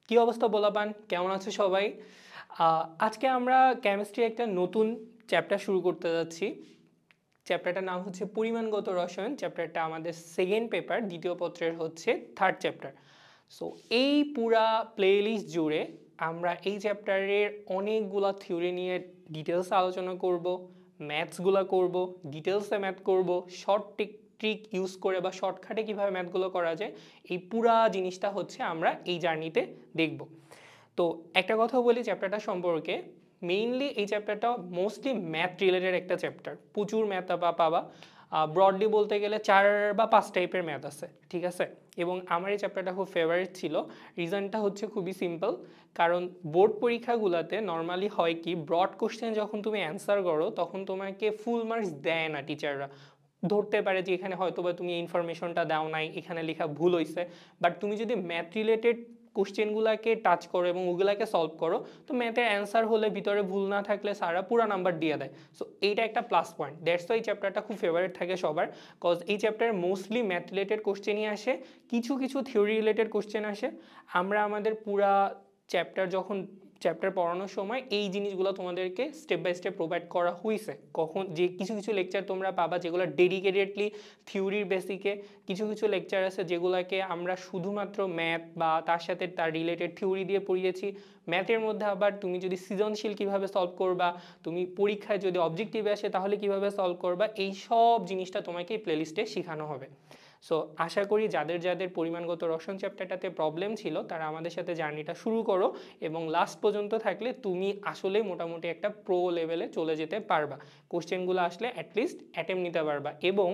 কি অবস্থা বলাবান, কেমন আছো সবাই? আজকে আমরা কেমিস্ট্রি একটা নতুন চ্যাপ্টার শুরু করতে যাচ্ছি। চ্যাপ্টারটার নাম হচ্ছে পরিমাণগত রসায়ন। চ্যাপ্টারটা আমাদের সেকেন্ড পেপার, দ্বিতীয় পত্রের হচ্ছে থার্ড চ্যাপ্টার। সো এই পুরা প্লেলিস্ট জুড়ে আমরা এই চ্যাপ্টারের অনেকগুলা থিওরি নিয়ে ডিটেলস আলোচনা করব, ম্যাথসগুলো করব, ডিটেলসে ম্যাথ করব, শর্ট ট্রিক ইউজ করে বা শর্টকাটে কীভাবে ম্যাথগুলো করা যায়, এই পুরা জিনিসটা হচ্ছে আমরা এই জার্নিতে দেখব। তো একটা কথা বলি চ্যাপ্টারটা সম্পর্কে, মেইনলি এই চ্যাপ্টারটা মোস্টলি ম্যাথ রিলেটেড একটা চ্যাপ্টার, প্রচুর ম্যাথ পাবা। ব্রডলি বলতে গেলে 4 বা 5 টাইপের ম্যাথ আছে, ঠিক আছে? এবং আমার এই চ্যাপ্টারটা খুব ফেভারিট ছিল। রিজনটা হচ্ছে খুবই সিম্পল, কারণ বোর্ড পরীক্ষাগুলোতে নর্মালি হয় কি, ব্রড কোশ্চেন যখন তুমি অ্যান্সার করো তখন তোমাকে ফুল মার্কস দেয় না টিচাররা। ধরতে পারে যে এখানে হয়তো বা তুমি ইনফরমেশনটা দাও নাই, এখানে লেখা ভুল হয়েছে, বাট তুমি যদি ম্যাথ রিলেটেড কোশ্চেনগুলোকে টাচ করো এবং ওগুলাকে সলভ করো, তো ম্যাথের অ্যান্সার হলে ভিতরে ভুল না থাকলে সারা পুরা নাম্বার দিয়ে দেয়। সো এইটা একটা প্লাস পয়েন্ট, দ্যাটস ওয়াই এই চ্যাপ্টারটা খুব ফেভারিট থাকে সবার, কজ এই চ্যাপ্টারে মোস্টলি ম্যাথ রিলেটেড কোশ্চেনই আসে, কিছু কিছু থিওরি রিলেটেড কোশ্চেন আসে। আমরা আমাদের পুরা চ্যাপ্টার পড়ানোর সময় এই জিনিসগুলো তোমাদেরকে স্টেপ বাই স্টেপ প্রোভাইড করা হয়েছে। কখন যে কিছু কিছু লেকচার তোমরা পাবা যেগুলো ডেডিকেটেডলি থিওরির বেসিকে, কিছু কিছু লেকচার আছে যেগুলোকে আমরা শুধুমাত্র ম্যাথ বা তার সাথে তার রিলেটেড থিওরি দিয়ে পড়িয়েছি। ম্যাথের মধ্যে আবার তুমি যদি সৃজনশীল কীভাবে সলভ করবা, তুমি পরীক্ষায় যদি অবজেক্টিভ আসে তাহলে কীভাবে সলভ করবা, এই সব জিনিসটা তোমাকে এই প্লেলিস্টে শেখানো হবে। সো আশা করি যাদের যাদের পরিমাণগত রসায়ন চ্যাপ্টারটাতে প্রবলেম ছিল তারা আমাদের সাথে জার্নিটা শুরু করো, এবং লাস্ট পর্যন্ত থাকলে তুমি আসলে মোটামুটি একটা প্রো লেভেলে চলে যেতে পারবা। কোশ্চেনগুলো আসলে অ্যাটলিস্ট অ্যাটেম্প নিতে পারবা, এবং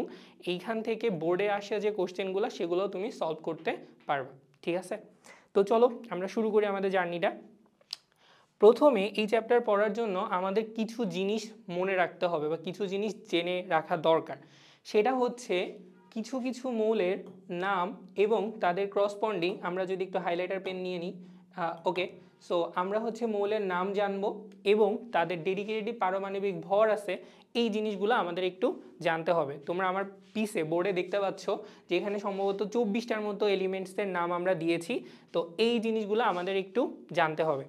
এইখান থেকে বোর্ডে আসে যে কোশ্চেনগুলো সেগুলো তুমি সলভ করতে পারবা, ঠিক আছে? তো চলো আমরা শুরু করি আমাদের জার্নিটা। প্রথমে এই চ্যাপ্টার পড়ার জন্য আমাদের কিছু জিনিস মনে রাখতে হবে বা কিছু জিনিস জেনে রাখা দরকার। সেটা হচ্ছে কিছু কিছু মৌলের নাম এবং তাদের করসপন্ডিং। আমরা যদি একটু হাইলাইটার পেন নিয়ে নিই, ওকে। সো আমরা হচ্ছে মৌলের নাম জানবো এবং তাদের ডেডিকেটেড পারমাণবিক ভর আছে, এই জিনিসগুলো আমাদের একটু জানতে হবে। তোমরা আমার পিসে বোর্ডে দেখতে পাচ্ছ যে এখানে সম্ভবত 24টার মতো এলিমেন্টসের নাম আমরা দিয়েছি। তো এই জিনিসগুলো আমাদের একটু জানতে হবে।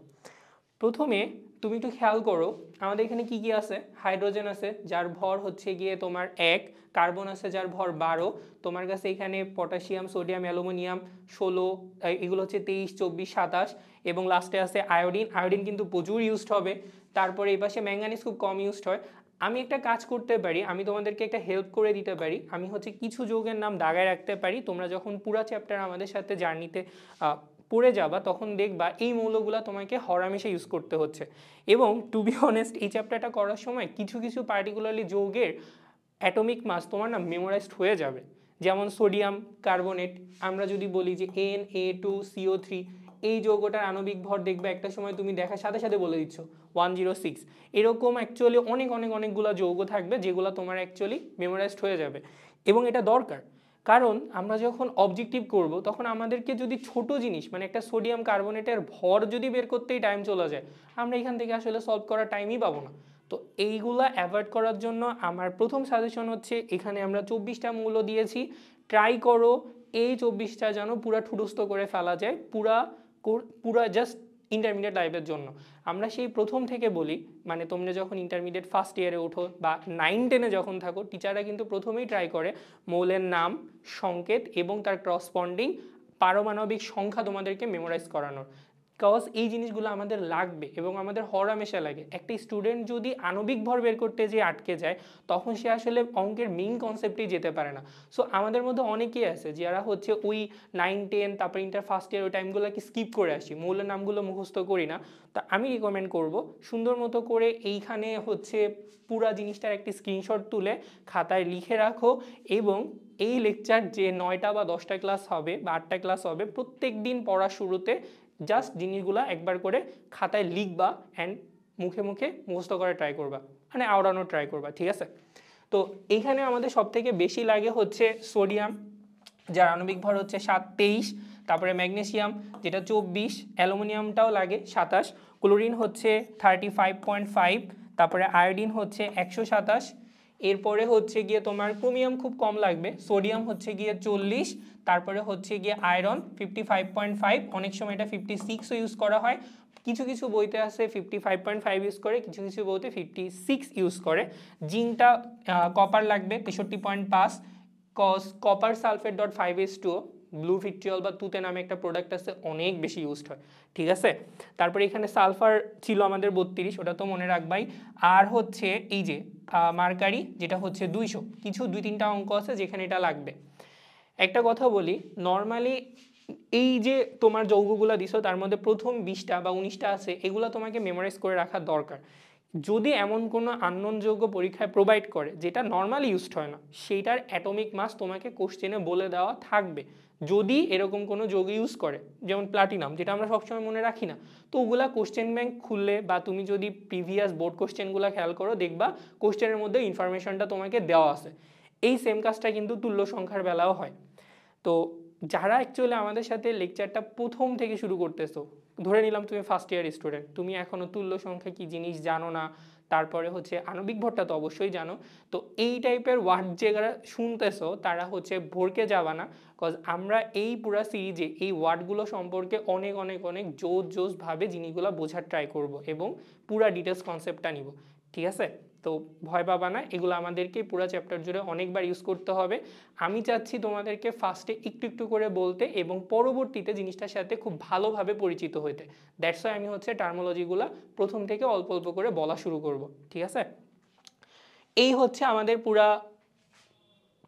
প্রথমে তুমি একটু খেয়াল করো আমাদের এখানে কি কি আছে। হাইড্রোজেন আছে যার ভর হচ্ছে গিয়ে তোমার 1, কার্বন আছে যার ভর 12, তোমার কাছে এখানে পটাশিয়াম, সোডিয়াম, অ্যালুমিনিয়াম 16, এগুলো হচ্ছে 23, 24, 27, এবং লাস্টে আছে আয়োডিন। আয়োডিন কিন্তু প্রচুর ইউজড হবে। তারপরে এই পাশে ম্যাঙ্গানিজ খুব কম ইউজড হয়। আমি একটা কাজ করতে পারি, আমি তোমাদেরকে একটা হেল্প করে দিতে পারি, আমি হচ্ছে কিছু যৌগের নাম দাগায় রাখতে পারি। তোমরা যখন পুরা চ্যাপ্টার আমাদের সাথে জার্নিতে পড়ে যাবা তখন দেখবা এই মৌলগুলো তোমাকে হরহামেশা ইউজ করতে হচ্ছে। এবং টু বি অনেস্ট এই চ্যাপ্টারটা করার সময় কিছু কিছু পার্টিকুলারলি যৌগের অ্যাটমিক মাস তোমার না মেমোরাইজড হয়ে যাবে। যেমন সোডিয়াম কার্বনেট, আমরা যদি বলি যে Na2CO3, এই যৌগটার আণবিক ভর দেখবে একটা সময় তুমি দেখার সাথে সাথে বলে দিচ্ছ 106। এরকম অ্যাকচুয়ালি অনেকগুলো যৌগ থাকবে যেগুলো তোমার অ্যাকচুয়ালি মেমোরাইজড হয়ে যাবে, এবং এটা দরকার। কারণ আমরা যখন অবজেক্টিভ করব তখন আমাদেরকে যদি ছোট জিনিস মানে একটা সোডিয়াম কার্বনেটের ভর যদি বের করতেই টাইম চলে যায়, আমরা এখান থেকে আসলে সলভ করার টাইমই পাবো না। তো এইগুলা অ্যাভয়েড করার জন্য আমার প্রথম সাজেশন হচ্ছে, এখানে আমরা 24টা মৌল দিয়েছি, ট্রাই করো এই 24টা যেন পুরা ঠুটস্থ করে ফেলা যায় পুরা জাস্ট ইন্টারমিডিয়েট লাইফের জন্য। আমরা সেই প্রথম থেকে বলি, মানে তোমরা যখন ইন্টারমিডিয়েট ফার্স্ট ইয়ারে ওঠো বা 9-10-এ যখন থাকো, টিচাররা কিন্তু প্রথমেই ট্রাই করে মৌলের নাম, সংকেত এবং তার করসপন্ডিং পারমাণবিক সংখ্যা তোমাদেরকে মেমোরাইজ করানোর। কজ এই জিনিসগুলো আমাদের লাগবে এবং আমাদের হরহামেশা লাগে। একটা স্টুডেন্ট যদি আণবিক ভর বের করতে যেয়ে আটকে যায় তখন সে আসলে অঙ্কের মেইন কনসেপ্টেই যেতে পারে না। সো আমাদের মধ্যে অনেকেই আছে যারা হচ্ছে ওই 9-10 তারপর ইন্টার ফার্স্ট ইয়ার ওই টাইমগুলোকে স্কিপ করে আসি, মৌলের নামগুলো মুখস্থ করি না। তা আমি রিকমেন্ড করব সুন্দর মতো করে এইখানে হচ্ছে পুরা জিনিসটার একটি স্ক্রিনশট তুলে খাতায় লিখে রাখো, এবং এই লেকচার যে 9টা বা 10টা ক্লাস হবে বা 8টা ক্লাস হবে, প্রত্যেক দিন পড়ার শুরুতে জাস্ট জিনিসগুলো একবার করে খাতায় লিখবা অ্যান্ড মুখে মুখে মুখস্থ করে ট্রাই করবা, মানে আওড়ানোর ট্রাই করবা, ঠিক আছে? তো এইখানে আমাদের সবথেকে বেশি লাগে হচ্ছে সোডিয়াম, যার আণবিক ভর হচ্ছে 23, তারপরে ম্যাগনেসিয়াম যেটা 24, অ্যালুমিনিয়ামটাও লাগে 27, ক্লোরিন হচ্ছে 35.5, তারপরে আয়োডিন হচ্ছে 127, এরপরে হচ্ছে গিয়ে তোমার ক্রোমিয়াম খুব কম লাগবে, সোডিয়াম হচ্ছে গিয়ে 40, তারপরে হচ্ছে গিয়ে আয়রন 55.5, অনেক সময় এটা 56ও ইউজ করা হয়, কিছু কিছু বইতে আছে 55.5 ইউজ করে, কিছু কিছু বইতে 56 ইউজ করে। জিঙ্কটা কপার লাগবে 63.5, cause copper sulphate dot 5H2O, blue vitriol বা তুতে নামে একটা প্রোডাক্ট আছে, অনেক বেশি ইউজড হয়, ঠিক আছে। তারপরে এখানে সালফার ছিল আমাদের 32, ওটা তো মনে রাখবাই। আর হচ্ছে এই যে মার্কারি, যেটা হচ্ছে 200, কিছু 2-3টা অঙ্ক আছে যেখানে এটা লাগবে। একটা কথা বলি, নর্মালি এই যে তোমার যৌগগুলো দিছো তার মধ্যে প্রথম 20টা বা 19টা আছে, এগুলো তোমাকে মেমোরাইজ করে রাখা দরকার। যদি এমন কোনো আননোন যৌগ পরীক্ষায় প্রোভাইড করে যেটা নর্মালি ইউজড হয় না, সেইটার অ্যাটমিক মাস তোমাকে কোশ্চেনে বলে দেওয়া থাকবে। যদি এরকম কোনো যৌগ ইউজ করে, যেমন প্লাটিনাম, যেটা আমরা সবসময় মনে রাখি না, তো ওগুলা কোশ্চেন ব্যাংক খুললে বা তুমি যদি প্রিভিয়াস বোর্ড কোশ্চেনগুলো খেয়াল করো, দেখবা কোশ্চেনের মধ্যে ইনফরমেশনটা তোমাকে দেওয়া আছে। এই সেম কাজটা কিন্তু তুল্য সংখ্যার বেলাও হয়। তো যারা অ্যাকচুয়ালি আমাদের সাথে লেকচারটা প্রথম থেকে শুরু করতেছো, ধরে নিলাম তুমি ফার্স্ট ইয়ার স্টুডেন্ট, তুমি এখনও তুল্য সংখ্যা কী জিনিস জানো না, তারপরে হচ্ছে আণবিক ভরটা তো অবশ্যই জানো, তো এই টাইপের ওয়ার্ড যারা শুনতেছো তারা হচ্ছে ভরকে যাবা না, কজ আমরা এই পুরা সিরিজে এই ওয়ার্ডগুলো সম্পর্কে অনেক অনেক অনেক জোসভাবে জিনিসগুলো বোঝার ট্রাই করব এবং পুরা ডিটেলস কনসেপ্টটা নিব, ঠিক আছে। তো ভয় পাবা না, এগুলো আমাদেরকে পুরো চ্যাপ্টার জুড়ে অনেকবার ইউজ করতে হবে। আমি চাচ্ছি তোমাদেরকে ফার্স্টে একটু একটু করে বলতে এবং পরবর্তীতে জিনিসটার সাথে খুব ভালোভাবে পরিচিত হইতে। দ্যাটস ওয়াই আমি হচ্ছে টার্মোলজিগুলো প্রথম থেকে অল্প অল্প করে বলা শুরু করব, ঠিক আছে। এই হচ্ছে আমাদের পুরা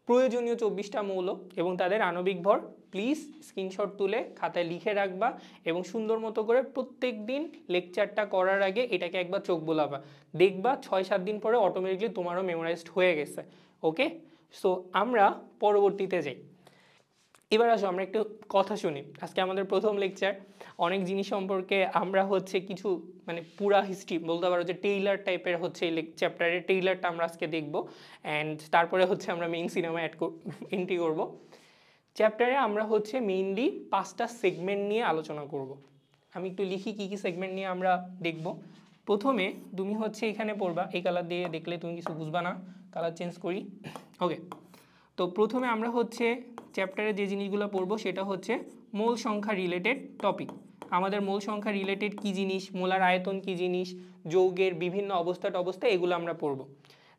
প্রয়োজনীয় 24টা মৌল এবং তাদের আণবিক ভর। প্লিজ স্ক্রিনশট তুলে খাতায় লিখে রাখবা এবং সুন্দর মতো করে প্রত্যেক দিন লেকচারটা করার আগে এটাকে একবার চোখ বোলাবা, দেখবা 6-7 দিন পরে অটোমেটিকলি তোমারও মেমোরাইজড হয়ে গেছে। ওকে, সো আমরা পরবর্তীতে যাই। এবার আসো আমরা একটু কথা শুনি। আজকে আমাদের প্রথম লেকচার, অনেক জিনিস সম্পর্কে আমরা হচ্ছে কিছু মানে পুরা হিস্ট্রি বলতে পারো যে টেইলার টাইপের হচ্ছে এই চ্যাপ্টারের টেইলারটা আমরা আজকে দেখবো, অ্যান্ড তারপরে হচ্ছে আমরা মেইন সিনেমা এন্ট্রি করব। চ্যাপ্টারে আমরা হচ্ছে মেইনলি 5টা সেগমেন্ট নিয়ে আলোচনা করব। আমি একটু লিখি কী কী সেগমেন্ট নিয়ে আমরা দেখব। প্রথমে তুমি হচ্ছে এখানে পড়বা, এই কালার দিয়ে দেখলে তুমি কিছু বুঝবা না, কালার চেঞ্জ করি। ওকে, তো প্রথমে আমরা হচ্ছে চ্যাপ্টারে যে জিনিসগুলো পড়বো সেটা হচ্ছে মোল সংখ্যা রিলেটেড টপিক। আমাদের মোল সংখ্যা রিলেটেড কী জিনিস, মোলার আয়তন কী জিনিস, যৌগের বিভিন্ন অবস্থা এগুলো আমরা পড়ব।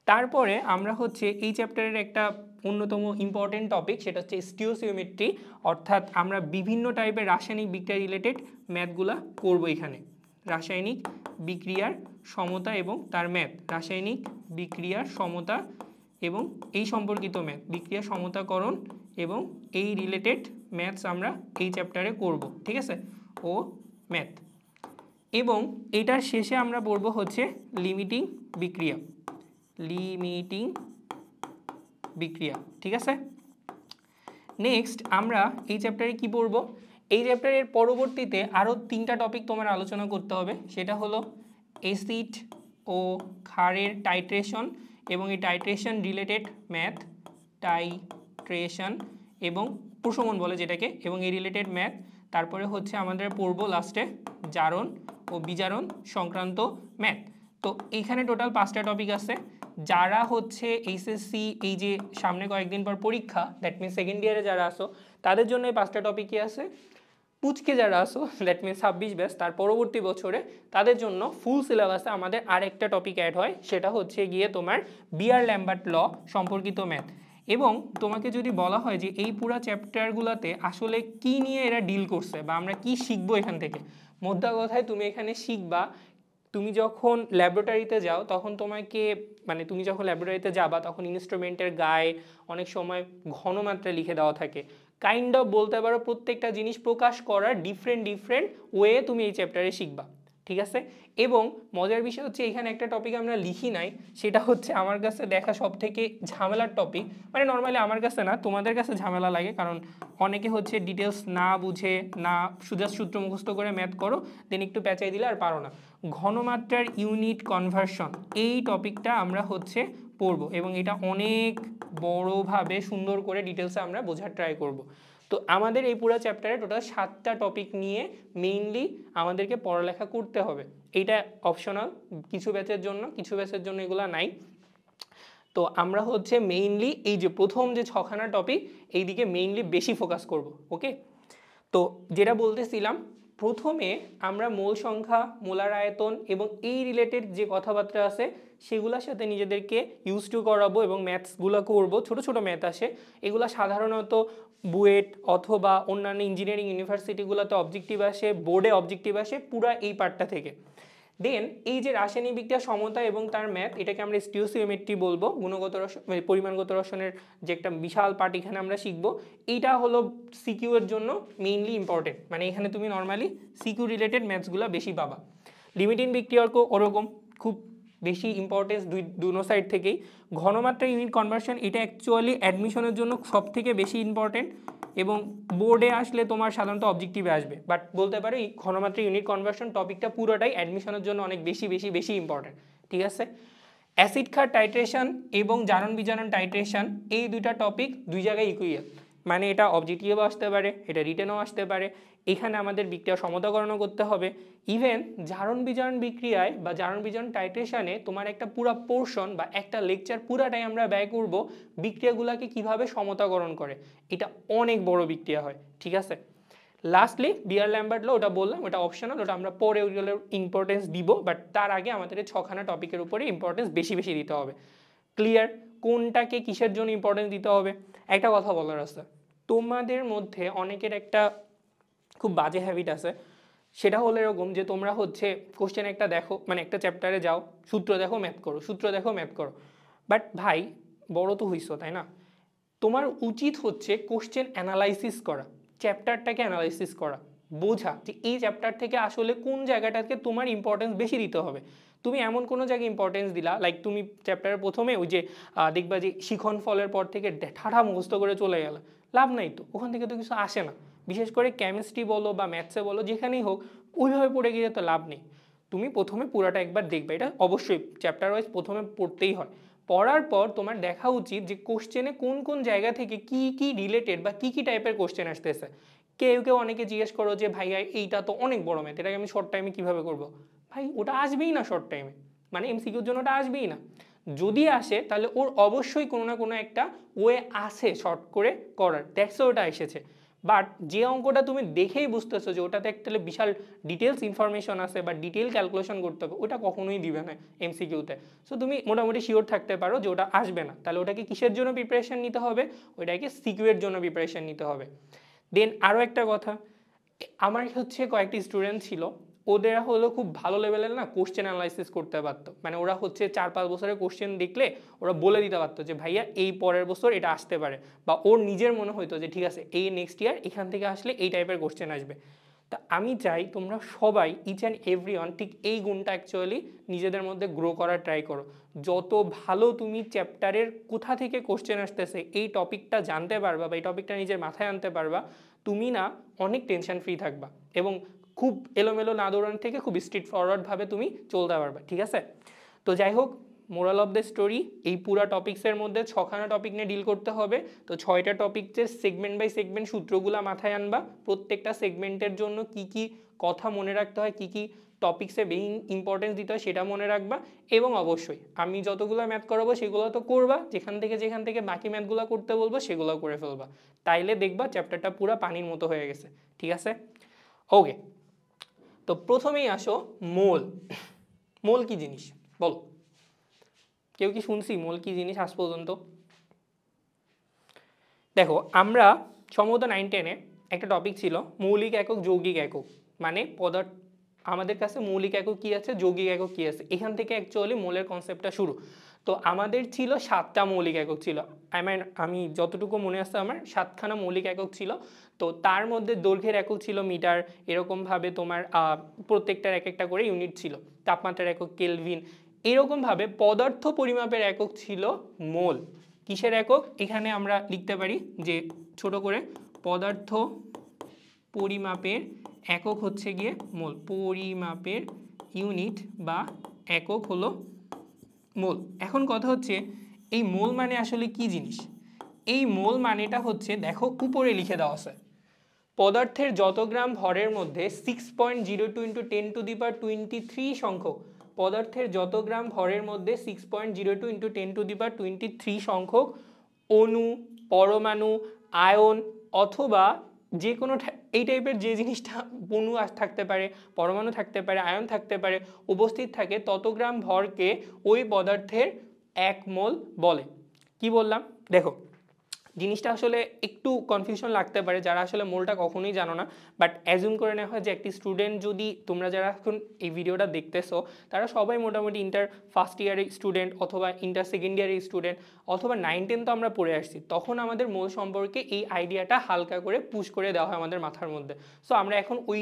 তারপরে আমরা হচ্ছে এই চ্যাপ্টারের একটা অন্যতম ইম্পর্টেন্ট টপিক, সেটা হচ্ছে স্টিওসিওমেট্রি, অর্থাৎ আমরা বিভিন্ন টাইপের রাসায়নিক বিক্রিয়া রিলেটেড ম্যাথগুলা করব। এখানে রাসায়নিক বিক্রিয়ার সমতা এবং তার ম্যাথ, রাসায়নিক বিক্রিয়ার সমতা এবং এই সম্পর্কিত ম্যাথ, বিক্রিয়া সমতাকরণ এবং এই রিলেটেড ম্যাথস আমরা এই চ্যাপ্টারে করব, ঠিক আছে, ও ম্যাথ। এবং এটার শেষে আমরা পড়ব হচ্ছে লিমিটিং বিক্রিয়া, লিমিটিং বিক্রিয়া, ঠিক আছে। নেক্সট আমরা এই চ্যাপ্টারে কি পড়ব, এই চ্যাপ্টারের পরবর্তীতে আরও 3টা টপিক তোমার আলোচনা করতে হবে, সেটা হলো অ্যাসিড ও ক্ষারের টাইট্রেশন এবং এই টাইট্রেশন রিলেটেড ম্যাথ, টাইট্রেশন এবং প্রশমন বলে যেটাকে, এবং এই রিলেটেড ম্যাথ। তারপরে হচ্ছে আমাদের পড়ব লাস্টে জারণ ও বিজারণ সংক্রান্ত ম্যাথ। তো এইখানে টোটাল 5টা টপিক আছে। যারা হচ্ছে এইচএসসি এই যে সামনে কয়েকদিন পর পরীক্ষা, দ্যাট মিনস সেকেন্ড ইয়ারে যারা আসো তাদের জন্য এই 5টা টপিকই আছে। পুচকে যারা আসো, দ্যাট মিনস 26 ব্যাচ, তার পরবর্তী বছরে তাদের জন্য ফুল সিলেবাসে আমাদের আরেকটা টপিক অ্যাড হয়, সেটা হচ্ছে গিয়ে তোমার বিয়ার ল্যাম্বার্ট ল সম্পর্কিত ম্যাথ। এবং তোমাকে যদি বলা হয় যে এই পুরা চ্যাপ্টারগুলোতে আসলে কি নিয়ে এরা ডিল করছে বা আমরা কি শিখবো এখান থেকে, মোদ্দা কথায় তুমি এখানে শিখবা, তুমি যখন ল্যাবরেটরিতে যাও তখন তোমাকে মানে তুমি যখন ল্যাবরেটরিতে যাবা তখন ইনস্ট্রুমেন্টের গায়ে অনেক সময় ঘনমাত্রা লিখে দেওয়া থাকে, কাইন্ড অফ বলতে পারো প্রত্যেকটা জিনিস প্রকাশ করার ডিফারেন্ট ওয়ে তুমি এই চ্যাপ্টারে শিখবা, ঠিক আছে। এবং মজার বিষয় হচ্ছে এখানে একটা টপিক আমরা লিখি নাই, সেটা হচ্ছে আমার কাছে দেখা সব থেকে ঝামেলার টপিক, মানে নর্মালি আমার কাছে না, তোমাদের কাছে ঝামেলা লাগে, কারণ অনেকে হচ্ছে ডিটেলস না বুঝে না সুজাস সূত্র মুখস্থ করে ম্যাথ করো, দেন একটু প্যাঁচাই দিলে আর পারো না। ঘনমাত্রার ইউনিট কনভার্সন, এই টপিকটা আমরা হচ্ছে পড়ব এবং এটা অনেক বড়োভাবে সুন্দর করে ডিটেলসে আমরা বোঝার ট্রাই করব। তো আমাদের এই পুরো চ্যাপ্টারে টোটাল 7টা টপিক নিয়ে মেইনলি আমাদেরকে পড়ালেখা করতে হবে। এইটা অপশনাল কিছু ব্যাচের জন্য, কিছু ব্যাচের জন্য এগুলো নাই। তো আমরা হচ্ছে মেইনলি এই যে প্রথম যে 6খানা টপিক এই দিকে মেইনলি বেশি ফোকাস করব। ওকে, তো যেটা বলতেছিলাম, প্রথমে আমরা মোল সংখ্যা, মোলার আয়তন এবং এই রিলেটেড যে কথাবার্তা আছে সেগুলোর সাথে নিজেদেরকে ইউজ টু করাবো এবং ম্যাথসগুলো করবো। ছোট ছোট ম্যাথ আসে, এগুলো সাধারণত বুয়েট অথবা অন্যান্য ইঞ্জিনিয়ারিং ইউনিভার্সিটিগুলোতে অবজেক্টিভ আসে, বোর্ডে অবজেক্টিভ আসে পুরা এই পার্টটা থেকে। দেন এই যে রাসায়নিক বিক্রিয়া সমতা এবং তার ম্যাথ, এটাকে আমরা স্টিওসিওমেট্রি বলবো, গুণগত রসায়ন পরিমাণগত রসায়নের যে একটা বিশাল পার্ট এখানে আমরা শিখবো। এইটা হলো সিকিউ এর জন্য মেইনলি ইম্পর্টেন্ট, মানে এখানে তুমি নর্মালি সিকিউ রিলেটেড ম্যাথসগুলো বেশি পাবা। লিমিটিং বিক্রিয়ার্ক ওরকম খুব বেশি ইম্পর্টেন্স দুনো সাইড থেকেই। ঘনমাত্রা ইউনিট কনভার্সন, এটা অ্যাকচুয়ালি অ্যাডমিশনের জন্য সব থেকে বেশি ইম্পর্টেন্ট এবং বোর্ডে আসলে তোমার সাধারণত অবজেক্টিভে আসবে, বাট বলতে পারো এই ঘনমাত্রা ইউনিট কনভার্সন টপিকটা পুরোটাই অ্যাডমিশনের জন্য অনেক বেশি বেশি বেশি ইম্পর্টেন্ট। ঠিক আছে, অ্যাসিড ক্ষার টাইট্রেশন এবং জারণ বিজারণ টাইট্রেশন, এই দুইটা টপিক দুই জায়গায় ইকুয়াল, মানে এটা অবজেক্টিভও আসতে পারে, এটা রিটেনও আসতে পারে। এখানে আমাদের বিক্রিয়া সমতাকরণও করতে হবে। ইভেন জারণ বিজারণ বিক্রিয়ায় বা জারণ বিজারণ টাইট্রেশনে তোমার একটা পুরো পোর্শন বা একটা লেকচার পুরাটাই আমরা ব্যয় করব বিক্রিয়াগুলোকে কিভাবে সমতাকরণ করে। এটা অনেক বড় বিক্রিয়া হয়। ঠিক আছে, লাস্টলি বিয়ার ল্যাম্বার্ট ল, ওটা বললাম ওটা অপশনাল, ওটা আমরা পরে ওইগুলোর ইম্পর্টেন্স দিব, বাট তার আগে আমাদের 6খানা টপিকের উপরে ইম্পর্টেন্স বেশি বেশি দিতে হবে। ক্লিয়ার, কোনটাকে কিসের জন্য ইম্পর্টেন্স দিতে হবে। একটা কথা বলার আছে, তোমাদের মধ্যে অনেকের একটা খুব বাজে হ্যাবিট আছে, সেটা হলো এরকম যে তোমরা হচ্ছে কোশ্চেন একটা দেখো, মানে একটা চ্যাপ্টারে যাও, সূত্র দেখো ম্যাথ করো, সূত্র দেখো ম্যাথ করো। বাট ভাই বড় তো হইছো, তাই না? তোমার উচিত হচ্ছে কোশ্চেন অ্যানালাইসিস করা, চ্যাপ্টারটাকে অ্যানালাইসিস করা, বোঝা যে এই চ্যাপ্টার থেকে আসলে কোন জায়গাটাকে তোমার ইম্পর্টেন্স বেশি দিতে হবে। তুমি এমন কোনো জায়গায় ইম্পর্টেন্স দিলা, লাইক তুমি চ্যাপ্টারের প্রথমে ওই যে দেখবা যে শিখন ফলের পর থেকে ঠাঠা মুখস্থ করে চলে গেল, লাভ নাই তো, ওখান থেকে তো কিছু আসে না। বিশেষ করে কেমিস্ট্রি বলো বা ম্যাথসে বলো, যেখানেই হোক ওইভাবে পড়ে গিয়ে তো লাভ নেই। তুমি প্রথমে পুরাটা একবার দেখবে, এটা অবশ্যই চ্যাপ্টার ওয়াইজ প্রথমে পড়তেই হয়। পড়ার পর তোমার দেখা উচিত যে কোশ্চেনে কোন কোন জায়গা থেকে কি কি রিলেটেড বা কি কি টাইপের কোশ্চেন আসতেছে। কেউ কেউ অনেকে জিজ্ঞেস করো যে ভাইয়া এইটা তো অনেক বড় ম্যাথ, এটাকে আমি শর্ট টাইমে কীভাবে করবো? ভাই ওটা আসবেই না শর্ট টাইমে, মানে এমসিকিউর জন্য ওটা আসবেই না। যদি আসে তাহলে ওর অবশ্যই কোনো না কোনো একটা ওয়ে আছে শর্ট করে করার, দেখছো ওটা এসেছে। বাট যে অঙ্কটা তুমি দেখেই বুঝতেছো যে ওটাতে একটা বিশাল ডিটেলস ইনফরমেশন আছে বা ডিটেল ক্যালকুলেশন করতে হবে, ওটা কখনোই দিবে না এমসিকিউতে। সো তুমি মোটামুটি শিওর থাকতে পারো যে ওটা আসবে না। তাহলে ওটাকে কিসের জন্য প্রিপারেশন নিতে হবে? ওইটাকে সিকিউয়ের জন্য প্রিপারেশন নিতে হবে। দেন আরও একটা কথা, আমার হচ্ছে কয়েকটি স্টুডেন্ট ছিল, ওদের হলো খুব ভালো লেভেলের না কোশ্চেন অ্যানালাইসিস করতে পারতো, মানে ওরা হচ্ছে 4-5 বছরের কোশ্চেন দেখলে ওরা বলে দিতে পারতো যে ভাইয়া এই পরের বছর এটা আসতে পারে, বা ওর নিজের মনে হইতো যে ঠিক আছে এই নেক্সট ইয়ার এখান থেকে আসলে এই টাইপের কোশ্চেন আসবে। তা আমি চাই তোমরা সবাই ইচ অ্যান্ড এভরিওয়ান ঠিক এই গুণটা অ্যাকচুয়ালি নিজেদের মধ্যে গ্রো করার ট্রাই করো। যত ভালো তুমি চ্যাপ্টারের কোথা থেকে কোশ্চেন আসতেছে এই টপিকটা জানতে পারবা বা এই টপিকটা নিজের মাথায় আনতে পারবা, তুমি না অনেক টেনশন ফ্রি থাকবা এবং খুব এলোমেলো না দৌড়ানো থেকে খুব স্ট্রিট ফরওয়ার্ডভাবে তুমি চলতে পারবা। ঠিক আছে, তো যাই হোক, মোরাল অফ দ্য স্টোরি, এই পুরো টপিক্সের মধ্যে 6খানা টপিক নিয়ে ডিল করতে হবে। তো 6টা টপিকের সেগমেন্ট বাই সেগমেন্ট সূত্রগুলো মাথায় আনবা, প্রত্যেকটা সেগমেন্টের জন্য কি কি কথা মনে রাখতে হয়, কি কি টপিক্সে বেশি ইম্পর্টেন্স দিতে হয় সেটা মনে রাখবা। এবং অবশ্যই আমি যতগুলো ম্যাথ করাবো সেগুলো তো করবা, যেখান থেকে বাকি ম্যাথগুলো করতে বলবো সেগুলো করে ফেলবা, তাইলে দেখবা চ্যাপ্টারটা পুরো পানির মতো হয়ে গেছে। ঠিক আছে, ওকে। তো প্রথমেই আসো মোল। মোল কি জিনিস বলো? কেউ কি শুনছি মোল কি জিনিস আজ পর্যন্ত? দেখো, আমরা সম্ভবত 9-10-এ একটা টপিক ছিল মৌলিক একক যৌগিক একক, মানে পদার্থ আমাদের কাছে মৌলিক একক কী আছে, যৌগিক একক কী আছে, এখান থেকে অ্যাকচুয়ালি মোলের কনসেপ্টটা শুরু। তো আমাদের ছিল 7টা মৌলিক একক ছিল, আমি যতটুকু মনে আসছে আমার 7খানা মৌলিক একক ছিল। তো তার মধ্যে দৈর্ঘ্যের একক ছিল মিটার, এরকমভাবে তোমার প্রত্যেকটার এক একটা করে ইউনিট ছিল, তাপমাত্রার একক কেলভিন, এরকমভাবে পদার্থ পরিমাপের একক ছিল মোল। কিসের একক? এখানে আমরা লিখতে পারি যে ছোট করে পদার্থ পরিমাপের একক হচ্ছে গিয়ে মোল, পরিমাপের ইউনিট বা একক হলো মোল। এখন কথা হচ্ছে এই মোল মানে আসলে কি জিনিস? এই মোল মানেটা হচ্ছে, দেখো উপরে লিখে দেওয়া আছে, পদার্থের যত গ্রাম ভরের মধ্যে 6.02 × 10⁻23 সংখ্যক পদার্থের যত গ্রাম ভরের মধ্যে 6.02 × 10⁻23 সংখ্যক অণু, পরমাণু, আয়ন অথবা যে কোনো এই টাইপের যে জিনিসটা অণু থাকতে পারে, পরমাণু থাকতে পারে, আয়ন থাকতে পারে, উপস্থিত থাকে তত গ্রাম ভরকে ওই পদার্থের 1 মোল বলে। কি বললাম দেখো, জিনিসটা আসলে একটু কনফিউশন লাগতে পারে যারা আসলে মোলটা কখনোই জানো না, বাট অ্যাজিউম করে নেওয়া হয় যে একটি স্টুডেন্ট যদি, তোমরা যারা এখন এই ভিডিওটা দেখতেছো তারা সবাই মোটামুটি ইন্টার ফার্স্ট ইয়ারের স্টুডেন্ট অথবা ইন্টার সেকেন্ড ইয়ারের স্টুডেন্ট অথবা 9-10 তো আমরা পড়ে আসছি, তখন আমাদের মোল সম্পর্কে এই আইডিয়াটা হালকা করে পুশ করে দেওয়া হয় আমাদের মাথার মধ্যে। সো আমরা এখন ওই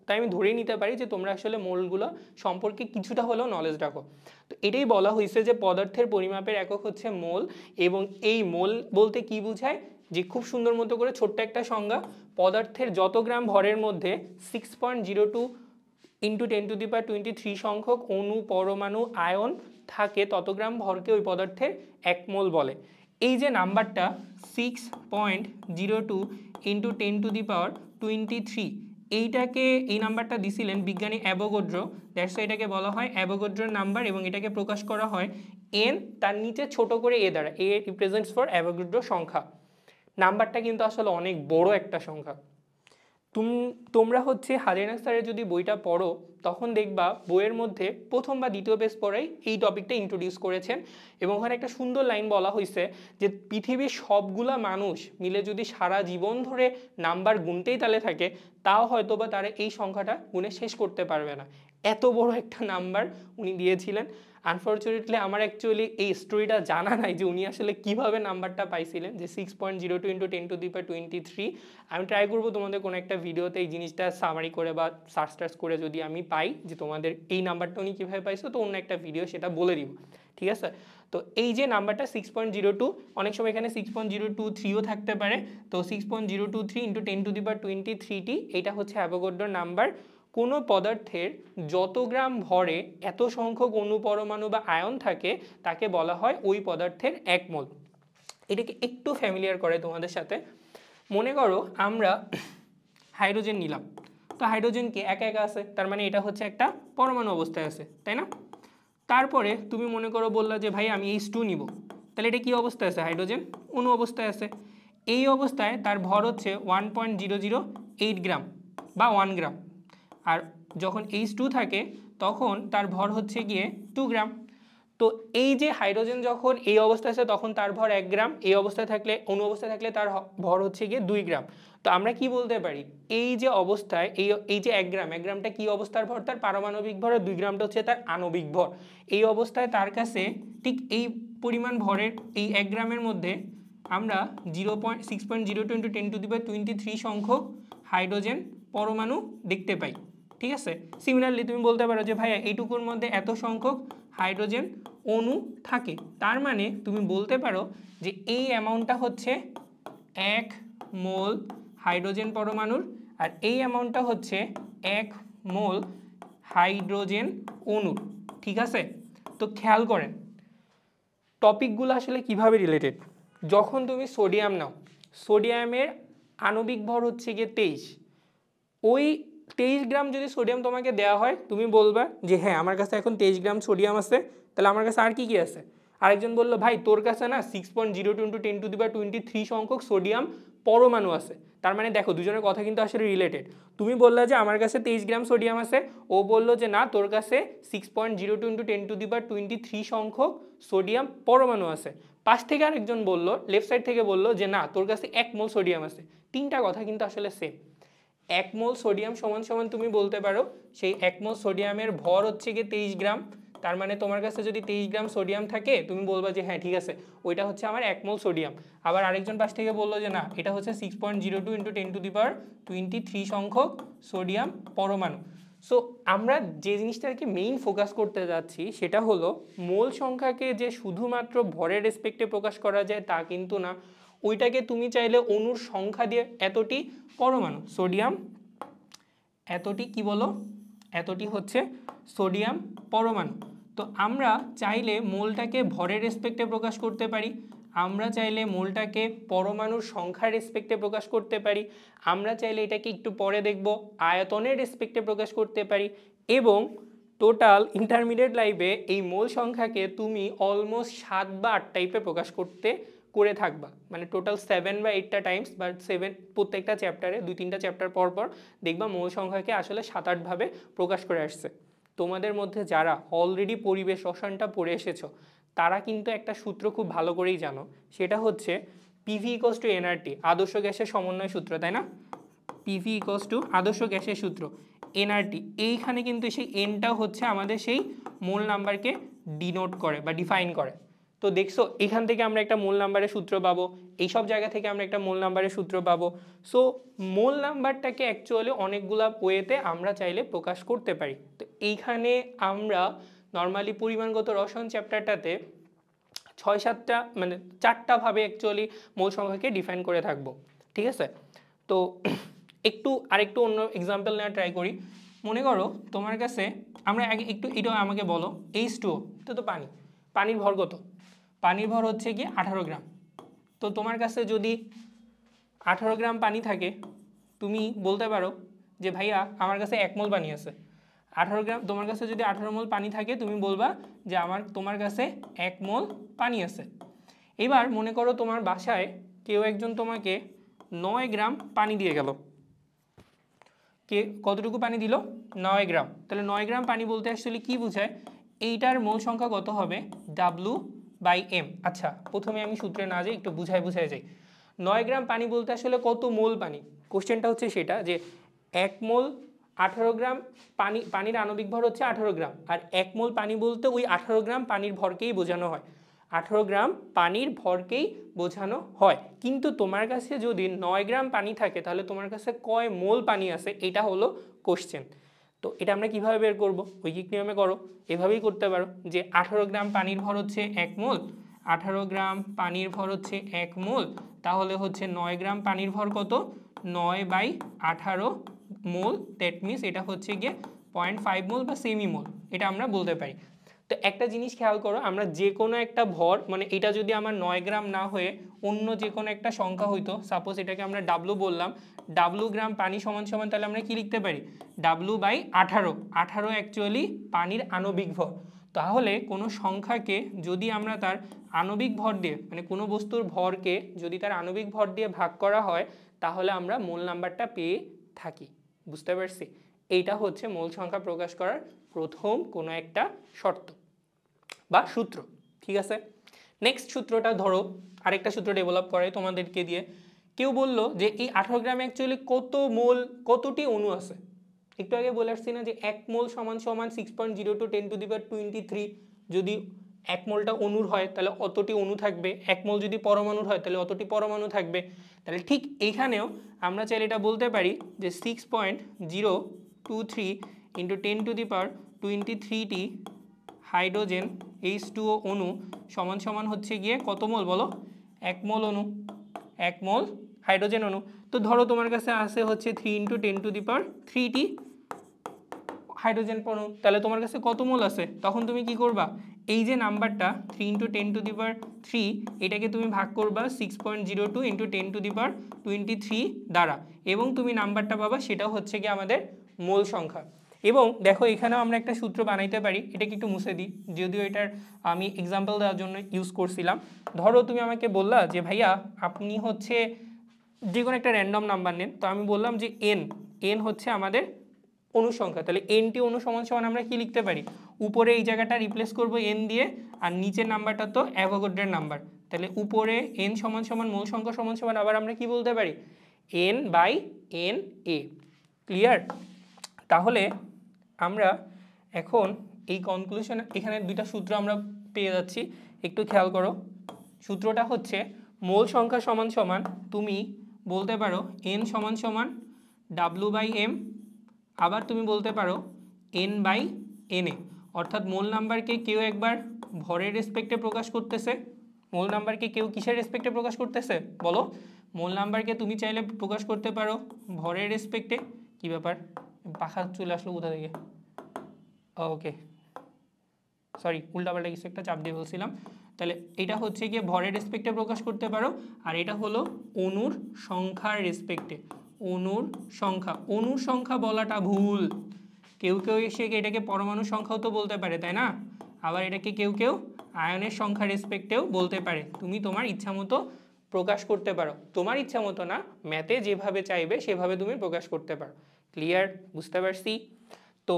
তাই আমি ধরেই নিতে পারি যে তোমরা আসলে মোলগুলো সম্পর্কে কিছুটা হলেও নলেজ রাখো। তো এটাই বলা হয়েছে যে পদার্থের পরিমাপের একক হচ্ছে মোল, এবং এই মোল বলতে কি বোঝায় যে খুব সুন্দর মতো করে ছোট্ট একটা সংজ্ঞা, পদার্থের যত গ্রাম ভরের মধ্যে 6.02 × 10⁻23 সংখ্যক অণু, পরমাণু, আয়ন থাকে তত গ্রাম ভরকে ওই পদার্থের 1 মোল বলে। এই যে নাম্বারটা 6.02 × 10⁻23, এইটাকে এই নাম্বারটা দিছিলেন বিজ্ঞানী অ্যাভোগাড্রো, দ্যাটস এটাকে বলা হয় অ্যাভোগাড্রোর নাম্বার, এবং এটাকে প্রকাশ করা হয় এন তার নিচে ছোট করে এ দ্বারা, এ রিপ্রেজেন্টস ফর অ্যাভোগাড্রো সংখ্যা। নাম্বারটা কিন্তু আসলে অনেক বড় একটা সংখ্যা। তোমরা হচ্ছে হাজারিনাক স্যারের যদি বইটা পড়ো তখন দেখবা বইয়ের মধ্যে প্রথম বা দ্বিতীয় পেজ পড়াই এই টপিকটা ইন্ট্রোডিউস করেছেন, এবং ওখানে একটা সুন্দর লাইন বলা হয়েছে যে পৃথিবীর সবগুলা মানুষ মিলে যদি সারা জীবন ধরে নাম্বার গুনতেই তালে থাকে তাও হয়তো বা তারা এই সংখ্যাটা গুনে শেষ করতে পারবে না। এত বড় একটা নাম্বার উনি দিয়েছিলেন। আনফর্চুনেটলি আমার অ্যাকচুয়ালি এই স্টোরিটা জানা নাই যে উনি আসলে কিভাবে নাম্বারটা পাইছিলেন যে 6.02 × 10⁻23। আমি ট্রাই করবো তোমাদের কোনো একটা ভিডিওতে এই জিনিসটা সামারি করে বা সার্চ করে যদি আমি পাই যে তোমাদের এই নাম্বারটা উনি কীভাবে পাইছো, তো অন্য একটা ভিডিও সেটা বলে দিব, ঠিক আছে। তো এই যে নাম্বারটা 6.02, অনেক সময় এখানে 6.023ও থাকতে পারে, তো 6.023 × 10⁻23টি এটা হচ্ছে অ্যাভোগাড্রোর নাম্বার। কোনো পদার্থের যত গ্রাম ভরে এত সংখ্যক অণু, পরমাণু বা আয়ন থাকে তাকে বলা হয় ওই পদার্থের 1 মোল। এটাকে একটু ফ্যামিলিয়ার করে তোমাদের সাথে। মনে করো আমরা হাইড্রোজেন নিলাম, তো হাইড্রোজেনকে একা একা আছে, তার মানে এটা হচ্ছে একটা পরমাণু অবস্থায় আছে, তাই না? তারপরে তুমি মনে করো বললা যে ভাই আমি H2 নিব, তাহলে এটা কি অবস্থায় আছে? হাইড্রোজেন অণু অবস্থায় আছে। এই অবস্থায় তার ভর হচ্ছে 1.008 গ্রাম বা 1 গ্রাম, আর যখন H2 থাকে তখন তার ভর হচ্ছে গিয়ে 2 গ্রাম। তো এই যে হাইড্রোজেন যখন এই অবস্থায় আছে তখন তার ভর 1 গ্রাম, এই অবস্থায় থাকলে, অণু অবস্থায় থাকলে তার ভর হচ্ছে গিয়ে 2 গ্রাম। তো আমরা কি বলতে পারি, এই যে অবস্থায় এই যে 1 গ্রাম, 1 গ্রামটা কি অবস্থার ভর? তার পারমাণবিক ভর, আর 2 গ্রামটা হচ্ছে তার আণবিক ভর। এই অবস্থায় তার কাছে ঠিক এই পরিমাণ ভরের এই 1 গ্রামের মধ্যে আমরা 6.02 × 10⁻23 সংখ্যক হাইড্রোজেন পরমাণু দেখতে পাই, ঠিক আছে। সিমিলারলি তুমি বলতে পারো যে ভাইয়া এইটুকুর মধ্যে এত সংখ্যক হাইড্রোজেন অণু থাকে, তার মানে তুমি বলতে পারো যে এই অ্যামাউন্টটা হচ্ছে 1 মোল হাইড্রোজেন পরমাণুর, আর এই অ্যামাউন্টটা হচ্ছে 1 মোল হাইড্রোজেন অণুর, ঠিক আছে। তো খেয়াল করেন টপিকগুলো আসলে কিভাবে রিলেটেড। যখন তুমি সোডিয়াম নাও, সোডিয়ামের আণবিক ভর হচ্ছে গিয়ে 23, ওই 23 গ্রাম যদি সোডিয়াম তোমাকে দেওয়া হয় তুমি বলবা যে হ্যাঁ আমার কাছে এখন 23 গ্রাম সোডিয়াম আছে, তাহলে আমার কাছে আর কি কি আছে? আরেকজন বললো ভাই তোর কাছে না 6.02 × 10⁻23 সংখ্যক সোডিয়াম পরমাণু আছে, তার মানে দেখো দুজনের কথা কিন্তু আসলে রিলেটেড। তুমি বললা যে আমার কাছে 23 গ্রাম সোডিয়াম আছে, ও বললো যে না তোর কাছে 6.02 × 10⁻23 সংখ্যক সোডিয়াম পরমাণু আছে। পাশ থেকে আরেকজন বললো, লেফট সাইড থেকে বললো যে না তোর কাছে 1 মোল সোডিয়াম আছে। তিনটা কথা কিন্তু আসলে সেম। 1 মোল সোডিয়াম সমান সমান তুমি বলতে পারো সেই 1 মোল সোডিয়ামের ভর হচ্ছে গিয়ে 23 গ্রাম, তার মানে তোমার কাছে যদি 23 গ্রাম সোডিয়াম থাকে তুমি বলবা যে হ্যাঁ ঠিক আছে ওইটা হচ্ছে আমার 1 মোল সোডিয়াম। আবার আরেকজন পাশ থেকে বললো যে না এটা হচ্ছে 6.02 × 10⁻23 সংখ্যক সোডিয়াম পরমাণু। সো আমরা যে জিনিসটাকে মেইন ফোকাস করতে যাচ্ছি সেটা হলো মোল সংখ্যাকে যে শুধুমাত্র ভরের রেসপেক্টে প্রকাশ করা যায় তা কিন্তু না, ওইটাকে তুমি চাইলে অণুর সংখ্যা দিয়ে এতটি পরমাণু সোডিয়াম, এতটি কি বলো, এতটি হচ্ছে সোডিয়াম পরমাণু। তো আমরা চাইলে মোলটাকে ভরের রেসপেক্টে প্রকাশ করতে পারি, আমরা চাইলে মোলটাকে পরমাণুর সংখ্যার রেসপেক্টে প্রকাশ করতে পারি, আমরা চাইলে এটাকে একটু পরে দেখব আয়তনের রেসপেক্টে প্রকাশ করতে পারি, এবং টোটাল ইন্টারমিডিয়েট লাইফে এই মোল সংখ্যাকে তুমি অলমোস্ট 7 বা 8 টাইপে প্রকাশ করে থাকবা, মানে টোটাল 7 বা 8টা টাইমস বা 7 প্রত্যেকটা চ্যাপ্টারে 2-3টা চ্যাপ্টার পর পর দেখবা মোল সংখ্যাকে আসলে 7-8 ভাবে প্রকাশ করে আসছে। তোমাদের মধ্যে যারা অলরেডি পরিবেশ রসায়নটা পড়ে এসেছো তারা কিন্তু একটা সূত্র খুব ভালো করেই জানো, সেটা হচ্ছে পিভি ইকুয়ালস টু এনআরটি, আদর্শ গ্যাসের সমন্বয় সূত্র, তাই না? পিভি ইকুয়ালস টু আদর্শ গ্যাসের সূত্র এনআরটি, এইখানে কিন্তু সেই এনটাও হচ্ছে আমাদের সেই মোল নাম্বারকে ডিনোট করে বা ডিফাইন করে। তো দেখছো এখান থেকে আমরা একটা মোল নাম্বারের সূত্র পাবো, এইসব জায়গা থেকে আমরা একটা মোল নাম্বারের সূত্র পাবো। সো মোল নাম্বারটাকে অ্যাকচুয়ালি অনেকগুলা ওয়েতে আমরা চাইলে প্রকাশ করতে পারি। তো এইখানে আমরা নর্মালি পরিমাণগত রসায়ন চ্যাপ্টারটাতে 6-7টা মানে 4টা ভাবে অ্যাকচুয়ালি মোল সংখ্যাকে ডিফাইন করে থাকবো, ঠিক আছে? তো আরেকটু অন্য এক্সাম্পল নেওয়া ট্রাই করি। মনে করো তোমার কাছে, আমরা একটু এটা আমাকে বলো, H2O এটা তো পানির ভর কত? পানির ভর হচ্ছে কি 18 গ্রাম। তো তোমার কাছে যদি 18 গ্রাম পানি থাকে, তুমি বলতে পারো যে ভাইয়া আমার কাছে 1 মোল পানি আছে। 18 গ্রাম, তোমার কাছে যদি 18 মোল পানি থাকে তুমি বলবা যে তোমার কাছে 1 মোল পানি আছে। এবার মনে করো তোমার বাসায় কেউ একজন তোমাকে 9 গ্রাম পানি দিয়ে গেল। কতটুকু পানি দিল? 9 গ্রাম। তাহলে 9 গ্রাম পানি বলতে আসলে কি বোঝায়? এইটার মোল সংখ্যা কত হবে? W/m। আচ্ছা, প্রথমে আমি সূত্রে না যাই, একটু বুঝাই যাই। 9 গ্রাম পানি বলতে আসলে কত মোল পানি? কোশ্চেনটা হচ্ছে সেটা যে 1 মোল 18 গ্রাম পানির আণবিক ভর হচ্ছে 18 গ্রাম, আর 1 মোল পানি বলতে ওই 18 গ্রাম পানির ভরকেই বোঝানো হয়। 18 গ্রাম পানির ভরকেই বোঝানো হয়। কিন্তু তোমার কাছে যদি 9 গ্রাম পানি থাকে তাহলে তোমার কাছে কয় মোল পানি আছে, এটা হলো কোশ্চেন। তো এটা আমরা কিভাবে বের করব? ঐকিক নিয়মে করো, এভাবেই করতে পারো যে 18 গ্রাম পানির ভর হচ্ছে 1 মোল, 18 গ্রাম পানির ভর হচ্ছে 1 মোল, তাহলে হচ্ছে 9 গ্রাম পানির ভর কত? 9/18 মোল, দ্যাট মিনস এটা হচ্ছে গিয়ে 0.5 মোল বা সেমি মোল, এটা আমরা বলতে পারি। তো একটা জিনিস খেয়াল করো, আমরা যে কোনো একটা ভর, মানে এটা যদি আমার 9 গ্রাম না হয়ে অন্য যে কোনো একটা সংখ্যা হইতো, সাপোজ এটাকে আমরা ডাব্লু বললাম, ডাব্লু গ্রাম পানি সমান সমান, তাহলে আমরা কি লিখতে পারি? W/18, 18 অ্যাকচুয়ালি পানির আণবিক ভর। তাহলে কোনো সংখ্যাকে যদি আমরা তার আণবিক ভর দিয়ে, মানে কোনো বস্তুর ভরকে যদি তার আণবিক ভর দিয়ে ভাগ করা হয় তাহলে আমরা মোল নাম্বারটা পেয়ে থাকি। বুঝতে পারছি? এইটা হচ্ছে মোল সংখ্যা প্রকাশ করার প্রথম কোনো একটা শর্ত বা সূত্র, ঠিক আছে? নেক্সট সূত্রটা ধরো, আরেকটা সূত্র ডেভেলপ করে তোমাদেরকে দিয়ে। কেউ বললো যে এই 18 গ্রামে অ্যাকচুয়ালি কতটি অণু আছে? একটু আগে বলে আসছি না যে 1 মোল সমান 6.02 × 10⁻23। যদি 1 মোলটা অণুর হয় তাহলে অতটি অণু থাকবে, 1 মোল যদি পরমাণুর হয় তাহলে অতটি পরমাণু থাকবে। তাহলে ঠিক এইখানেও আমরা চাইলে এটা বলতে পারি যে 6.023 × 10⁻23টি হাইড্রোজেন H2O অণু সমান হচ্ছে গিয়ে কত মোল বলো? 1 মোল অণু, 1 মোল হাইড্রোজেন অণু। তো ধরো তোমার কাছে আছে হচ্ছে 3 × 10⁻3টি হাইড্রোজেন অণু, তাহলে তোমার কাছে কত মোল আছে? তখন তুমি কি করবা? এই যে নাম্বারটা 3 × 10⁻3, এটাকে তুমি ভাগ করবা 6.02 × 10⁻23 দ্বারা, এবং তুমি নাম্বারটা পাবা, সেটা হচ্ছে কি আমাদের মোল সংখ্যা। এবং দেখো এখানেও আমরা একটা সূত্র বানাইতে পারি, এটাকে একটু মুছে দিই, যদিও এটার আমি এক্সাম্পল দেওয়ার জন্য ইউজ করছিলাম। ধরো তুমি আমাকে বললা যে ভাইয়া আপনি হচ্ছে যে কোনো একটা র্যান্ডম নাম্বার নেন, তো আমি বললাম যে এন হচ্ছে আমাদের অনুসংখ্যা, তাহলে এনটি অনু সমান সমান আমরা কি লিখতে পারি? উপরে এই জায়গাটা রিপ্লেস করব এন দিয়ে, আর নিচের নাম্বারটা তো অ্যাভোগাড্রোর নাম্বার, তাহলে উপরে এন সমান সমান মোল সংখ্যা সমান সমান আবার আমরা কি বলতে পারি? N/NA। ক্লিয়ার? তাহলে আমরা এখন এই কনক্লুশন, এখানে দুইটা সূত্র আমরা পেয়ে যাচ্ছি, একটু খেয়াল করো। সূত্রটা হচ্ছে মোল সংখ্যা সমান সমান, তুমি বলতে পারো N সমান সমান W/m, আবার তুমি বলতে পারো N/Na, অর্থাৎ মোল নাম্বারকে কেউ একবার ভরের রেসপেক্টে প্রকাশ করতেছে, মোল নাম্বারকে কেউ কিসের রেসপেক্টে প্রকাশ করতেছে বলো? মোল নাম্বারকে তুমি চাইলে প্রকাশ করতে পারো ভরের রেসপেক্টে। কি ব্যাপার, পাখা চলে আসলো কোথা থেকে? ওকে, সরি, উল্টাপাল্টা কিছু একটা চাপ দিয়ে বলছিলাম। তাহলে এটা হচ্ছে গিয়ে ভরের রেসপেক্টে প্রকাশ করতে পারো, আর এটা হলো অণুর সংখ্যার রেসপেক্টে। অণুর সংখ্যা বলাটা ভুল, কেউ কেউ এসে এটাকে পরমাণু সংখ্যাও তো বলতে পারে, তাই না? আবার এটাকে কেউ কেউ আয়নের সংখ্যা রেসপেক্টেও বলতে পারে। তুমি তোমার ইচ্ছা মতো প্রকাশ করতে পারো, তোমার ইচ্ছা মতো না, ম্যাথে যেভাবে চাইবে সেভাবে তুমি প্রকাশ করতে পারো। ক্লিয়ার? বুঝতে পারছি? তো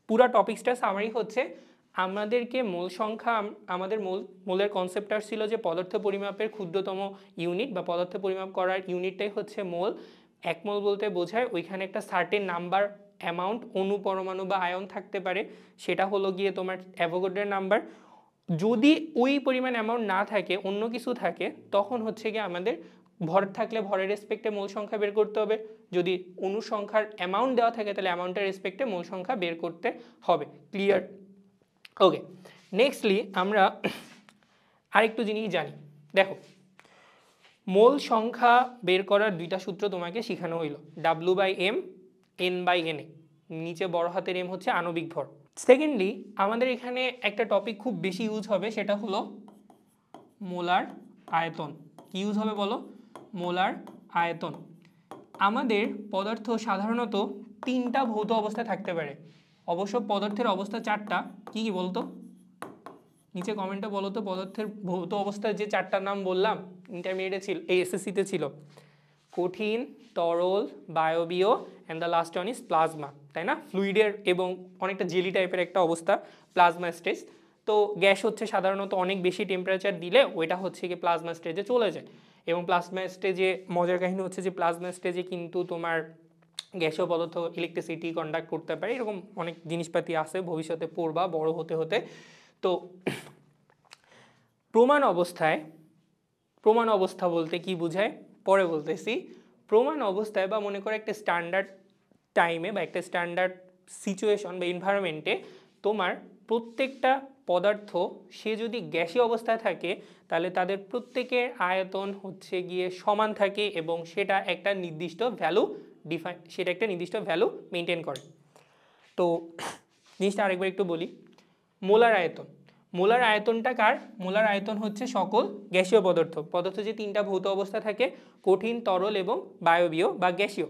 পুরো টপিকসটা সামারি হচ্ছে আমাদেরকে মোল সংখ্যা, আমাদের মোলের কনসেপ্টটা ছিল যে পদার্থ পরিমাপের ক্ষুদ্রতম ইউনিট বা পদার্থ পরিমাপ করার ইউনিটটাই হচ্ছে মোল। এক মোল বলতে বোঝায় ওইখানে একটা সার্টেন নাম্বার অ্যামাউন্ট অণু পরমাণু বা আয়ন থাকতে পারে, সেটা হলো গিয়ে তোমার অ্যাভোগাড্রোর নাম্বার। যদি ওই পরিমাণ অ্যামাউন্ট না থাকে, অন্য কিছু থাকে, তখন হচ্ছে গিয়ে আমাদের ভর থাকলে ভরের রেসপেক্টে মোল সংখ্যা বের করতে হবে। যদি অণু সংখ্যার অ্যামাউন্ট দেওয়া থাকে তাহলে অ্যামাউন্টের রেসপেক্টে মোল সংখ্যা বের করতে হবে। ক্লিয়ার? ওকে, নেক্সটলি আমরা আরেকটু জিনিস জানি। দেখো, মোল সংখ্যা বের করার দুইটা সূত্র তোমাকে শেখানো হইল, W/m, N/Na। নিচে বড় হাতের M হচ্ছে আণবিক ভর। সেকেন্ডলি আমাদের এখানে একটা টপিক খুব বেশি ইউজ হবে, সেটা হলো মোলার আয়তন। কি ইউজ হবে বলো? মোলার আয়তন। আমাদের পদার্থ সাধারণত তিনটা ভৌত অবস্থায় থাকতে পারে, অবশ্য পদার্থের অবস্থা চারটা। কি কি বলতো? নিচে কমেন্টে বলো তো পদার্থের ভৌত অবস্থায় যে চারটার নাম বললাম ইন্টারমিডিয়েটে ছিল, এই এসএসসিতে ছিল, কঠিন, তরল, বায়বীয়, and the last one is plasma, তাই না? ফ্লুইডের এবং অনেকটা জেলি টাইপের একটা অবস্থা প্লাজমা স্টেজ। তো গ্যাস হচ্ছে সাধারণত অনেক বেশি টেম্পারেচার দিলে ওইটা হচ্ছে কি প্লাজমা স্টেজে চলে যায়। এবং প্লাজমা স্টেজে মজার কাহিনী হচ্ছে যে প্লাজমা স্টেজে কিন্তু তোমার গ্যাসীয় পদার্থ ইলেকট্রিসিটি কন্ডাক্ট করতে পারে, এরকম অনেক জিনিসপাতি আছে, ভবিষ্যতে পড়বা বড় হতে হতে। তো প্রমাণ অবস্থা বলতে কি বোঝায় পরে বলতেছি। প্রমাণ অবস্থায় বা মনে করো একটা স্ট্যান্ডার্ড টাইমে বা একটা স্ট্যান্ডার্ড সিচুয়েশন বা এনভায়রনমেন্টে তোমার প্রত্যেকটা পদার্থ সে যদি গ্যাসীয় অবস্থায় থাকে তাহলে তাদের প্রত্যেকের আয়তন হচ্ছে গিয়ে সমান থাকে এবং সেটা একটা নির্দিষ্ট ভ্যালু মেনটেন করে। তো জিনিসটা আরেকবার একটু বলি। মোলার আয়তন, মোলার আয়তনটা কার? মোলার আয়তন হচ্ছে সকল গ্যাসীয় পদার্থ যে তিনটা ভৌত অবস্থা থাকে, কঠিন, তরল এবং বায়বীয় বা গ্যাসীয়।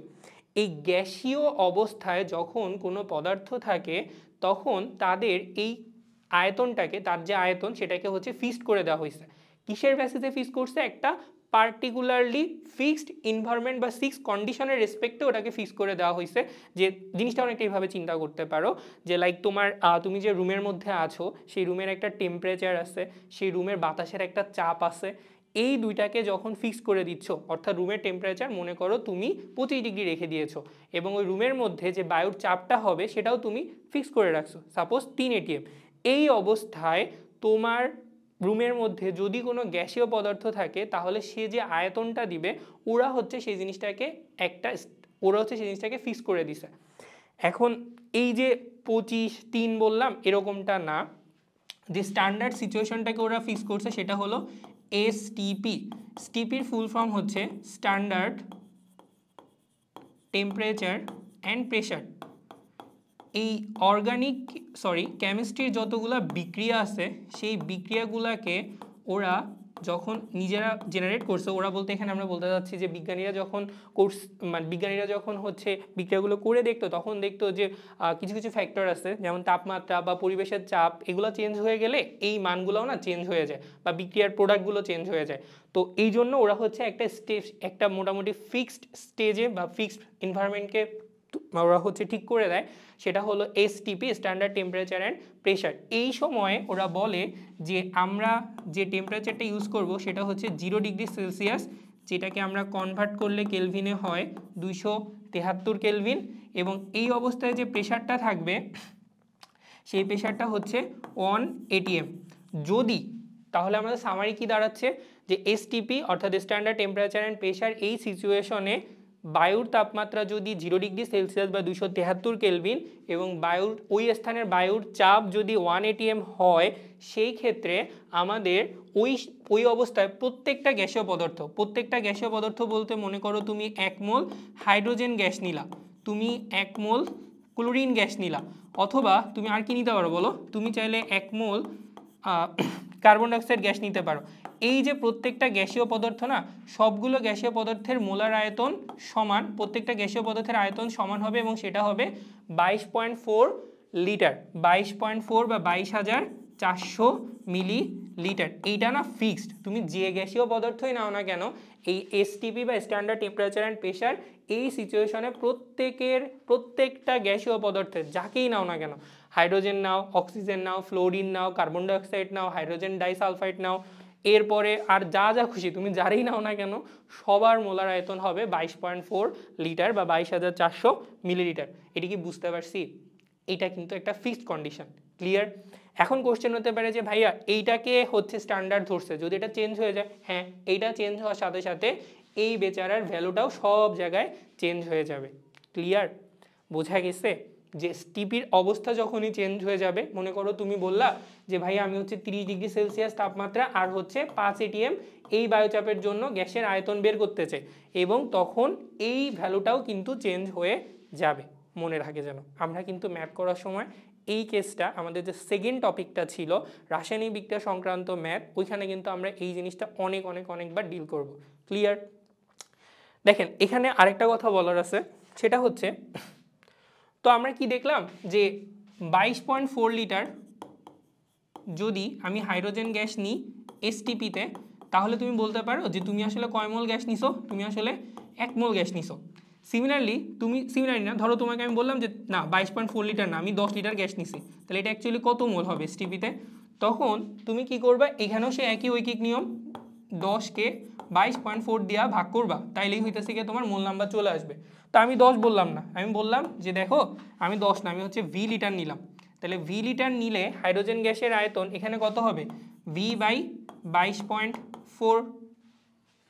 এই গ্যাসীয় অবস্থায় যখন কোনো পদার্থ থাকে তখন তাদের এই আয়তনটাকে, তার যে আয়তন সেটাকে হচ্ছে ফিক্সড করে দেওয়া হয়েছে। কিসের বেসিসে ফিক্সড করছে? একটা পার্টিকুলারলি ফিক্সড এনভায়রনমেন্ট বা ফিক্সড কন্ডিশনের রেসপেক্টে ওটাকে ফিক্স করে দেওয়া হয়েছে। যে জিনিসটা অনেকটা এইভাবে চিন্তা করতে পারো যে লাইক তুমি যে রুমের মধ্যে আছো সেই রুমের একটা টেম্পারেচার আছে, সেই রুমের বাতাসের একটা চাপ আছে, এই দুইটাকে যখন ফিক্স করে দিচ্ছ, অর্থাৎ রুমের টেম্পারেচার মনে করো তুমি 25 ডিগ্রি রেখে দিয়েছো এবং ওই রুমের মধ্যে যে বায়ুর চাপটা হবে সেটাও তুমি ফিক্স করে রাখছো, সাপোজ 3 atm। এই অবস্থায় তোমার রুমের মধ্যে যদি কোনো গ্যাসীয় পদার্থ থাকে তাহলে সে যে আয়তনটা দিবে ওরা হচ্ছে সেই জিনিসটাকে ফিক্স করে দিছে। এখন এই যে 25, 3 বললাম এরকমটা না, যে স্ট্যান্ডার্ড সিচুয়েশনটাকে ওরা ফিক্স করছে সেটা হলো এসটিপি। স্টিপির ফুল ফর্ম হচ্ছে স্ট্যান্ডার্ড টেম্পারেচার অ্যান্ড প্রেশার। এই কেমিস্ট্রির যতগুলা বিক্রিয়া আছে সেই বিক্রিয়াগুলোকে ওরা যখন নিজেরা জেনারেট করছে, ওরা বলতে এখানে আমরা বলতে যাচ্ছি যে বিজ্ঞানীরা যখন হচ্ছে বিক্রিয়াগুলো করে দেখতো তখন দেখতো যে কিছু কিছু ফ্যাক্টর আছে, যেমন তাপমাত্রা বা পরিবেশের চাপ, এগুলো চেঞ্জ হয়ে গেলে এই মানগুলোও না চেঞ্জ হয়ে যায় বা বিক্রিয়ার প্রোডাক্টগুলো চেঞ্জ হয়ে যায়। তো এই জন্য ওরা হচ্ছে একটা মোটামুটি ফিক্সড স্টেজে বা ফিক্সড এনভায়রনমেন্টকে ওরা হচ্ছে ঠিক করে দেয়, সেটা হলো STP, standard temperature and pressure. এই সময়ে ওরা বলে যে আমরা যে টেম্পারেচারটা ইউজ করব সেটা হচ্ছে 0 ডিগ্রি সেলসিয়াস, যেটাকে আমরা কনভার্ট করলে কেলভিনে হয় 273 কেলভিন, এবং এই অবস্থায় যে প্রেশারটা থাকবে সেই প্রেশারটা হচ্ছে 1 atm। যদি তাহলে আমাদের সামারি কি দাঁড়াচ্ছে যে এসটিপি অর্থাৎ স্ট্যান্ডার্ড টেম্পারেচার অ্যান্ড প্রেশার এই সিচুয়েশনে বায়ুর তাপমাত্রা যদি 0 ডিগ্রি সেলসিয়াস বা 273 কেলভিন এবং ওই স্থানের বায়ুর চাপ যদি 1 atm হয়, সেই ক্ষেত্রে আমাদের ওই অবস্থায় প্রত্যেকটা গ্যাসীয় পদার্থ বলতে মনে করো তুমি 1 মোল হাইড্রোজেন গ্যাস নিলা, তুমি 1 মোল ক্লোরিন গ্যাস নিলা, অথবা তুমি আর কি নিতে পারো বলো, তুমি চাইলে 1 মোল কার্বন ডাইঅক্সাইড গ্যাস নিতে পারো। এই যে প্রত্যেকটা গ্যাসীয় পদার্থ না, সবগুলো গ্যাসীয় পদার্থের মোলার আয়তন সমান, প্রত্যেকটা গ্যাসীয় পদার্থের আয়তন সমান হবে এবং সেটা হবে 22.4 লিটার, 22.4 বা 22,400 মিলিলিটার। এইটা না ফিক্সড, তুমি যে গ্যাসীয় পদার্থই নাও না কেন, এই এসটিপি বা স্ট্যান্ডার্ড টেম্পারেচার অ্যান্ড প্রেশার এই সিচুয়েশনে প্রত্যেকটা গ্যাসীয় পদার্থের যাকেই নাও না কেন, হাইড্রোজেন নাও, অক্সিজেন নাও, ফ্লোরিন নাও, কার্বন ডাইঅক্সাইড নাও, হাইড্রোজেন ডাইসালফাইড নাও, এরপরে আর যা যা খুশি তুমি যারাই নাও না কেন, সবার মোলার আয়তন হবে 22.4 লিটার বা 22,400 মিলিলিটার। এটি কি বুঝতে পারছি? এটা কিন্তু একটা ফিক্সড কন্ডিশন। ক্লিয়ার? এখন কোশ্চেন হতে পারে যে ভাইয়া এইটাকে হচ্ছে স্ট্যান্ডার্ড ধরছে, যদি এটা চেঞ্জ হয়ে যায়, হ্যাঁ এইটা চেঞ্জ হওয়ার সাথে সাথে এই বেচারার ভ্যালুটাও সব জায়গায় চেঞ্জ হয়ে যাবে। ক্লিয়ার? বোঝা গেছে যে টিপির অবস্থা যখনই চেঞ্জ হয়ে যাবে, মনে করো তুমি বললা যে ভাই আমি হচ্ছে 30 ডিগ্রি সেলসিয়াস তাপমাত্রা আর হচ্ছে 5 ATM এই বায়ুচাপের জন্য গ্যাসের আয়তন বের করতে চাই, এবং তখন এই ভ্যালুটাও কিন্তু চেঞ্জ হয়ে যাবে। মনে রাখে যেন আমরা কিন্তু ম্যাথ করার সময় এই কেসটা, আমাদের যে সেকেন্ড টপিকটা ছিল রাসায়নিক বিক্রিয়া সংক্রান্ত ম্যাথ, ওইখানে কিন্তু আমরা এই জিনিসটা অনেকবার ডিল করব। ক্লিয়ার? দেখেন এখানে আরেকটা কথা বলার আছে, সেটা হচ্ছে তো আমরা কি দেখলাম যে 22.4 লিটার যদি আমি হাইড্রোজেন গ্যাস নিই এসটিপিতে, তাহলে তুমি বলতে পারো যে তুমি আসলে কয় মোল গ্যাস নিছো, তুমি আসলে 1 মোল গ্যাস নিছো। সিমিলারলি না, ধরো তোমাকে আমি বললাম যে না 22.4 লিটার না, আমি 10 লিটার গ্যাস নিছি, তাহলে এটা অ্যাকচুয়ালি কত মোল হবে এসটিপিতে? তখন তুমি কি করবা, এখানেও সে একই ঐকিক নিয়ম, 10কে 22.4 দিয়া ভাগ করবা, তাইলেই হইতেছে কি তোমার মোল নাম্বার চলে আসবে। তা আমি 10 বললাম না, আমি বললাম যে দেখো আমি 10 না, আমি হচ্ছে ভি লিটার নিলাম। তাহলে ভি লিটার নিলে হাইড্রোজেন গ্যাসের আয়তন এখানে কত হবে? V by 22.4।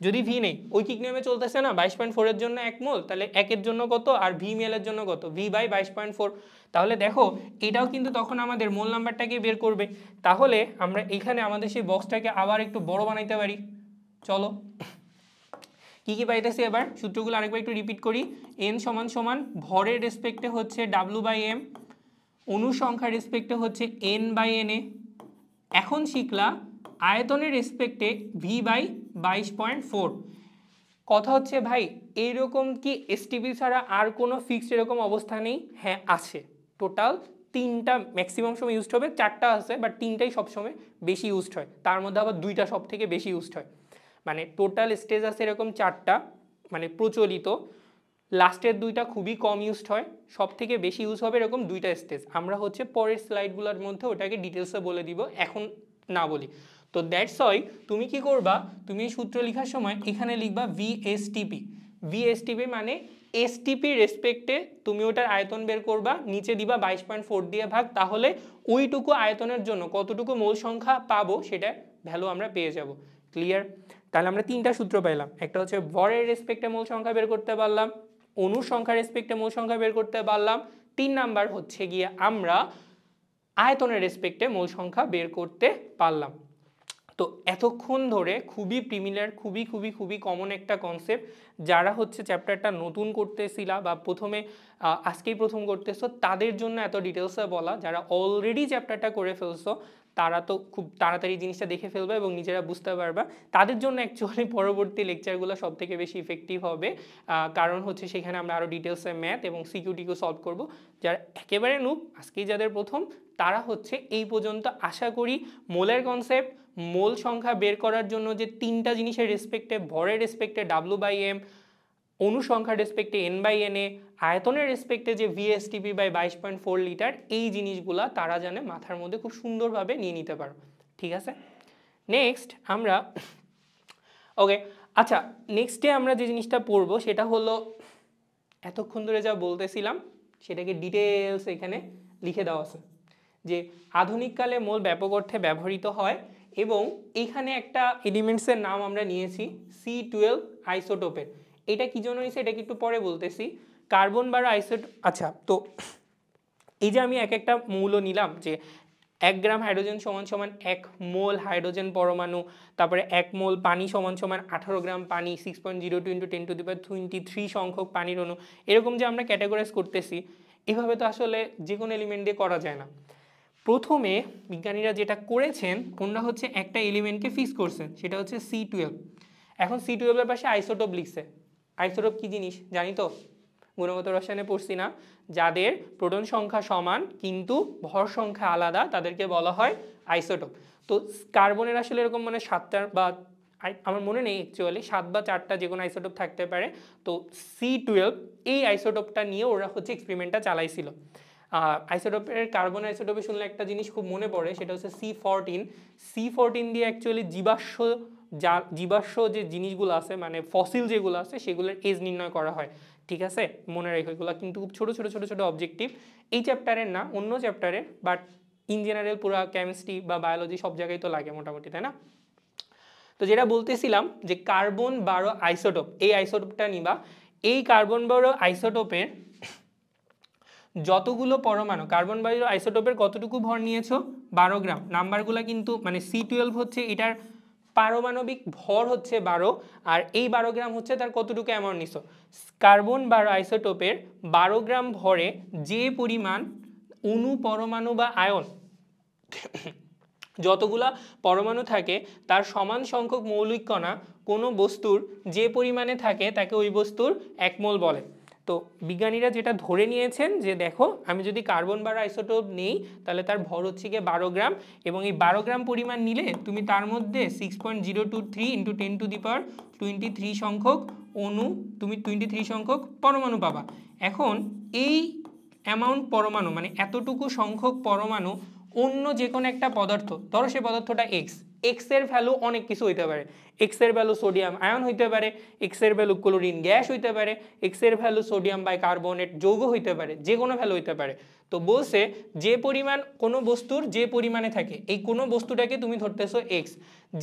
যদি ভি নেই, ঐকিক নিয়মে চলতেছে না 22.4 এর জন্য 1 মোল, তাহলে 1 এর জন্য কত আর ভি মেলের জন্য কত? V by 22.4। তাহলে দেখো এটাও কিন্তু তখন আমাদের মোল নাম্বারটাকে বের করবে। তাহলে আমরা এখানে আমাদের সেই বক্সটাকে আবার একটু বড় বানাইতে পারি। চলো কি কি পাইতেছি এবার, সূত্রগুলো আরেকবার একটু রিপিট করি। এন সমান সমান ভরের রেসপেক্টে হচ্ছে ডাব্লু বাই এম, অনুসংখ্যার রেসপেক্টে হচ্ছে এন বাই এন এ। এখন শিখলা আয়তনের রেসপেক্টে ভি বাই 22.4। কথা হচ্ছে ভাই এইরকম কি এসটিপি ছাড়া আর কোনো ফিক্সড এরকম অবস্থা নেই? হ্যাঁ আছে, টোটাল 3টা ম্যাক্সিমাম সময় ইউজড হবে, 4টা আছে বাট 3টাই সবসময় বেশি ইউজড হয়, তার মধ্যে আবার 2টা সব থেকে বেশি ইউজড হয়। মানে টোটাল স্টেজ আছে এরকম 4টা, মানে প্রচলিত, লাস্টের 2টা খুবই কম ইউজড হয়, সব থেকে বেশি ইউজ হবে এরকম 2টা স্টেজ। আমরা হচ্ছে পরের স্লাইডগুলোর মধ্যে ওটাকে ডিটেলসে বলে দিব, এখন না বলি। তো দ্যাটস ওয়াই তুমি কি করবা, তুমি এই সূত্র লেখার সময় এখানে লিখবা ভিএসটিপি। ভিএসটিপি মানে এসটিপি রেসপেক্টে তুমি ওটার আয়তন বের করবা, নিচে দিবা 22.4 দিয়ে ভাগ, তাহলে ওইটুকু আয়তনের জন্য কতটুকু মোল সংখ্যা পাবো সেটা ভ্যালু আমরা পেয়ে যাব। ক্লিয়ার? তাহলে আমরা 3টা সূত্র পাইলাম, একটা হচ্ছে ভরের রেসপেক্টে মোল সংখ্যা বের করতে পারলাম, অণুর সংখ্যা রেসপেক্টে মোল সংখ্যা বের করতে পারলাম, 3 নাম্বার হচ্ছে গিয়ে আমরা আয়তনের রেসপেক্টে মোল সংখ্যা বের করতে পারলাম। তো এতক্ষণ ধরে খুবই প্রিমিলার, খুবই কমন একটা কনসেপ্ট, যারা হচ্ছে চ্যাপ্টারটা নতুন করতেছিলা বা প্রথমে আজকেই প্রথম করতেছো তাদের জন্য এত ডিটেলসে বলা, যারা অলরেডি চ্যাপ্টারটা করে ফেলছো তারা তো খুব তাড়াতাড়ি জিনিসটা দেখে ফেলবে এবং নিজেরা বুঝতে পারবা, তাদের জন্য অ্যাকচুয়ালি পরবর্তী লেকচারগুলো সব থেকে বেশি ইফেক্টিভ হবে, কারণ হচ্ছে সেখানে আমরা আরও ডিটেলসে ম্যাথ এবং সিকিউরিটিকে সলভ করব। যারা একেবারে নুব, আজকেই যাদের প্রথম, তারা হচ্ছে এই পর্যন্ত আশা করি মোলের কনসেপ্ট, মোল সংখ্যা বের করার জন্য যে 3টা জিনিসের রেসপেক্টে, ভরের রেসপেক্টে ডাব্লু বাই এম, অনুসংখ্যার রেসপেক্টে এন বাই এন এ, আয়তনের রেসপেক্টে যে ভিএসটিপি বাই 22.4 লিটার, এই জিনিসগুলা তারা জানে মাথার মধ্যে খুব সুন্দরভাবে নিয়ে নিতে পারো। ঠিক আছে? নেক্সট আমরা ওকে, আচ্ছা নেক্সটে আমরা যে জিনিসটা পড়বো সেটা হলো, এতক্ষণ ধরে যা বলতেছিলাম সেটাকে ডিটেলস এখানে লিখে দেওয়া আছে, যে আধুনিককালে মোল ব্যাপক অর্থে ব্যবহৃত হয় এবং এখানে একটা এলিমেন্টসের নাম আমরা নিয়েছি C12 আইসোটোপের। এটা কি জন্য নিয়েছি এটা কি একটু পরে বলতেছি। কার্বন 12 আইসোটোপ, আচ্ছা তো এই যে আমি একটা মৌল নিলাম যে 1 গ্রাম হাইড্রোজেন সমান সমান 1 মোল হাইড্রোজেন পরমাণু, তারপরে 1 মোল পানি সমান সমান 18 গ্রাম পানি, 6.02 × 10⁻23 সংখ্যক পানির অণু, এরকম যে আমরা ক্যাটাগরাইজ করতেছি, এভাবে তো আসলে যে কোনো এলিমেন্ট দিয়ে করা যায় না। প্রথমে বিজ্ঞানীরা যেটা করেছেন ওনারা হচ্ছে একটা এলিমেন্টকে ফিক্স করছেন, সেটা হচ্ছে C12। এখন C12 এর পাশে আইসোটোপ লিখছে। আইসোটোপ কি জিনিস জানি তো, গুণগত রসায়নে পড়ছি না, যাদের প্রোটন সংখ্যা সমান কিন্তু ভর সংখ্যা আলাদা তাদেরকে বলা হয় আইসোটোপ। তো কার্বনের আসলে এরকম মানে 7টা বা আমার মনে নেই অ্যাকচুয়ালি 7 বা 4টা যে কোনো আইসোটোপ থাকতে পারে। তো C12 এই আইসোটোপটা নিয়ে ওরা হচ্ছে এক্সপেরিমেন্টটা চালাইছিল। আইসোটোপের কার্বন আইসোটোপে শুনলে একটা জিনিস খুব মনে পড়ে, সেটা হচ্ছে C14 দিয়ে অ্যাকচুয়ালি জীবাশ্ম যে জিনিসগুলো আছে মানে ফসিল যেগুলো আছে সেগুলোর এজ নির্ণয় করা হয়। ঠিক আছে, মনে রেখো এগুলো কিন্তু খুব ছোটো ছোটো ছোটো ছোটো অবজেক্টিভ, এই চ্যাপ্টারের না অন্য চ্যাপ্টারের, বাট ইন জেনারেল পুরো কেমিস্ট্রি বা বায়োলজি সব জায়গায় তো লাগে মোটামুটি, তাই না? তো যেটা বলতেছিলাম যে কার্বন 12 আইসোটোপ, এই আইসোটোপটা নিবা। এই কার্বন 12 আইসোটোপের যতগুলো পরমাণু, কার্বন 12 আইসোটোপের কতটুকু ভর নিয়েছো 12 গ্রাম। নাম্বারগুলো কিন্তু মানে C12 হচ্ছে এটার পারমাণবিক ভর হচ্ছে 12, আর এই 12 গ্রাম হচ্ছে তার কতটুকু অ্যামাউন্ট নিছো। কার্বন 12 আইসোটোপের 12 গ্রাম ভরে যে পরিমাণ অণু, পরমাণু বা আয়ন যতগুলা পরমাণু থাকে তার সমান সংখ্যক মৌলিক কণা কোনো বস্তুর যে পরিমাণে থাকে তাকে ওই বস্তুর 1 মোল বলে। তো বিজ্ঞানীরা যেটা ধরে নিয়েছেন যে দেখো আমি যদি কার্বন 12 আইসোটোপ নেই তাহলে তার ভর হচ্ছে গিয়ে 12 গ্রাম, এবং এই 12 গ্রাম পরিমাণ নিলে তুমি তার মধ্যে 6.023 × 10⁻23 সংখ্যক অণু, তুমি 23 সংখ্যক পরমাণু পাবা। এখন এই অ্যামাউন্ট পরমাণু মানে এতটুকু সংখ্যক পরমাণু অন্য যে কোনো একটা পদার্থ, ধরো সে পদার্থটা এক্স এর ভ্যালু অনেক কিছু হইতে পারে। এক্স এর ভ্যালু সোডিয়াম আয়ন হইতে পারে, এক্স এর ভ্যালু ক্লোরিন গ্যাস হইতে পারে, এক্স এর ভ্যালু সোডিয়াম বাইকার্বনেট যৌগ হইতে পারে, যে কোনো ভ্যালু হইতে পারে। তো বলছে যে পরিমাণ কোনো বস্তুর যে পরিমাণে থাকে, এই কোনো বস্তুটাকে তুমি ধরতেছো এক্স,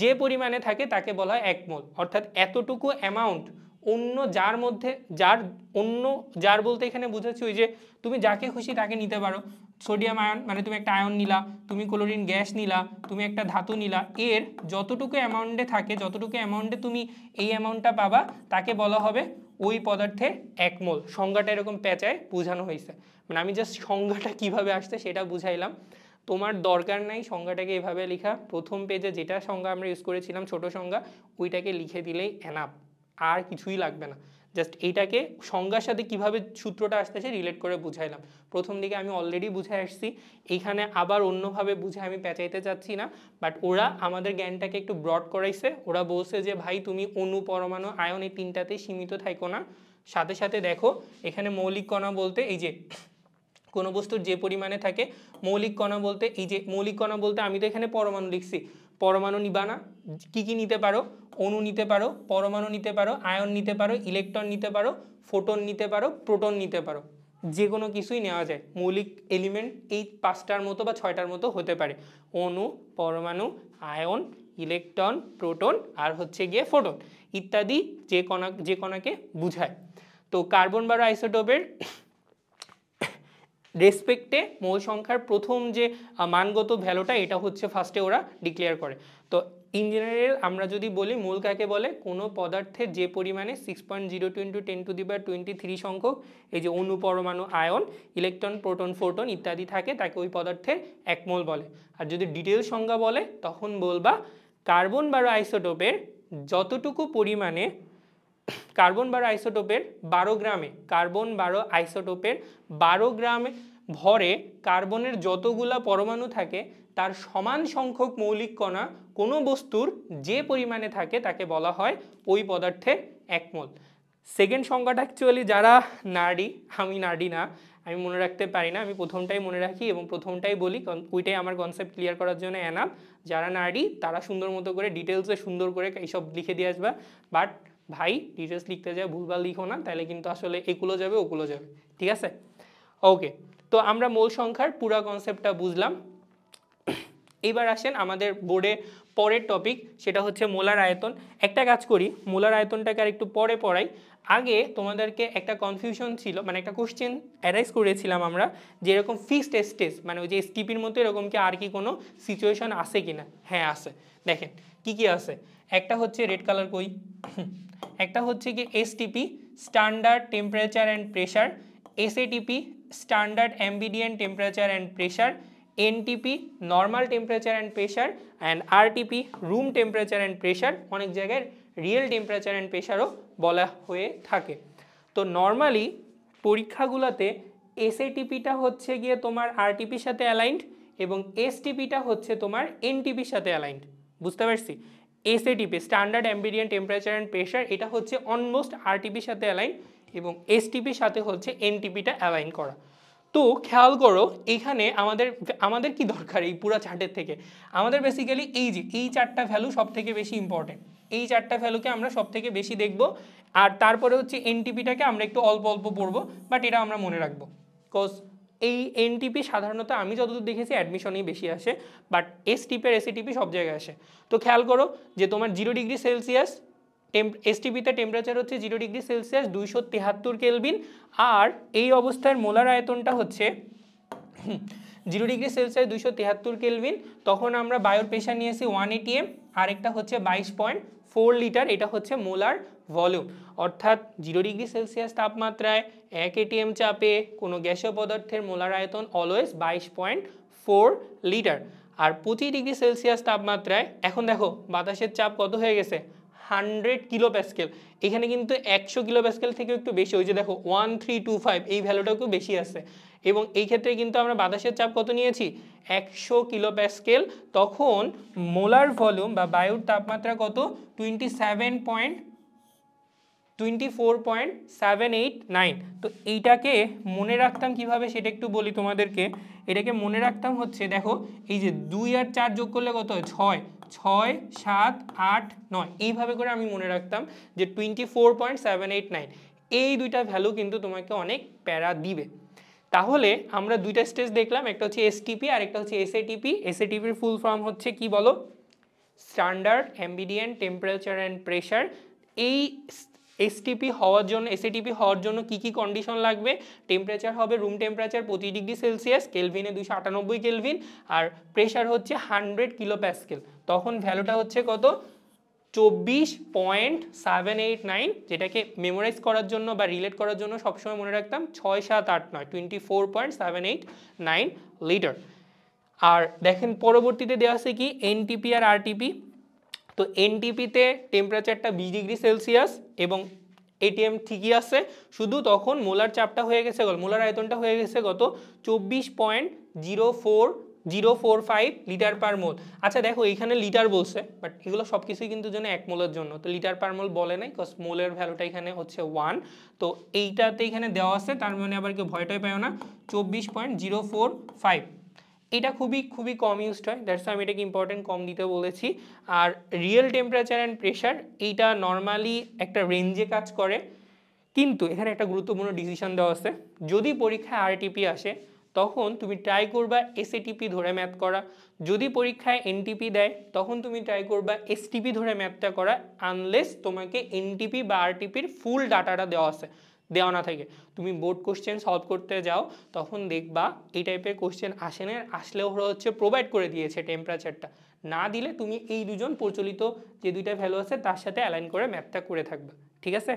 যে পরিমাণে থাকে তাকে বলা হয় 1 মোল। অর্থাৎ এতটুকু অ্যামাউন্ট অন্য যার মধ্যে যার বলতে এখানে বুঝাচ্ছি ওই যে তুমি যাকে খুশি তাকে নিতে পারো। সোডিয়াম আয়ন মানে তুমি একটা আয়ন নিলা, তুমি ক্লোরিন গ্যাস নিলা, তুমি একটা ধাতু নিলা, এর যতটুকু অ্যামাউন্টে থাকে, যতটুকু অ্যামাউন্টে তুমি এই অ্যামাউন্টটা পাবা তাকে বলা হবে ওই পদার্থের 1 মোল। সংজ্ঞাটা এরকম পেঁচায় বোঝানো হয়েছে, মানে আমি জাস্ট সংজ্ঞাটা কিভাবে আসছে সেটা বুঝাইলাম। তোমার দরকার নাই সংজ্ঞাটাকে এভাবে লেখা, প্রথম পেজে যেটা সংজ্ঞা আমরা ইউজ করেছিলাম ছোট সংজ্ঞা ওইটাকে লিখে দিলেই এনাফ, আর কিছুই লাগবে না। জাস্ট এইটাকে সংজ্ঞার সাথে কিভাবে সূত্রটা আসতেছে রিলেট করে বুঝাইলাম। প্রথম দিকে আমি অলরেডি বুঝাই আসছি, এইখানে আবার অন্যভাবে বুঝে আমি পেঁচাইতে চাচ্ছি না, বাট ওরা আমাদের জ্ঞানটাকে একটু ব্রড করাইছে। ওরা বলছে যে ভাই তুমি অণু, পরমাণু, আয়ন এই তিনটাতেই সীমিত থাকো না, সাথে সাথে দেখো এখানে মৌলিক কণা বলতে এই যে কোনো বস্তুর যে পরিমাণে থাকে, মৌলিক কণা বলতে এই যে মৌলিক কণা বলতে আমি তো এখানে পরমাণু লিখছি, পরমাণু নিবা না, কি কি নিতে পারো, অণু নিতে পারো, পরমাণু নিতে পারো, আয়ন নিতে পারো, ইলেকট্রন নিতে পারো, ফোটন নিতে পারো, প্রোটন নিতে পারো, যে কোনো কিছুই নেওয়া যায়। মৌলিক এলিমেন্ট এই 5টার মতো বা 6টার মতো হতে পারে, অণু, পরমাণু, আয়ন, ইলেকট্রন, প্রোটন আর হচ্ছে গিয়ে ফোটন ইত্যাদি, যে কণাকে বুঝায়। তো কার্বন 12 আইসোটোপের রেসপেক্টে মোল সংখ্যার প্রথম যে মানগত ভ্যালুটা এটা হচ্ছে ফার্স্টে ওরা ডিক্লেয়ার করে। তো ইন জেনারেল আমরা যদি বলি মোল কাকে বলে, কোনো পদার্থের যে পরিমাণে 6.02 × 10⁻23 সংখ্যক এই যে অণু, পরমাণু, আয়ন, ইলেকট্রন, প্রোটন, ফোটন ইত্যাদি থাকে তাকে ওই পদার্থের 1 মোল বলে। আর যদি ডিটেল সংজ্ঞা বলে তখন বলবা কার্বন 12 আইসোটোপের যতটুকু পরিমাণে কার্বন 12 আইসোটোপের 12 গ্রামে, কার্বন 12 আইসোটোপের 12 গ্রামে ভরে কার্বনের যতগুলা পরমাণু থাকে তার সমান সংখ্যক মৌলিক কণা কোনো বস্তুর যে পরিমাণে থাকে তাকে বলা হয় ওই পদার্থের 1 মোল। সেকেন্ড সংজ্ঞাটা অ্যাকচুয়ালি যারা নার্ডি, আমি নার্ডি না, আমি মনে রাখতে পারি না, আমি প্রথমটাই মনে রাখি এবং প্রথমটাই বলি, কারণ ওইটাই আমার কনসেপ্ট ক্লিয়ার করার জন্য এনাফ। যারা নার্ডি তারা সুন্দর মতো করে ডিটেলসে সুন্দর করে এইসব লিখে দিয়ে আসবা, বাট ভাই ডিটেলস লিখতে যায় ভুলভাল লিখো না, তাহলে কিন্তু আসলে এগুলো যাবে ওগুলো যাবে, ঠিক আছে? ওকে, তো আমরা মোল সংখ্যার পুরো কনসেপ্টটা বুঝলাম। এবার আসেন আমাদের বোর্ডে পরের টপিক, সেটা হচ্ছে মোলার আয়তন। একটা কাজ করি, মোলার আয়তনটাকে আর একটু পরে পড়াই। আগে তোমাদেরকে একটা কনফিউশন ছিল, মানে একটা কোশ্চেন অ্যারাইজ করেছিলাম আমরা, যে এরকম ফিক্সড স্টেজ মানে ওই যে এসটিপির মতো এরকম কি আর কি কোনো সিচুয়েশন আছে কিনা? হ্যাঁ আছে, দেখেন কি কি আছে। একটা হচ্ছে রেড কালার কই, একটা হচ্ছে কি STP standard temperature and pressure, এসএটিপি standard ambient temperature and pressure, NTP normal temperature and pressure and RTP room temperature and pressure, অনেক জায়গায় রিয়েল টেম্পারেচার অ্যান্ড প্রেশারও বলা হয়ে থাকে। তো নর্মালি পরীক্ষাগুলোতে এসএটিপিটা হচ্ছে গিয়ে তোমার আরটিপির সাথে অ্যালাইন্ড এবং এসটিপিটা হচ্ছে তোমার এনটিপির সাথে অ্যালাইন্ড, বুঝতে পারছি? এসএটিপি standard ambient temperature and pressure, এটা হচ্ছে অলমোস্ট আরটিপির সাথে অ্যালাইন এবং এসটিপির সাথে হচ্ছে এনটিপিটা অ্যালাইন করা। তো খেয়াল করো এখানে আমাদের কি দরকার এই পুরো চার্টের থেকে? আমাদের বেসিক্যালি এই চারটা ভ্যালু সব থেকে বেশি ইম্পর্টেন্ট, এই চারটা ভ্যালুকে আমরা সব থেকে বেশি দেখব। আর তারপরে হচ্ছে এনটিপিটাকে আমরা একটু অল্প অল্প পড়বো, বাট এটা আমরা মনে রাখবো। বিকজ এই এনটিপি সাধারণত আমি যতদূর দেখেছি অ্যাডমিশনেই বেশি আসে, বাট এসটিপি আর এসএটিপি সব জায়গায় আসে। তো খেয়াল করো যে তোমার 0 ডিগ্রি সেলসিয়াস এসটিপিতে টেম্পারেচার হচ্ছে 0 ডিগ্রি সেলসিয়াস 273 কেলভিন, আর এই অবস্থার মোলার আয়তনটা হচ্ছে 0 ডিগ্রি সেলসিয়াস 273 কেলভিন। তখন আমরা বায়ুর প্রেশার নিয়েছি 1 atm, আরেকটা হচ্ছে 22.4 লিটার, এটা হচ্ছে মোলার ভলিউম। অর্থাৎ 0 ডিগ্রি সেলসিয়াস তাপমাত্রায় 1 atm চাপে কোনো গ্যাসীয় পদার্থের মোলার আয়তন অলওয়েজ 22.4 লিটার। আর 25 ডিগ্রি সেলসিয়াস তাপমাত্রায় এখন দেখো বাতাসের চাপ কত হয়ে গেছে, 100 কিলো প্যাসকেল। এখানে কিন্তু 100 কিলো প্যাসকেল থেকে একটু বেশি, ওই যে দেখো 1325 এই ভ্যালুটাও একটু বেশি আছে। এবং এই ক্ষেত্রে কিন্তু আমরা বাতাসের চাপ কত নিয়েছি, 100 কিলো প্যাসকেল। তখন মোলার ভলিউম বা বায়ুর তাপমাত্রা কত, 24.789। তো এইটাকে মনে রাখতাম কিভাবে সেটা একটু বলি তোমাদেরকে। এটাকে মনে রাখতাম হচ্ছে দেখো এই যে 2 আর 4 যোগ করলে কত হয়, 6, 6, 7, 8, 9, এইভাবে করে আমি মনে রাখতাম যে 24.789। এই দুইটা ভ্যালু কিন্তু তোমাকে অনেক প্যারা দিবে। তাহলে আমরা দুইটা স্টেজ দেখলাম, একটা হচ্ছে এসটিপি আর একটা হচ্ছে এসএটিপি। এসএটিপির ফুল ফর্ম হচ্ছে কি বলো, standard ambient temperature and pressure. এই এসটিপি হওয়ার জন্য এসএটিপি হওয়ার জন্য কি কি কন্ডিশন লাগবে, টেম্পারেচার হবে রুম টেম্পারেচার 25 ডিগ্রি সেলসিয়াস, কেলভিনে 298 কেলভিন, আর প্রেশার হচ্ছে 100 কিলো প্যাসকেল। তখন ভ্যালুটা হচ্ছে কত, 24.789, যেটাকে মেমোরাইজ করার জন্য বা রিলেট করার জন্য সবসময় মনে রাখতাম 6, 7, 8, 9, 24.789 লিটার। আর দেখেন পরবর্তীতে দেওয়া আছে কি এনটিপি আর আরটিপি। তো এনটিপিতে টেম্পারেচারটা 20 ডিগ্রি সেলসিয়াস এবং এটিএম ঠিকই আছে, শুধু তখন মোলার চাপটা হয়ে গেছে, মোলার আয়তনটা হয়ে গেছে কত, 24.04045 লিটার পার মোল। আচ্ছা দেখো এখানে লিটার বলছে, বাট এগুলো সব কিছুই কিন্তু জন্য 1 মোলের জন্য, তো লিটার পার মোল বলে নাই, কজ মোলের ভ্যালুটা এখানে হচ্ছে 1। তো এইটাতে এখানে দেওয়া আছে, তার মানে আবার কেউ ভয়টাই পায় না, 24.045। এটা খুবই কম ইউজড হয়, দ্যাটস আমি এটাকে ইম্পর্টেন্ট কম দিতে বলেছি। আর রিয়েল টেম্পারেচার অ্যান্ড প্রেশার এইটা নর্মালি একটা রেঞ্জে কাজ করে, কিন্তু এখানে একটা গুরুত্বপূর্ণ ডিসিশন দেওয়া আছে। যদি পরীক্ষায় আরটিপি আসে তখন তুমি ট্রাই করবা এসএটিপি ধরে ম্যাথ করা, যদি পরীক্ষায় এনটিপি দেয় তখন তুমি ট্রাই করবা এসটিপি ধরে ম্যাথটা করা, আনলেস তোমাকে এনটিপি বা আরটিপির ফুল ডাটাটা দেওয়া না থাকে। তুমি বোর্ড কোশ্চেন সলভ করতে যাও তখন দেখবা এই টাইপের কোশ্চেন আসে না, আসলেও ওরা হচ্ছে প্রোভাইড করে দিয়েছে টেম্পারেচারটা, না দিলে তুমি এই দুজন প্রচলিত যে দুইটা ভ্যালু আছে তার সাথে অ্যালাইন করে ম্যাথটা করে থাকবা, ঠিক আছে?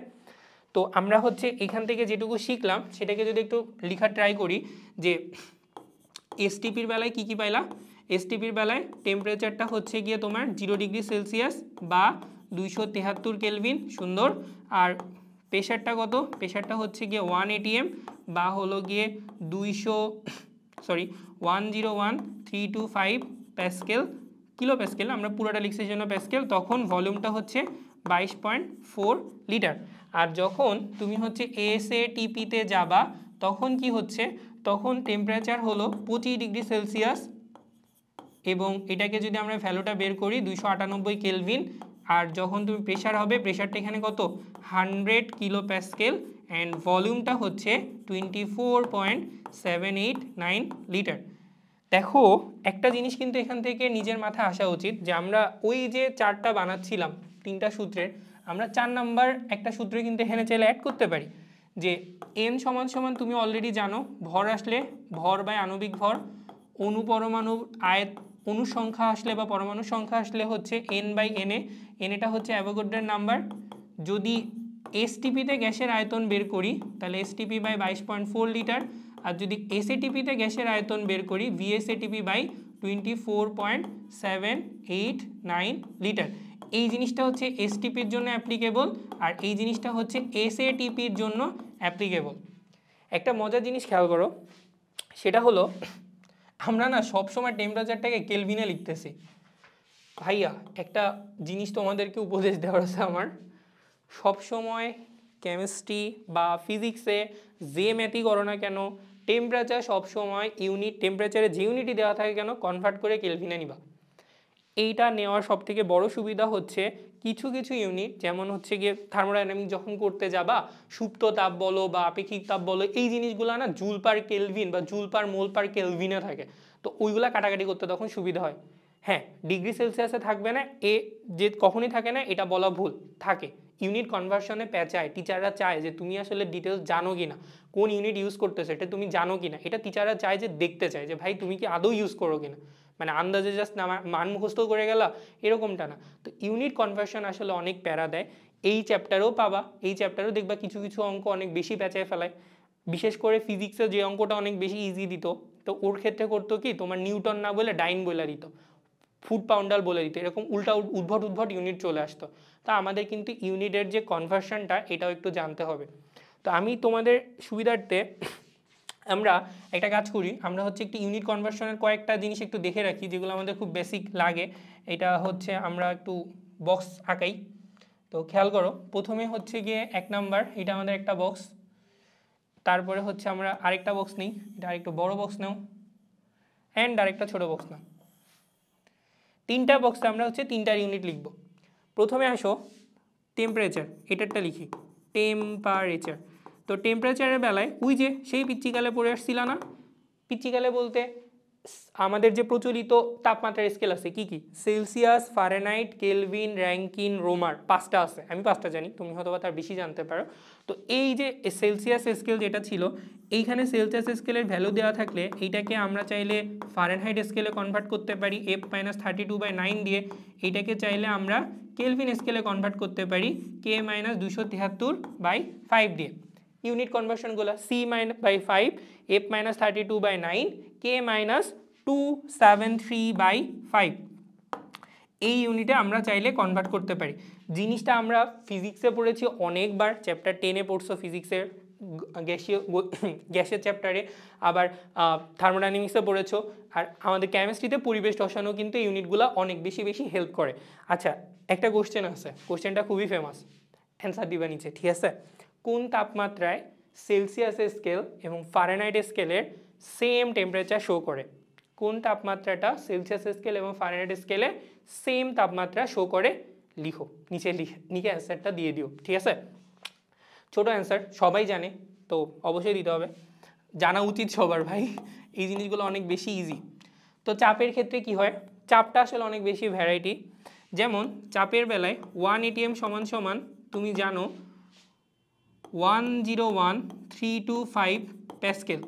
তো আমরা হচ্ছে এখান থেকে যেটুকু শিখলাম সেটাকে যদি একটু লেখা ট্রাই করি, যে এসটিপির বেলায় কি কি পাইলা, এসটিপির বেলায় টেম্পারেচারটা হচ্ছে গিয়ে তোমার 0 ডিগ্রি সেলসিয়াস বা 273 কেলভিন, সুন্দর। আর প্রেশারটা কত, প্রেশারটা হচ্ছে গিয়ে 1 atm বা হলো গিয়ে 101.325 প্যাসকেল, কিলো প্যাসকেল, আমরা পুরোটা লিখছি জন্য প্যাসকেল। তখন ভলিউমটা হচ্ছে 22.4 লিটার। আর যখন তুমি হচ্ছে এসএটিপিতে যাবা তখন কি হচ্ছে, তখন টেম্পারেচার হলো 25 ডিগ্রি সেলসিয়াস এবং এটাকে যদি আমরা ভ্যালুটা বের করি 298 কেলভিন। আর যখন তুমি প্রেশার হবে, প্রেশারটা এখানে কত, 100 কিলো প্যাসকেল, অ্যান্ড ভলিউমটা হচ্ছে 24.789 লিটার। দেখো একটা জিনিস কিন্তু এখান থেকে নিজের মাথায় আসা উচিত, যে আমরা ওই যে চারটা বানাচ্ছিলাম 3টা সূত্রের, আমরা 4 নাম্বার একটা সূত্র কিন্তু এখানে চাইলে অ্যাড করতে পারি, যে n সমান সমান তুমি অলরেডি জানো, ভর আসলে ভর বাই আণবিক ভর, অনুপরমাণু অনুসংখ্যা আসলে বা পরমাণু সংখ্যা আসলে হচ্ছে n/na, এটা হচ্ছে অ্যাভোগাড্রোর নাম্বার। যদি এসটিপিতে গ্যাসের আয়তন বের করি তাহলে এসটিপি বাই 22.4 লিটার, আর যদি এসএটিপিতে গ্যাসের আয়তন বের করি VSATP বাই 24.789 লিটার। এই জিনিসটা হচ্ছে এসটিপির জন্য অ্যাপ্লিকেবল আর এই জিনিসটা হচ্ছে এসএটিপির জন্য অ্যাপ্লিকেবল। একটা মজার জিনিস খেয়াল করো, সেটা হলো আমরা না সবসময় টেম্পারেচারটাকে কেলভিনে লিখতেছি। ভাইয়া একটা জিনিস তোমাদেরকে উপদেশ দেওয়ার আছে আমার, সবসময় কেমিস্ট্রি বা ফিজিক্সে যে ম্যাথই করো না কেন টেম্পারেচার সবসময় ইউনিট, টেম্পারেচারে যে ইউনিটই দেওয়া থাকে কেন কনভার্ট করে কেলভিনে নিবা। এইটা নেওয়ার সব থেকে বড় সুবিধা হচ্ছে কিছু কিছু ইউনিট যেমন হচ্ছে গিয়ে থার্মোডাইনামিক যখন করতে যাবা সুপ্ত তাপ বলো বা আপেক্ষিক তাপ বলো, এই জিনিসগুলো না জুল পার কেলভিন বা জুল পার মোল পার কেলভিনে থাকে, তো ওইগুলা কাটাকাটি করতে তখন সুবিধা হয়। হ্যাঁ, ডিগ্রি সেলসিয়াসে থাকবে না এ যে কখনই থাকে না এটা বলা ভুল, থাকে। ইউনিট কনভার্সনে পেঁচায়, টিচাররা চায় যে তুমি আসলে ডিটেলস জানো কি না, কোন ইউনিট ইউজ করতেছো এটা তুমি জানো কি না, এটা টিচাররা চায় যে দেখতে চায় যে ভাই তুমি কি আদৌ ইউজ করো কিনা, মানে আন্দাজে জাস্ট মান মুখস্থ করে গেলা এরকমটা না। তো ইউনিট কনভার্সন আসলে অনেক প্যারা দেয়, এই চ্যাপ্টারেও পাবা, এই চ্যাপ্টারেও দেখবা কিছু কিছু অঙ্ক অনেক বেশি পেঁচায় ফেলায়। বিশেষ করে ফিজিক্সে যে অঙ্কটা অনেক বেশি ইজি দিত, তো ওর ক্ষেত্রে করতো কি তোমার নিউটন না বলে ডাইন বলে দিত, ফুট পাউন্ডাল বলে দিত, এরকম উল্টা উদ্ভট ইউনিট চলে আসতো। তা আমাদের কিন্তু ইউনিটের যে কনভার্সনটা এটাও একটু জানতে হবে। তো আমি তোমাদের সুবিধার্থে আমরা একটা কাজ করি, আমরা হচ্ছে একটু ইউনিট কনভার্সনের কয়েকটা জিনিস একটু দেখে রাখি যেগুলো আমাদের খুব বেসিক লাগে। এটা হচ্ছে আমরা একটু বক্স আঁকাই, তো খেয়াল করো প্রথমে হচ্ছে গিয়ে 1 নাম্বার, এটা আমাদের একটা বক্স, তারপরে হচ্ছে আমরা আরেকটা বক্স নিই, এটা আরেকটু বড় বক্স নাও অ্যান্ড আরেকটা ছোট বক্স নাও, তিনটা বক্সে আমরা হচ্ছে তিনটা ইউনিট লিখব। প্রথমে আসো টেম্পারেচার, এটারটা লিখি টেম্পারেচার। তো টেম্পারেচারের বেলায় ওই যে সেই পিচ্চিকালে পড়ে আসছিল না, পিচ্চিকালে বলতে আমাদের যে প্রচলিত তাপমাত্রার স্কেল আছে কি কি, সেলসিয়াস, ফারেনহাইট, কেলভিন, র্যাঙ্কিন, রোমার, 5টা আছে, আমি 5টা জানি, তুমি হয়তো বা তার বেশি জানতে পারো। তো এই যে সেলসিয়াস স্কেল যেটা ছিল, এইখানে সেলসিয়াস স্কেলের ভ্যালু দেওয়া থাকলে এইটাকে আমরা চাইলে ফারেনহাইট স্কেলে কনভার্ট করতে পারি F-32/9 দিয়ে, এইটাকে চাইলে আমরা কেলভিন স্কেলে কনভার্ট করতে পারি K-273/5 দিয়ে। ইউনিট কনভার্সনগুলো C/5, F-32/9, K-273/5 এই ইউনিটে আমরা চাইলে কনভার্ট করতে পারি। জিনিসটা আমরা ফিজিক্সে পড়েছি অনেকবার, চ্যাপ্টার 10-এ পড়ছো ফিজিক্সের গ্যাসের চ্যাপ্টারে, আবার থার্মোডাইনামিক্সে পড়েছো, আর আমাদের কেমিস্ট্রিতে পরিবেশ রসায়নও কিন্তু ইউনিটগুলো অনেক বেশি হেল্প করে। আচ্ছা, একটা কোশ্চেন আছে, কোশ্চেনটা খুবই ফেমাস, অ্যান্সার দিবা নিচে, ঠিক আছে? কোন তাপমাত্রায় সেলসিয়াস স্কেল এবং ফারেনহাইট স্কেলের সেম টেম্পারেচার শো করে? কোন তাপমাত্রাটা সেলসিয়াস স্কেল এবং ফারেনহাইট স্কেলে সেম তাপমাত্রা শো করে? লিখো নিচে, নিচে অ্যান্সারটা দিয়ে দিও, ঠিক আছে? ছোট অ্যান্সার, সবাই জানে, তো অবশ্যই দিতে হবে, জানা উচিত সবার ভাই, এই জিনিসগুলো অনেক বেশি ইজি। তো চাপের ক্ষেত্রে কি হয়, চাপটা আসলে অনেক বেশি ভ্যারাইটি। যেমন চাপের বেলায় 1 atm সমান তুমি জানো 101,325 প্যাসকেল।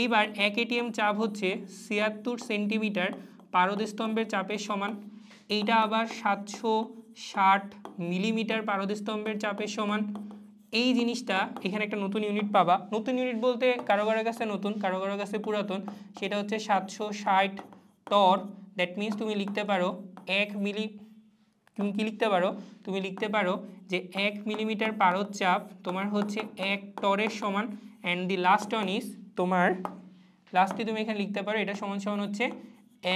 এইবার 1 atm চাপ হচ্ছে 76 সেন্টিমিটার পারদস্তম্ভের চাপের সমান, এইটা আবার 760 মিলিমিটার পারদস্তম্ভের চাপের সমান। এই জিনিসটা এখানে একটা নতুন ইউনিট পাবা, নতুন ইউনিট বলতে কারো কারো কাছে নতুন, কারো কারো কাছে পুরাতন, সেটা হচ্ছে 760 টর। দ্যাট মিনস তুমি লিখতে পারো 1 মিলি, তুমি কি লিখতে পারো, তুমি লিখতে পারো যে 1 মিলিমিটার পারদ চাপ তোমার হচ্ছে 1 টরের সমান, and the last on is তোমার লাস্টে তুমি এখানে লিখতে পারো এটা সমান হচ্ছে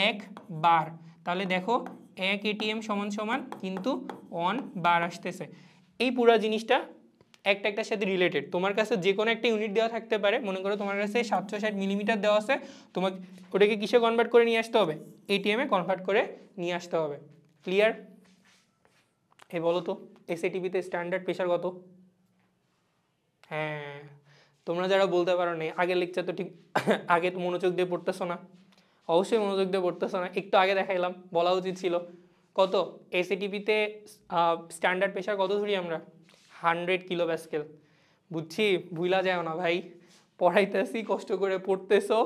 1 বার। তাহলে দেখো 1 atm সমান কিন্তু 1 বার আসতেছে। এই পুরো জিনিসটা একটার সাথে রিলেটেড, তোমার কাছে যে কোনো একটা ইউনিট দেওয়া থাকতে পারে, মনে করো তোমার কাছে 760 মিলিমিটার দেওয়া আছে, তোমাকে ওটাকে কিসে কনভার্ট করে নিয়ে আসতে হবে? এটিএমে কনভার্ট করে নিয়ে আসতে হবে। ক্লিয়ার? এই বলো তো এসএটিপিতে স্ট্যান্ডার্ড প্রেশার কত? হ্যাঁ, তোমরা যারা বলতে পারো না আগের লেকচার তো ঠিক আগে তো মনোযোগ দিয়ে পড়তেছো না, অবশ্যই মনোযোগ দিয়ে পড়তেছো না, একটু আগে দেখাইলাম, বলা উচিত ছিল। কত এসএটিপিতে স্ট্যান্ডার্ড প্রেশার কত ধরি আমরা? 100 কিলো প্যাসকেল। বুঝছি, ভুলা যায় না ভাই, পড়াইতেছি, কষ্ট করে পড়তেছো,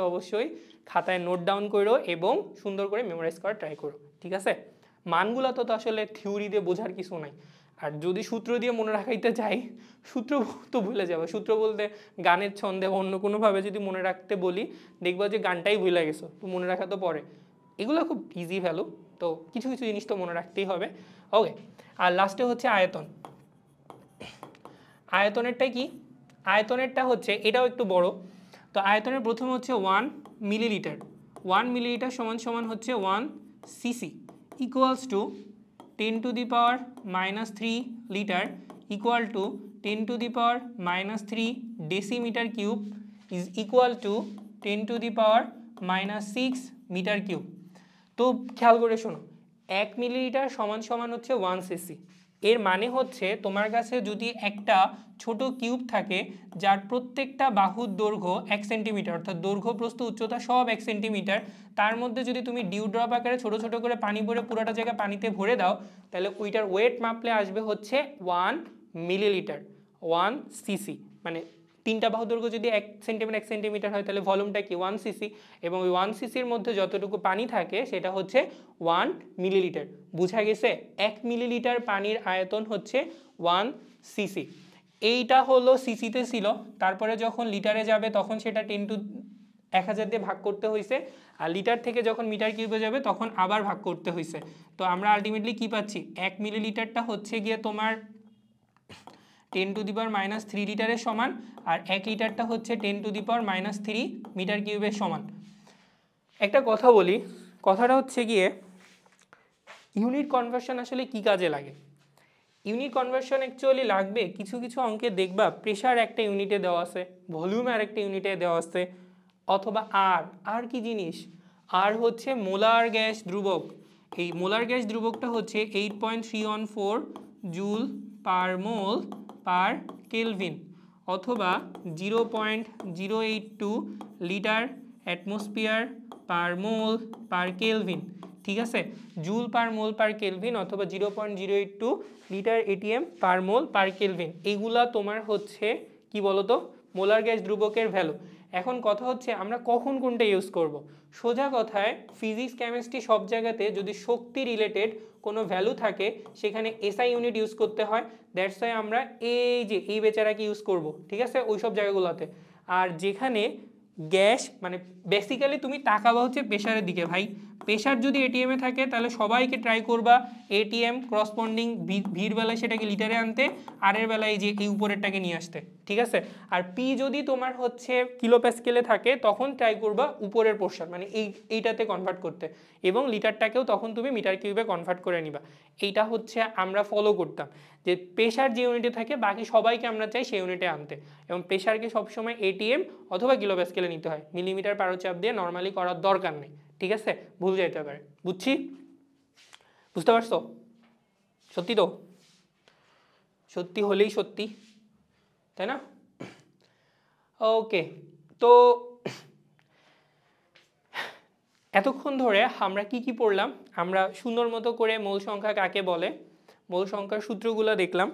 অবশ্যই খাতায় নোট ডাউন করো এবং সুন্দর করে মেমোরাইজ করার ট্রাই করো, ঠিক আছে? মানগুলো তো আসলে থিওরি দিয়ে বোঝার কিছু নাই, আর যদি সূত্র দিয়ে মনে রাখাইতে চাই, সূত্র তো ভুলে যাবো। সূত্র বলতে গানের ছন্দে অন্য কোনোভাবে যদি মনে রাখতে বলি, দেখবো যে গানটাই ভুলে গেছো, তো মনে রাখা তো পরে। এগুলো খুব ইজি ভ্যালু, তো কিছু কিছু জিনিস তো মনে রাখতেই হবে। ওকে, আর লাস্টে হচ্ছে আয়তন। আয়তনেরটা কি? আয়তনেরটা হচ্ছে, এটাও একটু বড়। তো আয়তনের প্রথম হচ্ছে 1 মিলিলিটার। 1 মিলিলিটার সমান সমান হচ্ছে 1 CC equals to 10⁻³ litre equal to 10⁻³ decimetre cube is equal to 10⁻⁻6 metre cube. তো খেয়াল করে শোনো, 1 মিলিলিটার সমান সমান হচ্ছে 1 সিসি। এর মানে হচ্ছে তোমার কাছে যদি একটা ছোট কিউব থাকে যার প্রত্যেকটা বাহুর দৈর্ঘ্য 1 সেন্টিমিটার, অর্থাৎ দৈর্ঘ্য প্রস্থ উচ্চতা সব 1 সেন্টিমিটার, তার মধ্যে যদি তুমি ডিউ ড্রপ আকারে ছোট ছোট করে পানি ভরে পুরোটা জায়গা পানিতে ভরে দাও, তাহলে ওইটার ওয়েট মাপলে আসবে হচ্ছে 1 মিলিলিটার, 1 সিসি। মানে তিনটা বাহু দৈর্ঘ্য যদি 1 সেন্টিমিটার হয়, তাহলে ভলিউমটা কি 1 সিসি, এবং ওই 1 সিসির মধ্যে যতটুকু পানি থাকে সেটা হচ্ছে 1 মিলিলিটার। বুঝা গেছে? 1 মিলিলিটার পানির আয়তন হচ্ছে 1 সিসি। এইটা হলো সিসিতে ছিল, তারপরে যখন লিটারে যাবে তখন সেটা 10⁻1000 দিয়ে ভাগ করতে হয়েছে, আর লিটার থেকে যখন মিটার কিউবে যাবে তখন আবার ভাগ করতে হয়েছে। তো আমরা আলটিমেটলি কি পাচ্ছি? 1 মিলিলিটারটা হচ্ছে গিয়ে তোমার 10⁻³ লিটারের সমান, আর 1 লিটারটা হচ্ছে 10⁻³ মিটার কিউবের সমান। একটা কথা বলি, কথাটা হচ্ছে গিয়ে ইউনিট কনভার্সন আসলে কি কাজে লাগে? ইউনিট কনভার্সন অ্যাকচুয়ালি লাগবে কিছু কিছু অঙ্কে, দেখবা প্রেশার একটা ইউনিটে দেওয়া আছে, ভলিউম আর একটা ইউনিটে দেওয়া আছে, অথবা আর কি জিনিস, আর হচ্ছে মোলার গ্যাস ধ্রুবক। এই মোলার গ্যাস ধ্রুবকটা হচ্ছে 8.314 জুল পার মোল পার কেলভিন, অথবা 0.082 লিটার অ্যাটমসফিয়ার পার মোল পার কেলভিন। ঠিক আছে, জুল পার মোল পার কেলভিন অথবা 0.082 লিটার এটিএম পার মোল পার কেলভিন। এইগুলা তোমার হচ্ছে কি বলতো, মোলার গ্যাস ধ্রুবকের ভ্যালু। এখন কথা হচ্ছে আমরা কখন কোনটা ইউজ করব। সোজা কথায় ফিজিক্স কেমিস্ট্রি সব জায়গাতে যদি শক্তি রিলেটেড কোনো ভ্যালু থাকে সেখানে এসআই ইউনিট ইউজ করতে হয়। দ্যাটস ওয়াই আমরা এই বেচারাকে ইউজ করব, ঠিক আছে, ওই সব জায়গাগুলোতে। আর যেখানে গ্যাস মানে বেসিক্যালি তুমি তাকাবা হচ্ছে প্রেশারের দিকে। ভাই প্রেশার যদি এটিএমে থাকে তাহলে সবাইকে ট্রাই করবা এটিএম করসপন্ডিং ভির বেলায় সেটাকে লিটারে আনতে, আর এর বেলায় যে এই উপরেরটাকে নিয়ে আসতে, ঠিক আছে। আর পি যদি তোমার হচ্ছে কিলো প্যাসকেলে থাকে তখন ট্রাই করবা উপরের পোর্শন মানে এইটাতে কনভার্ট করতে, এবং লিটারটাকেও তখন তুমি মিটার কিউবে কনভার্ট করে নিবা। এইটা হচ্ছে আমরা ফলো করতাম, যে প্রেশার যে ইউনিটে থাকে বাকি সবাইকে আমরা চাই সেই ইউনিটে আনতে, এবং প্রেশারকে সবসময় এটিএম অথবা কিলো প্যাসকেলে নিতে হয়, মিলিমিটার পারচাপ দিয়ে নর্মালি করার দরকার নেই, ঠিক আছে, ভুল যাইতে পারে। বুঝছি? বুঝতে পারছো? সত্যি তো? সত্যি হলেই সত্যি, তাই না? ওকে, তো এতক্ষণ ধরে আমরা কি পড়লাম? আমরা সুন্দর মতো করে মূল সংখ্যা কাকে বলে, মূল সংখ্যার সূত্রগুলো দেখলাম।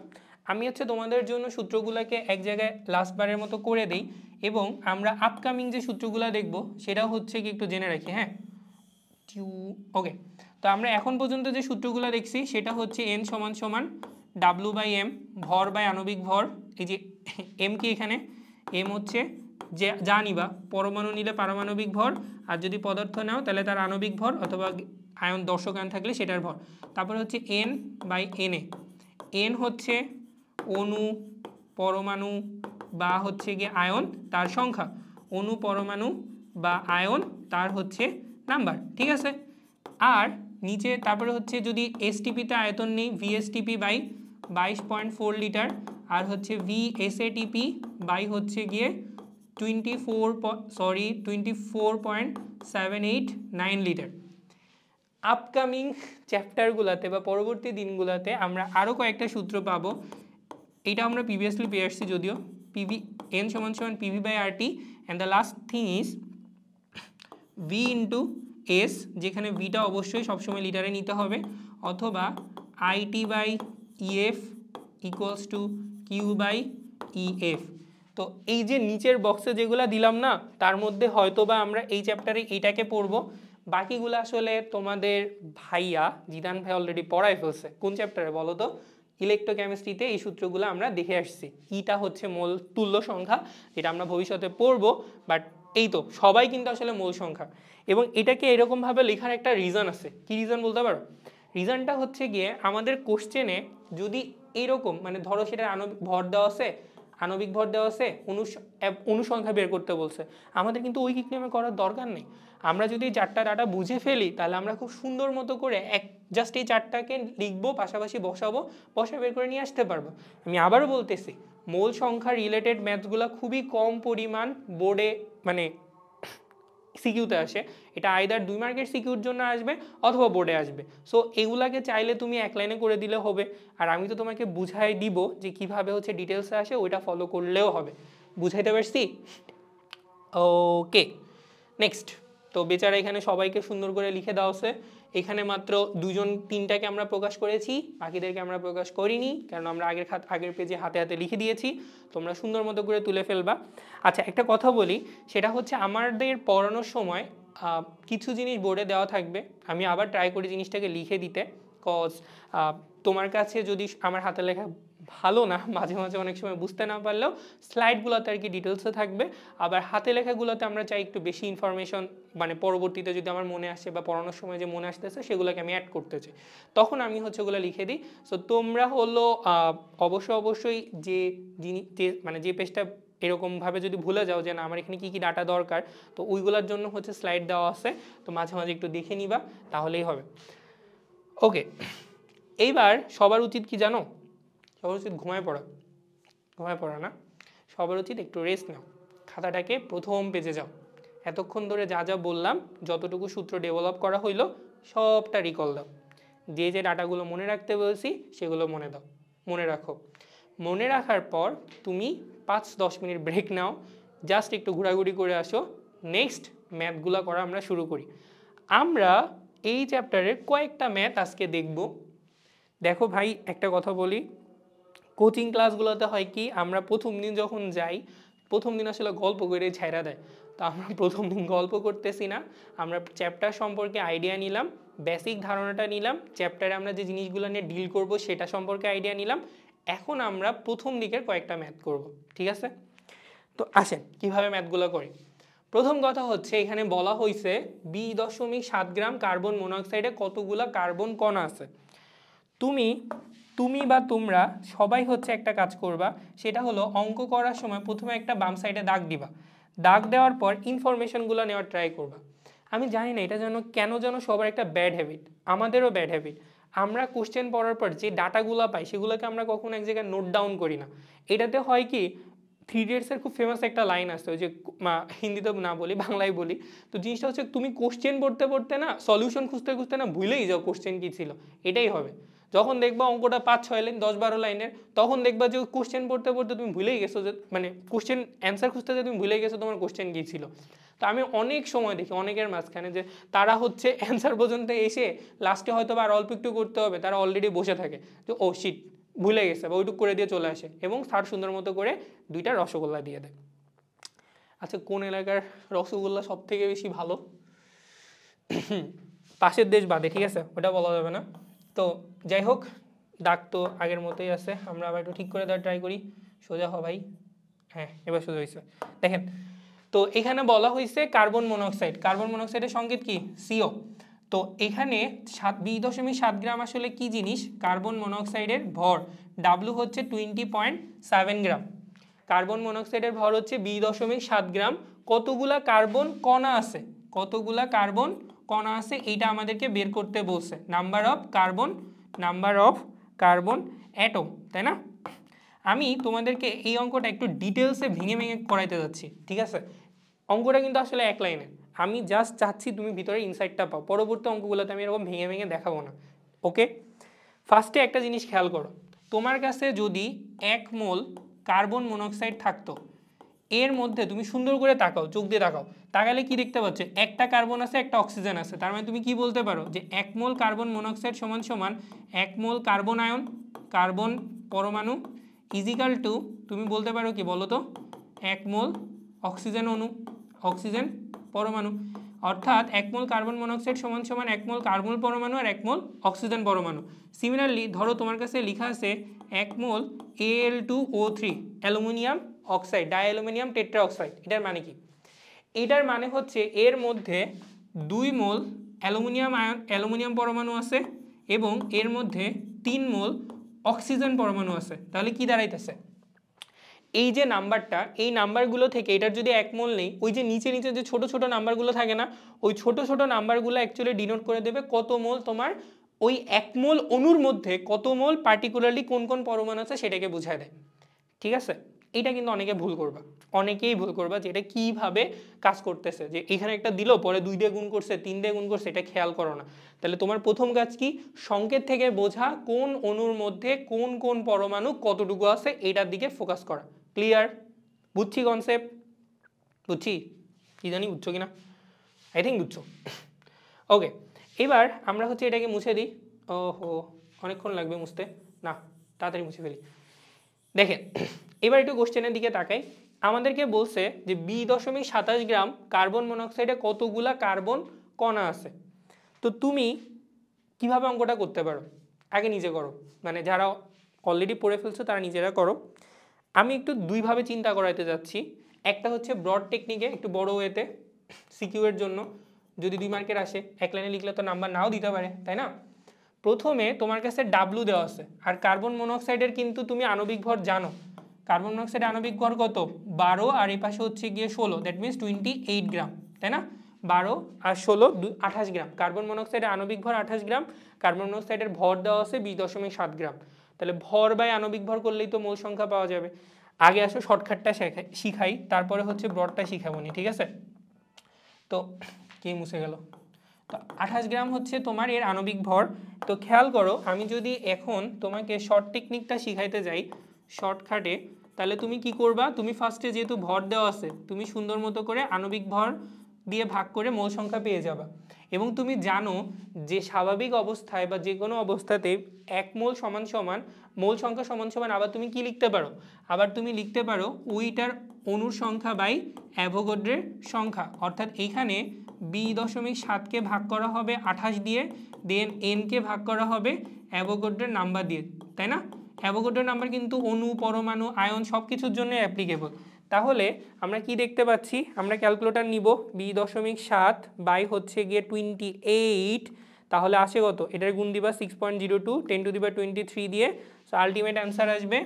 আমি হচ্ছে তোমাদের জন্য সূত্রগুলোকে এক জায়গায় লাস্টবারের মতো করে দেই, এবং আমরা আপকামিং যে সূত্রগুলো দেখব সেটা হচ্ছে কি একটু জেনে রাখি। হ্যাঁ, ওকে, তো আমরা এখন পর্যন্ত যে সূত্রগুলো দেখছি সেটা হচ্ছে n সমান সমান W/m, ভর বাই আণবিক ভর। এই যে m কি এখানে, m হচ্ছে যে যা নিবা, পরমাণু নিলে পারমাণবিক ভর, আর যদি পদার্থ নাও তাহলে তার আণবিক ভর, অথবা আয়ন দর্শক আয়ন থাকলে সেটার ভর। তারপরে হচ্ছে n/na, n হচ্ছে অণু পরমাণু বা হচ্ছে গিয়ে আয়ন তার সংখ্যা, অণু পরমাণু বা আয়ন তার হচ্ছে নাম্বার, ঠিক আছে। আর নিচে তারপরে হচ্ছে যদি এসটিপিতে আয়তন নেই, VSTP বাই 22.4 লিটার, আর হচ্ছে VSATP বাই হচ্ছে গিয়ে 24.789 লিটার। আপকামিং চ্যাপ্টারগুলোতে বা পরবর্তী দিনগুলোতে আমরা আরও কয়েকটা সূত্র পাবো। এটা আমরা প্রিভিয়াসলি পেয়ে আসছি যদিও, n সমান সমান PV/RT, and the last thing is V into S, যেখানে ভিটা অবশ্যই সবসময় লিটারে নিতে হবে, অথবা IT/EF ইকুয়ালস টু Q/EF। তো এই যে নিচের বক্সে যেগুলো দিলাম না, তার মধ্যে হয়তো বা আমরা এই চ্যাপ্টারে এইটাকে পড়বো, বাকিগুলো আসলে তোমাদের ভাইয়া জিদান ভাই অলরেডি পড়াই ফেলছে। কোন চ্যাপ্টারে বলো তো? ইলেকট্রোকেমিস্ট্রিতে এই সূত্রগুলো আমরা দেখে আসছি। ইটা হচ্ছে মোল তুল্য সংখ্যা, যেটা আমরা ভবিষ্যতে পড়বো, বাট এই তো সবাই কিন্তু আসলে মোল সংখ্যা। এবং এটাকে এরকমভাবে লেখার একটা রিজন আছে। কি রিজন বলতে পারো? রিজনটা হচ্ছে গিয়ে আমাদের কোশ্চেনে যদি এরকম মানে ধরো সেটা আণবিক ভর দেওয়া আছে, আণবিক ভর দেওয়া আছে, অনুসংখ্যা বের করতে বলছে, আমাদের কিন্তু ঐকিক নিয়মে করার দরকার নেই। আমরা যদি 4টা ডাটা বুঝে ফেলি তাহলে আমরা খুব সুন্দর মতো করে জাস্ট এই 4টাকে লিখবো, পাশাপাশি বসাবো, বসে বের করে নিয়ে আসতে পারবো। আমি আবারও বলতেছি, মোল সংখ্যা রিলেটেড ম্যাথসগুলো খুবই কম পরিমাণ বোর্ডে মানে সিকিউতে আসে। এটা আইদার 2 মার্কের সিকিউর জন্য আসবে অথবা বোর্ডে আসবে। সো এগুলাকে চাইলে তুমি এক লাইনে করে দিলে হবে, আর আমি তো তোমাকে বুঝাই দিব যে কিভাবে হচ্ছে ডিটেলসে আসে, ওইটা ফলো করলেও হবে। বুঝাইতে পারছি? ওকে, নেক্সট। তো বেচারা এখানে সবাইকে সুন্দর করে লিখে দেওয়া আছে। এখানে মাত্র 2-3টাকে আমরা প্রকাশ করেছি, বাকিদেরকে আমরা প্রকাশ করিনি, কারণ আমরা আগের পেজে হাতে হাতে লিখে দিয়েছি। তোমরা সুন্দর মতো করে তুলে ফেলবা। আচ্ছা, একটা কথা বলি, সেটা হচ্ছে আমাদের পড়ানোর সময় কিছু জিনিস বোর্ডে দেওয়া থাকবে, আমি আবার ট্রাই করি জিনিসটাকে লিখে দিতে, কজ তোমার কাছে যদি আমার হাতে লেখা ভালো না, মাঝে মাঝে অনেক সময় বুঝতে না পারলেও স্লাইডগুলোতে আর কি ডিটেলসে থাকবে। আবার হাতে লেখাগুলোতে আমরা চাই একটু বেশি ইনফরমেশন, মানে পরবর্তীতে যদি আমার মনে আসে বা পড়ানোর সময় যে মনে আসতেছে সেগুলোকে আমি অ্যাড করতে চাই, তখন আমি হচ্ছে ওগুলো লিখে দিই। সো তোমরা হলো অবশ্যই যে পেজটা এরকমভাবে যদি ভুলে যাও যে না আমার এখানে কী কী ডাটা দরকার, তো ওইগুলোর জন্য হচ্ছে স্লাইড দেওয়া আছে, তো মাঝে মাঝে একটু দেখে নিবা, তাহলেই হবে। ওকে, এইবার সবার উচিত কি জানো? সবার উচিত ঘুমায় পড়া না, সবার উচিত একটু রেস্ট নাও। খাতাটাকে প্রথম পেজে যাও, এতক্ষণ ধরে যা যা বললাম, যতটুকু সূত্র ডেভেলপ করা হইলো সবটা রিকল দাও। যে ডাটাগুলো মনে রাখতে বলছি সেগুলো মনে রাখো। মনে রাখার পর তুমি 5-10 মিনিট ব্রেক নাও, জাস্ট একটু ঘোরাঘুরি করে আসো, নেক্সট ম্যাথগুলো করা আমরা শুরু করি। আমরা এই চ্যাপ্টারের কয়েকটা ম্যাথ আজকে দেখব। দেখো ভাই, একটা কথা বলি, কোচিং ক্লাসগুলোতে হয় কি, আমরা প্রথম দিন যখন যাই, প্রথম দিন আসলে গল্প করে ছাইরা দেয়। তো আমরা প্রথম দিন গল্প করতেছি না, আমরা চ্যাপ্টার সম্পর্কে আইডিয়া নিলাম, বেসিক ধারণাটা নিলাম, চ্যাপ্টারে আমরা যে জিনিসগুলো নিয়ে ডিল করব সেটা সম্পর্কে আইডিয়া নিলাম। এখন আমরা প্রথম দিকের কয়েকটা ম্যাথ করব, ঠিক আছে? তো আসেন কিভাবে ম্যাথগুলো করি। প্রথম কথা হচ্ছে, এখানে বলা হয়েছে 2.7 গ্রাম কার্বন মনোক্সাইডে কতগুলা কার্বন কণা আছে। তুমি বা তোমরা সবাই হচ্ছে একটা কাজ করবা, সেটা হলো অঙ্ক করার সময় প্রথমে একটা বাম সাইডে দাগ দিবা, দাগ দেওয়ার পর ইনফরমেশনগুলো নেওয়ার ট্রাই করবা। আমি জানি না এটা কেন যেন সবার একটা ব্যাড হ্যাবিট, আমাদেরও ব্যাড হ্যাবিট, আমরা কোশ্চেন পড়ার পর যে ডাটাগুলো পাই সেগুলোকে আমরা কখনো এক জায়গায় নোট ডাউন করি না। এটাতে হয় কি, 3 ইডিয়টসের খুব ফেমাস একটা লাইন আছে, ওই যে হিন্দিতে না বলি বাংলায় বলি, তো জিনিসটা হচ্ছে তুমি কোশ্চেন পড়তে পড়তে না, সলিউশন খুঁজতে খুঁজতে না ভুলেই যাও কোশ্চেন কী ছিল। এটাই হবে, যখন দেখবা অঙ্কটা 5-6 লাইন 10-12 লাইনের, তখন দেখবা যে কোশ্চেন পড়তে পড়তে তুমি ভুলেই গেছো, যে মানে কোশ্চেন অ্যান্সার খুঁজতে যে তুমি ভুলে গেছো তোমার কোশ্চেন কী ছিল। তো আমি অনেক সময় দেখি অনেকের মাঝখানে যে তারা হচ্ছে অ্যান্সার পর্যন্ত এসে লাস্টে হয়তো বা আর অল্প একটু করতে হবে, তারা অলরেডি বসে থাকে যে ও শিট ভুলে গেছে, বা ওইটুকু করে দিয়ে চলে আসে, এবং স্যার সুন্দর মতো করে 2টা রসগোল্লা দিয়ে দেয়। আচ্ছা, কোন এলাকার রসগোল্লা সব থেকে বেশি ভালো? পাশের দেশ বাদে, ঠিক আছে, ওটা বলা যাবে না। তো যাই হোক, দাগ তো আগের মতোই আছে, আমরা আবার একটু ঠিক করে দেওয়ার ট্রাই করি। সোজা হ ভাই, হ্যাঁ এবার সোজা হয়েছে। দেখেন, তো এখানে বলা হয়েছে কার্বন মনোক্সাইডের সংকেত কি? CO। তো এখানে 2.7 গ্রাম আসলে কি জিনিস? কার্বন মনোক্সাইডের ভর, W হচ্ছে 20.7 গ্রাম। কার্বন মনোক্সাইডের ভর হচ্ছে 2.7 গ্রাম। কতগুলা কার্বন কণা আছে এইটা আমাদেরকে বের করতে বলছে, নাম্বার অফ কার্বন অ্যাটম, তাই না? আমি তোমাদেরকে এই অঙ্কটা একটু ডিটেলসে ভেঙে করাইতে যাচ্ছি, ঠিক আছে? অঙ্কটা কিন্তু আসলে এক লাইনে, আমি জাস্ট চাচ্ছি তুমি ভিতরে ইনসাইটটা পাও, পরবর্তী অঙ্কগুলোতে আমি এরকম ভেঙে দেখাবো না। ওকে, ফার্স্টে একটা জিনিস খেয়াল করো, তোমার কাছে যদি 1 মোল কার্বন মনোক্সাইড থাকতো, এর মধ্যে তুমি সুন্দর করে তাকাও, চোখ দিয়ে তাকালে কি দেখতে পাচ্ছ? একটা কার্বন আছে, একটা অক্সিজেন আছে। তার মানে তুমি কি বলতে পারো যে 1 মোল কার্বন মনোক্সাইড সমান 1 মোল কার্বন আয়ন, কার্বন পরমাণু ইজিক্যাল টু, তুমি বলতে পারো কি বলো তো, 1 মোল অক্সিজেন অণু, অক্সিজেন পরমাণু। অর্থাৎ 1 মোল কার্বন মনোক্সাইড সমান সমান 1 মোল কার্বন পরমাণু আর 1 মোল অক্সিজেন পরমাণু। সিমিলারলি ধরো তোমার কাছে লেখা আছে 1 মোল Al2O3 aluminium oxide, die aluminium tetra oxide. এটার মানে কি? এটার মানে হচ্ছে এর মধ্যে 2 মোল অ্যালুমিনিয়াম পরমাণু আছে এবং এর মধ্যে 3 মোল অক্সিজেন পরমাণু আছে। তাহলে কি দাঁড়াইতেছে? এই যে নাম্বারটা, এই নাম্বারগুলো থেকে এটার যদি 1 মোল নেই, ওই যে নিচে নিচে যে ছোট ছোট নাম্বারগুলো থাকে না, ওই ছোট ছোট নাম্বারগুলো অ্যাকচুয়ালি ডিনোট করে দেবে কত মোল তোমার ওই 1 মোল অণুর মধ্যে কত মোল পার্টিকুলারলি কোন কোন পরমাণু আছে সেটাকে বোঝায় দেয়। ঠিক আছে? এটা কিন্তু অনেকে ভুল করবা, অনেকেই ভুল করবা যে এটা কীভাবে কাজ করতেছে, যে এখানে একটা দিল পরে 2 দিয়ে গুণ করছে 3 দিয়ে গুণ করছে, এটা খেয়াল করো না। তাহলে তোমার প্রথম কাজ কি? সংকেত থেকে বোঝা কোন অণুর মধ্যে কোন কোন পরমাণু কতটুকু আছে এটার দিকে ফোকাস করা। ক্লিয়ার? বুঝছি কনসেপ্ট? বুঝছি? কি জানি বুঝছো কিনা, আই থিঙ্ক বুঝছো। ওকে, এবার আমরা হচ্ছে এটাকে মুছে দিই। ওহো, অনেকক্ষণ লাগবে মুছতে, না তাড়াতাড়ি মুছে ফেলি। দেখেন এবার একটু কোশ্চেনের দিকে তাকাই। আমাদেরকে বলছে যে 2.27 গ্রাম কার্বন মনোক্সাইডে কতগুলা কার্বন কণা আছে। তো তুমি কিভাবে অঙ্কটা করতে পারো আগে নিজে করো, মানে যারা অলরেডি পড়ে ফেলছো তারা নিজেরা করো। আমি একটু দুইভাবে চিন্তা করাইতে যাচ্ছি। একটা হচ্ছে ব্রড টেকনিকে, একটু বড় ওয়েতে, সিকিউ এর জন্য যদি 2 মার্কের আসে, এক লাইনে লিখলে তো নাম্বার নাও দিতে পারে, তাই না? প্রথমে তোমার কাছে ডাব্লু দেওয়া আছে, আর কার্বন মনোক্সাইডের কিন্তু তুমি আণবিক ভর জানো। কার্বন মনোক্সাইডের আণবিক ভর কত? 12, আর এই পাশে হচ্ছে গিয়ে 16, দ্যাট মিনস 28 গ্রাম, তাই না? 12 আর 16 28 গ্রাম। কার্বন মনোক্সাইডের আণবিক ভর 28 গ্রাম, কার্বন মনোক্সাইডের ভর দেওয়া আছে 20.7 গ্রাম। তাহলে ভর বাই আণবিক ভর করলেই তো মোল সংখ্যা পাওয়া যাবে। আগে আসো শর্টকাটটা শিখাই, তারপরে হচ্ছে ব্রডটা শিখাবো নি, ঠিক আছে? তো কে মুছে গেল? তো 28 গ্রাম হচ্ছে তোমার এর আণবিক ভর। তো খেয়াল করো, আমি যদি এখন তোমাকে শর্ট টেকনিকটা শিখাইতে যাই শর্টকাটে, তাহলে তুমি কি করবা? তুমি ফার্স্টে যেহেতু ভর দেওয়া আছে, তুমি সুন্দর মতো করে আণবিক ভর দিয়ে ভাগ করে মোল সংখ্যা পেয়ে যাবা। এবং তুমি জানো যে স্বাভাবিক অবস্থায় বা যে কোনো অবস্থাতে 1 মোল সমান সমান মোল সংখ্যা সমান সমান আবার তুমি কি লিখতে পারো? আবার তুমি লিখতে পারো ওইটার অণুর সংখ্যা বাই অ্যাভোগাড্রোর সংখ্যা। অর্থাৎ এইখানে 2.7কে ভাগ করা হবে 28 দিয়ে, দেন এনকে ভাগ করা হবে অ্যাভোগাড্রোর নাম্বার দিয়ে, তাই না? অ্যাভোগাড্রোর নাম্বার কিন্তু অণু, পরমাণু, আয়ন সব কিছুর জন্য অ্যাপ্লিকেবল। তাহলে আমরা কি দেখতে পাচ্ছি? আমরা ক্যালকুলেটর নিব, 2.7 বাই হচ্ছে গিয়ে 28, তাহলে আসে কত? এটার গুণ দিবা 6.02 10⁻23 দিয়ে। সো আলটিমেট অ্যান্সার আসবে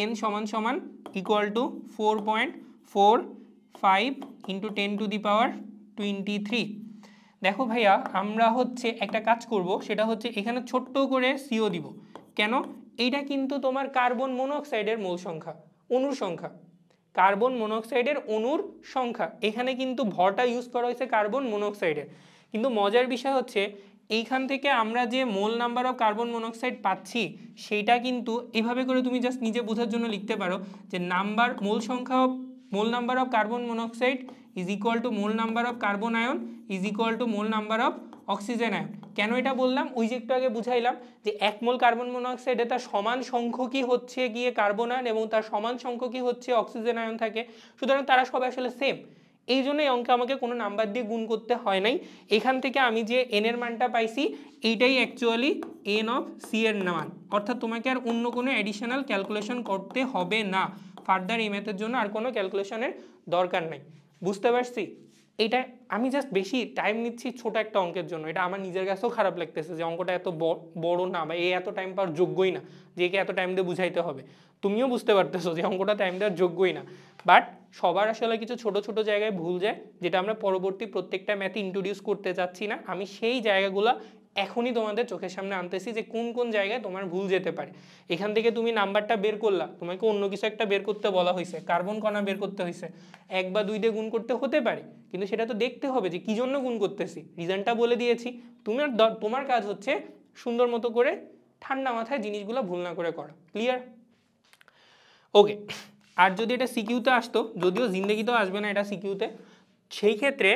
n সমান সমান ইকুয়াল টু 4.45 ইন্টু 10⁻23। দেখো ভাইয়া, আমরা হচ্ছে একটা কাজ করব, সেটা হচ্ছে এখানে ছোট্ট করে সিও দিব। কেন? এইটা কিন্তু তোমার কার্বন মনোক্সাইডের মোল সংখ্যা, অণুর সংখ্যা, কার্বন মনোক্সাইডের অণুর সংখ্যা। এখানে কিন্তু ভরটা ইউজ করা হয়েছে কার্বন মনোক্সাইডের। কিন্তু মজার বিষয় হচ্ছে এইখান থেকে আমরা যে mole number of carbon monoxide পাচ্ছি সেইটা কিন্তু এইভাবে করে তুমি জাস্ট নিজে বোঝার জন্য লিখতে পারো যে mole number of carbon monoxide is equal to mole number of carbon আয়ন is equal to mole number of oxygen আয়ন। কেন এটা বললাম? ওই যে একটু আগে বুঝাইলাম যে 1 মোল কার্বন মনোক্সাইডে তার সমান সংখ্যকই হচ্ছে গিয়ে কার্বন আয়ন এবং তার সমান সংখ্যকই হচ্ছে অক্সিজেন আয়ন থাকে, সুতরাং তারা সবাই আসলে সেম। এই জন্য এই অঙ্কে আমাকে কোনো নাম্বার দিয়ে গুণ করতে হয় নাই। এখান থেকে আমি যে এন এর মানটা পাইছি এইটাই অ্যাকচুয়ালি এন অফ সি এর মান, অর্থাৎ তোমাকে আর অন্য কোনো অ্যাডিশনাল ক্যালকুলেশন করতে হবে না। ফার্দার এই ম্যাথের জন্য আর কোনো ক্যালকুলেশনের দরকার নাই। বুঝতে পারছি? এটা আমি জাস্ট বেশি টাইম নিচ্ছি ছোট একটা অঙ্কের জন্য, এটা আমার নিজের কাছেও খারাপ লাগতেছে যে অঙ্কটা এত বড় না, বা এত টাইম পাওয়ার যোগ্যই না যে একে এত টাইম দিয়ে বুঝাইতে হবে। তুমিও বুঝতে পারতেছো যে অঙ্কটা টাইম দেওয়ার যোগ্যই না, বাট সবার আসলে কিছু ছোট ছোট জায়গায় ভুল যায়, যেটা আমরা পরবর্তী প্রত্যেকটা ম্যাথে ইন্ট্রোডিউস করতে যাচ্ছি না। আমি সেই জায়গাগুলো এখনই তোমাদের চোখের সামনে আনতেছি যে কোন কোন জায়গায় তোমার ভুল যেতে পারে। এখান থেকে তুমি নাম্বারটা বের করলা, তোমাকে অন্য কিছু একটা বের করতে বলা হয়েছে, কার্বন কণা বের করতে হয়েছে, 1 বা 2 দিয়ে গুণ করতে হতে পারে, কিন্তু সেটা তো দেখতে হবে যে কি জন্য গুণ করতেছি, রিজনটা বলে দিয়েছি। তোমার কাজ হচ্ছে সুন্দর মতো করে ঠান্ডা মাথায় জিনিসগুলো ভুল না করে করা। ক্লিয়ার? ওকে, আর যদি এটা সিকিউতে আসতো, যদিও জিন্দেগিতেও আসবে না এটা সিকিউতে, সেই ক্ষেত্রে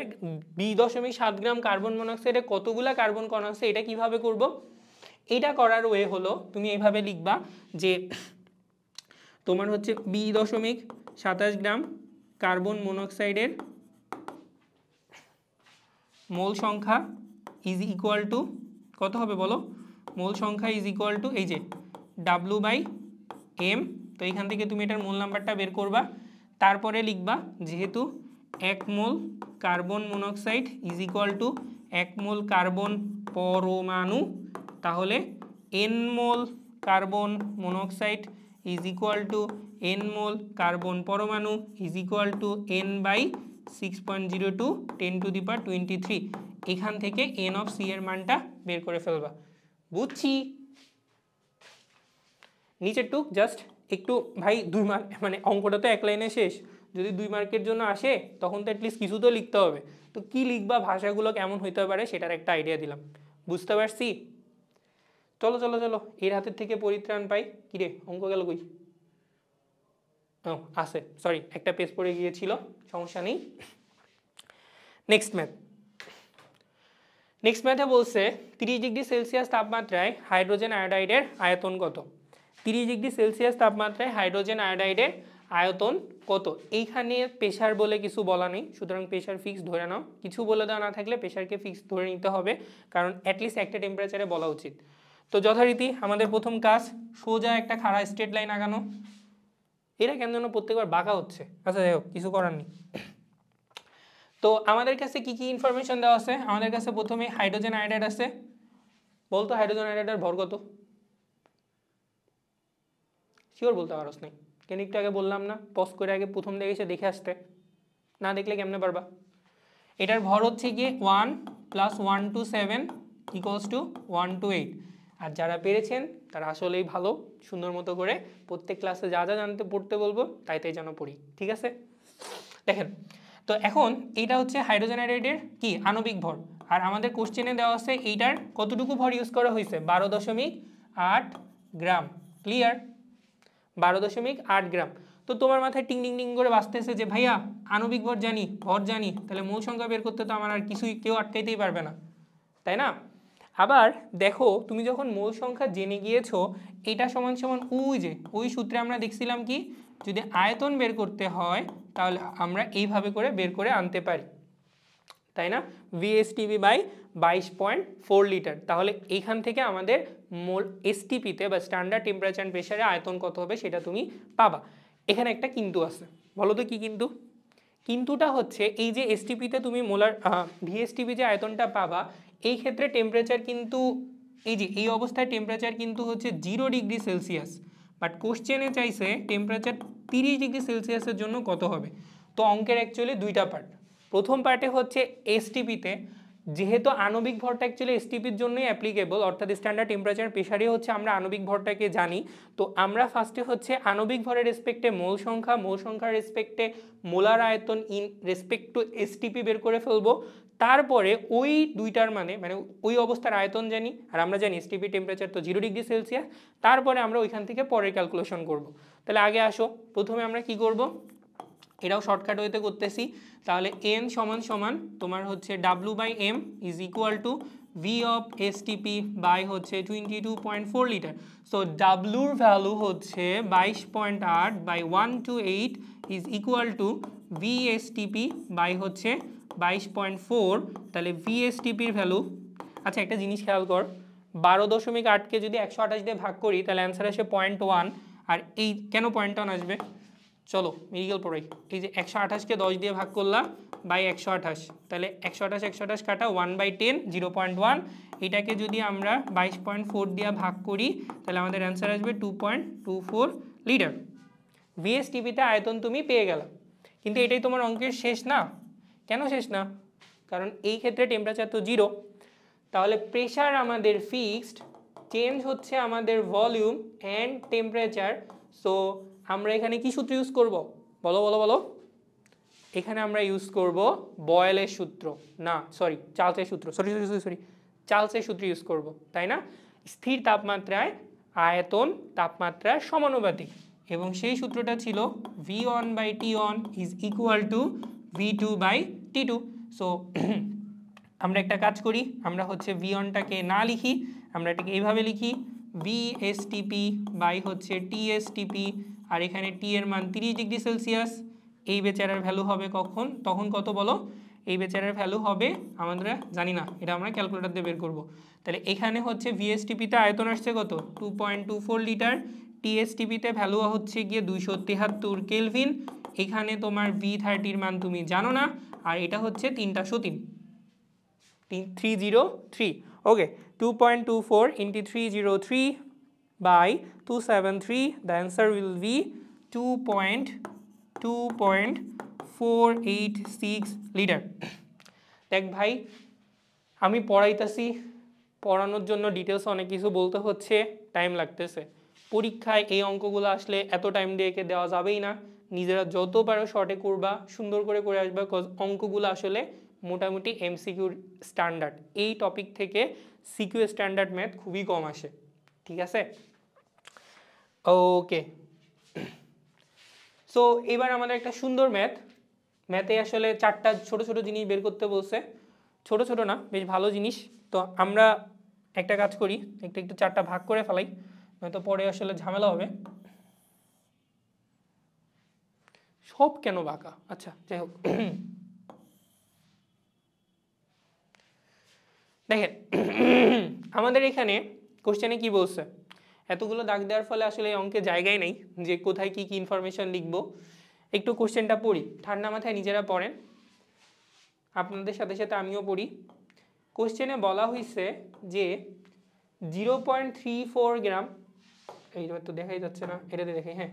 2.7 গ্রাম কার্বন মনোক্সাইডে কতগুলা কার্বন কণা আছে এটা কিভাবে করব? এটা করার ওয়ে হলো তুমি এইভাবে লিখবা যে তোমার হচ্ছে 2.27 গ্রাম কার্বন মনোক্সাইডের মোল সংখ্যা ইজ ইকুয়াল টু কত হবে বলো, মোল সংখ্যা ইজ ইকুয়াল টু এই যে W/m। তো এখান থেকে তুমি এটার মোল নাম্বারটা বের করবা, তারপরে লিখবা যেহেতু 1 মোল carbon monoxide is equal two 1 mole carbon পরমাণু, তাহলে n mole carbon monoxide is equal two n mole carbon পরমাণু ইজ ইকুয়াল টু n/6.02 10⁻23। এখান থেকে n অফ c এর মানটা বের করে ফেলবা। বুঝছি? নিচের টুক জাস্ট একটু ভাই 2 মার্ক, মানে অঙ্কটা তো এক লাইনে শেষ, যদি 2 মার্কের জন্য আসে তখন তো অ্যাটলিস্ট কিছু তো লিখতে হবে। তো কি লিখবা, ভাষাগুলো কেমন হইতে পারে সেটার একটা আইডিয়া দিলাম। বুঝতে পারছি? চলো চলো চলো, এর হাতের থেকে পরিত্রাণ পাই। কিরে অঙ্ক গেল কই? ও আছে, সরি একটা পেজ পড়ে গিয়েছিল, সমস্যা নেই। নেক্সট ম্যাথে বলছে 30 ডিগ্রি সেলসিয়াস তাপমাত্রায় হাইড্রোজেন আয়োডাইডের আয়তন কত? 30 ডিগ্রি সেলসিয়াস তাপমাত্রায় হাইড্রোজেন আয়োডাইডের আয়তন কত? এইখানে প্রেশার বলে কিছু বলা নেই, সুতরাং প্রেশার ফিক্স ধরে নাও। কিছু বলে দেওয়া না থাকলে প্রেশারকে ফিক্স ধরে নিতে হবে, কারণ অ্যাটলিস্ট একটা টেম্পারেচারে বলা উচিত। তো যথারীতি আমাদের প্রথম কাজ সোজা একটা খাড়া স্ট্রেট লাইন আগানো। এরা কেন যেন প্রত্যেকবার বাঁকা হচ্ছে, আচ্ছা যাই হোক কিছু করার নেই। তো আমাদের কাছে কি কি ইনফরমেশন দেওয়া আছে? আমাদের কাছে প্রথমে হাইড্রোজেন আয়োডাইড আছে। বলতো হাইড্রোজেন আয়োডাইডের ভর কত? শিওর বলতে পারোস নাই কেন? একটু আগে বললাম না, পজ করে আগে প্রথম দিকে এসে দেখে আসতে, না দেখলে কেমনে পারবা? এটার ভর হচ্ছে গিয়ে 1 + 127 = 128। আর যারা পেরেছেন তারা আসলেই ভালো, সুন্দর মতো করে প্রত্যেক ক্লাসে যা যা জানতে পড়তে বলবো তাই তাই যেন পড়ি, ঠিক আছে? দেখেন, তো এখন এইটা হচ্ছে হাইড্রোজেন আয়োডাইডের কি আণবিক ভর, আর আমাদের কোশ্চেনে দেওয়া আছে এইটার কতটুকু ভর ইউজ করা হয়েছে, 12.8 গ্রাম। ক্লিয়ার? 12.8 গ্রাম। তো তোমার মাথায় টিং টিং টিং করে বাজতেছে যে ভাইয়া আণবিক ভর জানি, ভর জানি, তাহলে মোল সংখ্যা বের করতে তো আমার আর কিছুই কেউ আটকাইতেই পারবে না, তাই না? আবার দেখো, তুমি যখন মোল সংখ্যা জেনে গিয়েছো, এটা সমান সমান ওই সূত্রে আমরা দেখছিলাম কি, যদি আয়তন বের করতে হয় তাহলে আমরা এইভাবে করে বের করে আনতে পারি, তাই না? VSTP/22.4 litre. তাহলে এইখান থেকে আমাদের মোল এসটিপিতে বা স্ট্যান্ডার্ড টেম্পারেচার অ্যান্ড প্রেসারে আয়তন কত হবে সেটা তুমি পাবা। এখানে একটা কিন্তু আছে, বলো তো কি কিন্তু? কিন্তুটা হচ্ছে এই যে এসটিপিতে তুমি মোলার ভিএসটিপি যে আয়তনটা পাবা, এই ক্ষেত্রে টেম্পারেচার কিন্তু এই যে এই অবস্থায় টেম্পারেচার কিন্তু হচ্ছে 0 ডিগ্রি সেলসিয়াস, বাট কোশ্চেনে চাইছে টেম্পারেচার 30 ডিগ্রি সেলসিয়াসের জন্য কত হবে। তো অঙ্কের অ্যাকচুয়ালি দুইটা পার্ট। প্রথম পার্টে হচ্ছে এসটিপিতে, যেহেতু আণবিক ভরটা অ্যাকচুয়ালি এসটিপির জন্যই অ্যাপ্লিকেবল, অর্থাৎ স্ট্যান্ডার্ড টেম্পারেচার প্রেসারে হচ্ছে আমরা আণবিক ভরটাকে জানি। তো আমরা ফার্স্টে হচ্ছে আণবিক ভরের রেসপেক্টে মোল সংখ্যার রেসপেক্টে মোলার আয়তন ইন রেসপেক্ট টু এসটিপি বের করে ফেলবো। তারপরে ওই দুইটার মানে ওই অবস্থার আয়তন জানি, আর আমরা জানি এসটিপি টেম্পারেচার তো 0 ডিগ্রি সেলসিয়াস। তারপরে আমরা ওইখান থেকে পরের ক্যালকুলেশন করব। তাহলে আগে আসো, প্রথমে আমরা কি করব, এটাও শর্টকাট ওয়েতে করতেছি। তাহলে n সমান সমান তোমার হচ্ছে W/m is equal to V of STP by হচ্ছে 22.4 লিটার। সো ডাব্লুর ভ্যালু হচ্ছে 22.8/128 is equal to VSTP by হচ্ছে 22.4। তাহলে VSTPর ভ্যালু, আচ্ছা একটা জিনিস খেয়াল কর, 12.8কে যদি 128 দিয়ে ভাগ করি তাহলে অ্যান্সার আসে 0.1। আর এই কেন 0.1 আসবে, চলো মেডিকেল পড়াই। এই যে 128কে 10 দিয়ে ভাগ করলাম বাই 128, তাহলে 128 কাটা 1/10 0.1। এটাকে যদি আমরা 22.4 দিয়ে ভাগ করি তাহলে আমাদের অ্যান্সার আসবে 2.24 লিটার। ভিএসটিপিতে আয়তন তুমি পেয়ে গেলা, কিন্তু এটাই তোমার অঙ্কের শেষ না। কেন শেষ না? কারণ এই ক্ষেত্রে টেম্পারেচার তো 0, তাহলে প্রেশার আমাদের ফিক্সড, চেঞ্জ হচ্ছে আমাদের ভলিউম অ্যান্ড টেম্পারেচার। সো আমরা এখানে কি সূত্র ইউজ করব, বলো বলো বলো? এখানে আমরা ইউজ করব বয়েলের সূত্র, না সরি চার্লসের সূত্র, চার্লসের সূত্র ইউজ করব, তাই না? স্থির তাপমাত্রায় আয়তন তাপমাত্রার সমানুপাতিক, এবং সেই সূত্রটা ছিল V1/T1 is equal two V2/T2। So আমরা একটা কাজ করি, আমরা হচ্ছে V1টাকে না লিখি, আমরা এটাকে এইভাবে লিখি VSTP বাই হচ্ছে TSTP, আর এখানে T এর মান 30 ডিগ্রি সেলসিয়াস। এই বেচারার ভ্যালু হবে তখন কত বলো, এই বেচারার ভ্যালু হবে আমরা জানি না, এটা আমরা ক্যালকুলেটর দিয়ে বের করবো। তাহলে এখানে হচ্ছে ভিএসটিপিতে আয়তন আসছে কত 2.24 লিটার, টিএসটিপিতে ভ্যালু হচ্ছে গিয়ে 273 কেলভিন। এখানে তোমার V30 মান তুমি জানো না, আর এটা হচ্ছে 303 ওকে। 2.24 into 303 by 273, the answer will be 2.486 litre. দেখ ভাই আমি পড়াইতেছি, পড়ানোর জন্য ডিটেলস অনেক কিছু বলতে হচ্ছে, টাইম লাগতেছে। পরীক্ষায় এই অঙ্কগুলো আসলে এত টাইম দিয়ে দেওয়া যাবেই না, নিজেরা যত পারো শর্টে করবা, সুন্দর করে করে আসবা। অঙ্কগুলো আসলে মোটামুটি এমসিকিউর স্ট্যান্ডার্ড, এই টপিক থেকে সিকিউ স্ট্যান্ডার্ড ম্যাথ খুবই কম আসে, ঠিক আছে? ওকে, সো এবার আমাদের একটা সুন্দর ম্যাথে আসলে 4টা ছোট ছোট জিনিস বের করতে বলছে। ছোট ছোট না, বেশ ভালো জিনিস। তো আমরা একটা কাজ করি, একটু 4টা ভাগ করে ফেলাই, নয়তো পরে আসলে ঝামেলা হবে। সব কেন বাঁকা, আচ্ছা যাই হোক। দেখেন আমাদের এখানে কোশ্চেনে কি বলছে, এতগুলো দাগ দেওয়ার ফলে আসলে এই অঙ্কে জায়গায় নেই যে কোথায় কি কি ইনফরমেশন লিখবো। একটু কোশ্চেনটা পড়ি, ঠান্ডা মাথায় নিজেরা পড়েন, আপনাদের সাথে সাথে আমিও পড়ি। কোশ্চেনে বলা হয়েছে যে 0.34 গ্রাম, এইটা তো দেখাই যাচ্ছে না, এটাতে দেখে, হ্যাঁ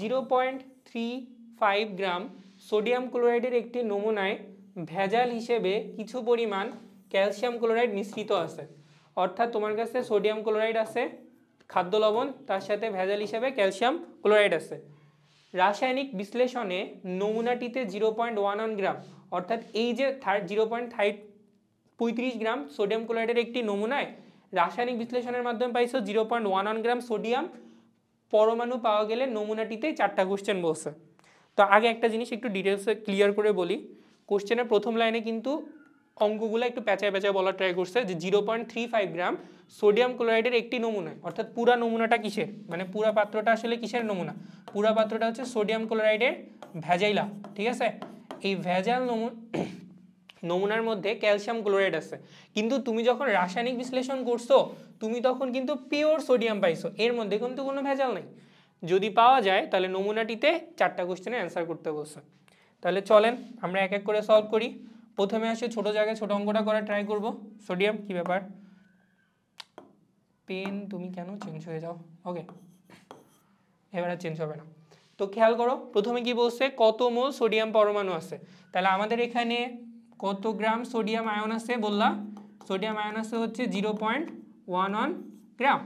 0.35 গ্রাম সোডিয়াম ক্লোরাইডের একটি নমুনায় ভেজাল হিসেবে কিছু পরিমাণ ক্যালসিয়াম ক্লোরাইড মিশ্রিত আছে। অর্থাৎ তোমার কাছে সোডিয়াম ক্লোরাইড আছে, খাদ্য লবণ, তার সাথে ভেজাল হিসেবে ক্যালসিয়াম ক্লোরাইড আছে। রাসায়নিক বিশ্লেষণে নমুনাটিতে 0.11 গ্রাম, অর্থাৎ এই যে 0.35 গ্রাম সোডিয়াম ক্লোরাইডের একটি নমুনায় রাসায়নিক বিশ্লেষণের মাধ্যমে পাইছো 0.11 গ্রাম সোডিয়াম পরমাণু পাওয়া গেলে নমুনাটিতে 4টা কোশ্চেন বলছে। তো আগে একটা জিনিস একটু ডিটেলসে ক্লিয়ার করে বলি, কোশ্চেনের প্রথম লাইনে কিন্তু অঙ্কগুলো একটু প্যাঁচায় প্যাঁচায় বলার ট্রাই করছে যে 0.35 গ্রাম সোডিয়াম ক্লোরাইডের একটি নমুনায়, অর্থাৎ পুরা নমুনাটা কিসের, মানে পুরা পাত্রটা আসলে কিসের নমুনা, পুরা পাত্রটা হচ্ছে সোডিয়াম ক্লোরাইডের ভেজাইলা, ঠিক আছে? এই ভেজাল নমুনার মধ্যে ক্যালসিয়াম ক্লোরাইড আছে, কিন্তু তুমি যখন রাসায়নিক বিশ্লেষণ করছো তুমি তখন কিন্তু পিওর সোডিয়াম পাইছো, এর মধ্যে কিন্তু কোনো ভেজাল নেই। যদি পাওয়া যায় তাহলে নমুনাটিতে 4টা কোশ্চেনে অ্যান্সার করতে বলছে। তাহলে চলেন আমরা এক এক করে সলভ করি। প্রথমে আসে ছোট জায়গায় ছোট অঙ্কটা করা ট্রাই করব। সোডিয়াম কি ব্যাপার, পেন তুমি কেন চেঞ্জ হয়ে যাও, ওকে এবার আর চেঞ্জ হবে না। তো খেয়াল করো প্রথমে কি বলছে, কত মোল সোডিয়াম পরমাণু আছে। তাহলে আমাদের এখানে কত গ্রাম সোডিয়াম আয়ন আছে বললাম, সোডিয়াম আয়ন আছে হচ্ছে 0.11 গ্রাম।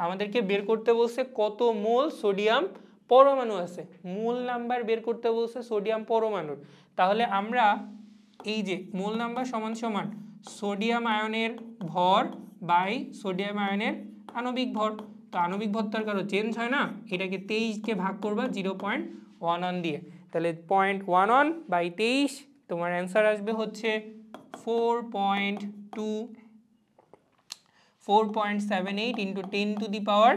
আমাদেরকে বের করতে বলছে কত মোল সোডিয়াম পরমাণু আছে, মোল নাম্বার বের করতে বলছে সোডিয়াম পরমাণুর। তাহলে আমরা এই যে মোল নাম্বার সমান সমান সোডিয়াম আয়নের ভর বাই সোডিয়াম আয়নের আণবিক ভর। তো আণবিক ভর তার কারো চেঞ্জ হয় না, এটাকে 23কে ভাগ করবা 0.11 দিয়ে, তাহলে 0.11 বাই 23, তোমার অ্যান্সার আসবে হচ্ছে 4.78 into 10 to the power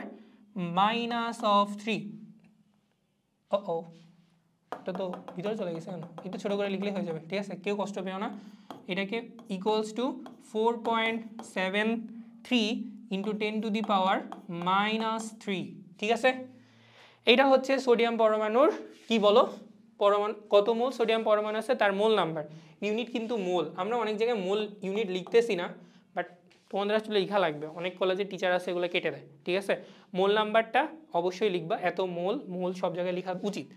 -3। ও এটা তো ভিতরে চলে গেছে কেন, একটু ছোটো করে লিখলে হয়ে যাবে, ঠিক আছে, কেউ কষ্ট পেও না। এটাকে equals to 4.73 into 10 to the power -3, ঠিক আছে? এইটা হচ্ছে সোডিয়াম পরমাণুর কি বলো, পরমাণু কত মোল সোডিয়াম পরমাণু আছে তার মোল নাম্বার। ইউনিট কিন্তু মোল, আমরা অনেক জায়গায় মোল ইউনিট লিখতেছি না, বাট তোমাদের আসলে লেখা লাগবে, অনেক কলেজে টিচার আছে এগুলো কেটে দেয়, ঠিক আছে? মোল নাম্বারটা অবশ্যই লিখবা, এত মোল সব জায়গায় লেখা উচিত।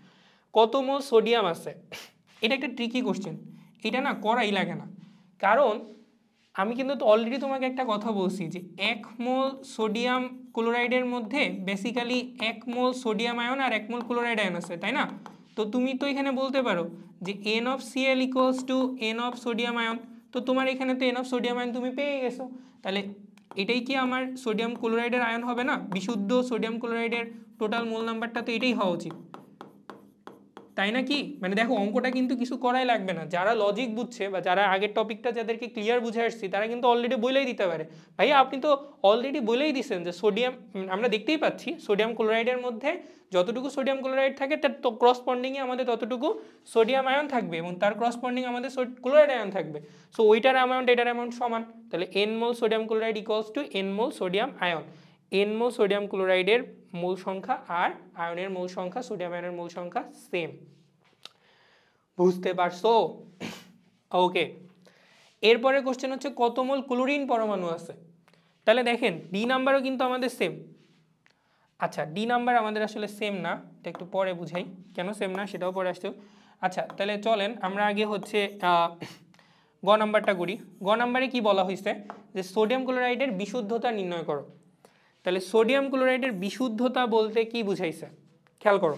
কত মোল সোডিয়াম আছে, এটা একটা ট্রিকি কোশ্চেন, এটা না করাই লাগে না, কারণ আমি কিন্তু অলরেডি তোমাকে একটা কথা বলছি যে 1 মোল সোডিয়াম ক্লোরাইডের মধ্যে বেসিক্যালি 1 মোল সোডিয়াম আয়ন আর 1 মোল ক্লোরাইড আয়ন আছে, তাই না? তো তুমি তো এখানে বলতে পারো যে NaCl = N of sodium ion, তো তোমার এখানে তো N অফ সোডিয়াম আয়ন তুমি পেয়ে গেছো, তাহলে এটাই কি আমার সোডিয়াম ক্লোরাইডের আয়ন হবে না? বিশুদ্ধ সোডিয়াম ক্লোরাইডের টোটাল মোল নাম্বারটা তো এটাই হওয়া উচিত। তাই না কি? মানে দেখো অঙ্কটা কিন্তু কিছু করাই লাগবে না, যারা লজিক বুঝছে বা যারা আগের টপিকটা যাদেরকে ক্লিয়ার বুঝে আসছি তারা কিন্তু অলরেডি বলেই দিতে পারে, ভাইয়া আপনি তো অলরেডি বলেই দিচ্ছেন যে সোডিয়াম, আমরা দেখতেই পাচ্ছি সোডিয়াম ক্লোরাইডের মধ্যে যতটুকু সোডিয়াম ক্লোরাইড থাকে তার করসপন্ডিংয়ে আমাদের ততটুকু সোডিয়াম আয়ন থাকবে এবং তার করসপন্ডিং আমাদের ক্লোরাইড আয়ন থাকবে। সো ওইটার অ্যামাউন্ট এটার অ্যামাউন্ট সমান, তাহলে n mole sodium chloride equals to n mole sodium ion. N mole sodium ক্লোরাইডের মোল সংখ্যা আর আয়নের মোল সংখ্যা, সোডিয়াম আয়নের মোল সংখ্যা সেম। বুঝতে পারছো? ওকে, এরপরে কোশ্চেন হচ্ছে কত মোল ক্লোরিন পরমাণু আছে। তাহলে দেখেন ডি নাম্বারও কিন্তু আমাদের সেম। আচ্ছা ডি নাম্বার আমাদের আসলে সেম না, এটা একটু পরে বুঝাই কেন সেম না, সেটাও পরে আসতো। আচ্ছা তাহলে চলেন আমরা আগে হচ্ছে গ নাম্বারটা করি। গ নাম্বারে কি বলা হয়েছে যে সোডিয়াম ক্লোরাইডের বিশুদ্ধতা নির্ণয় করো। তাহলে সোডিয়াম ক্লোরাইডের বিশুদ্ধতা বলতে কি বুঝাইছে খেয়াল করো,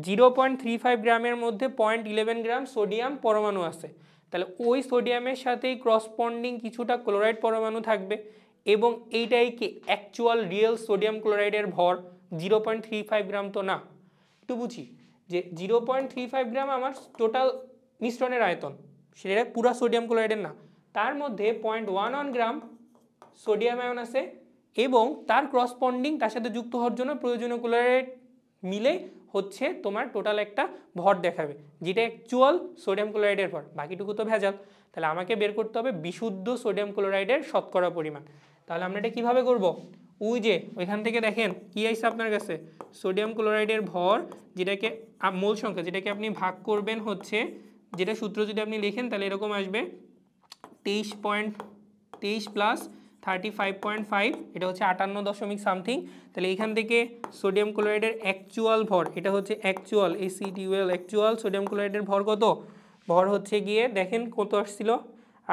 0.35 গ্রামের মধ্যে 0.11 গ্রাম সোডিয়াম পরমাণু আছে, তাহলে ওই সোডিয়ামের সাথেই করসপন্ডিং কিছুটা ক্লোরাইড পরমাণু থাকবে এবং এইটাই কি অ্যাকচুয়াল রিয়েল সোডিয়াম ক্লোরাইডের ভর। 0.35 গ্রাম তো না, একটু বুঝি যে 0.35 গ্রাম আমার টোটাল মিশ্রণের আয়তন, সেটা পুরা সোডিয়াম ক্লোরাইডের না, তার মধ্যে 0.11 গ্রাম সোডিয়াম আয়ন আছে এবং তার করসপন্ডিং তার সাথে যুক্ত হওয়ার জন্য প্রয়োজনীয় ক্লোরাইড মিলে হচ্ছে তোমার টোটাল একটা ভর দেখাবে, যেটা অ্যাকচুয়াল সোডিয়াম ক্লোরাইডের ভর, বাকিটুকু তো ভেজাল। তাহলে আমাকে বের করতে হবে বিশুদ্ধ সোডিয়াম ক্লোরাইডের শতকরা পরিমাণ। তাহলে আমরা এটা কীভাবে করব, ওই যে ওইখান থেকে দেখেন কী আইসে আপনার কাছে সোডিয়াম ক্লোরাইডের ভর, যেটাকে মোল সংখ্যা, যেটাকে আপনি ভাগ করবেন হচ্ছে, যেটা সূত্র যদি আপনি লেখেন তাহলে এরকম আসবে 23.23 প্লাস 35.5, এটা হচ্ছে 58 দশমিক সামথিং। তাহলে এখান থেকে সোডিয়াম ক্লোরাইডের অ্যাকচুয়াল ভর, এটা হচ্ছে অ্যাকচুয়াল ACTUL অ্যাকচুয়াল সোডিয়াম ক্লোরাইডের ভর কত, ভর হচ্ছে গিয়ে দেখেন কত আসছিল,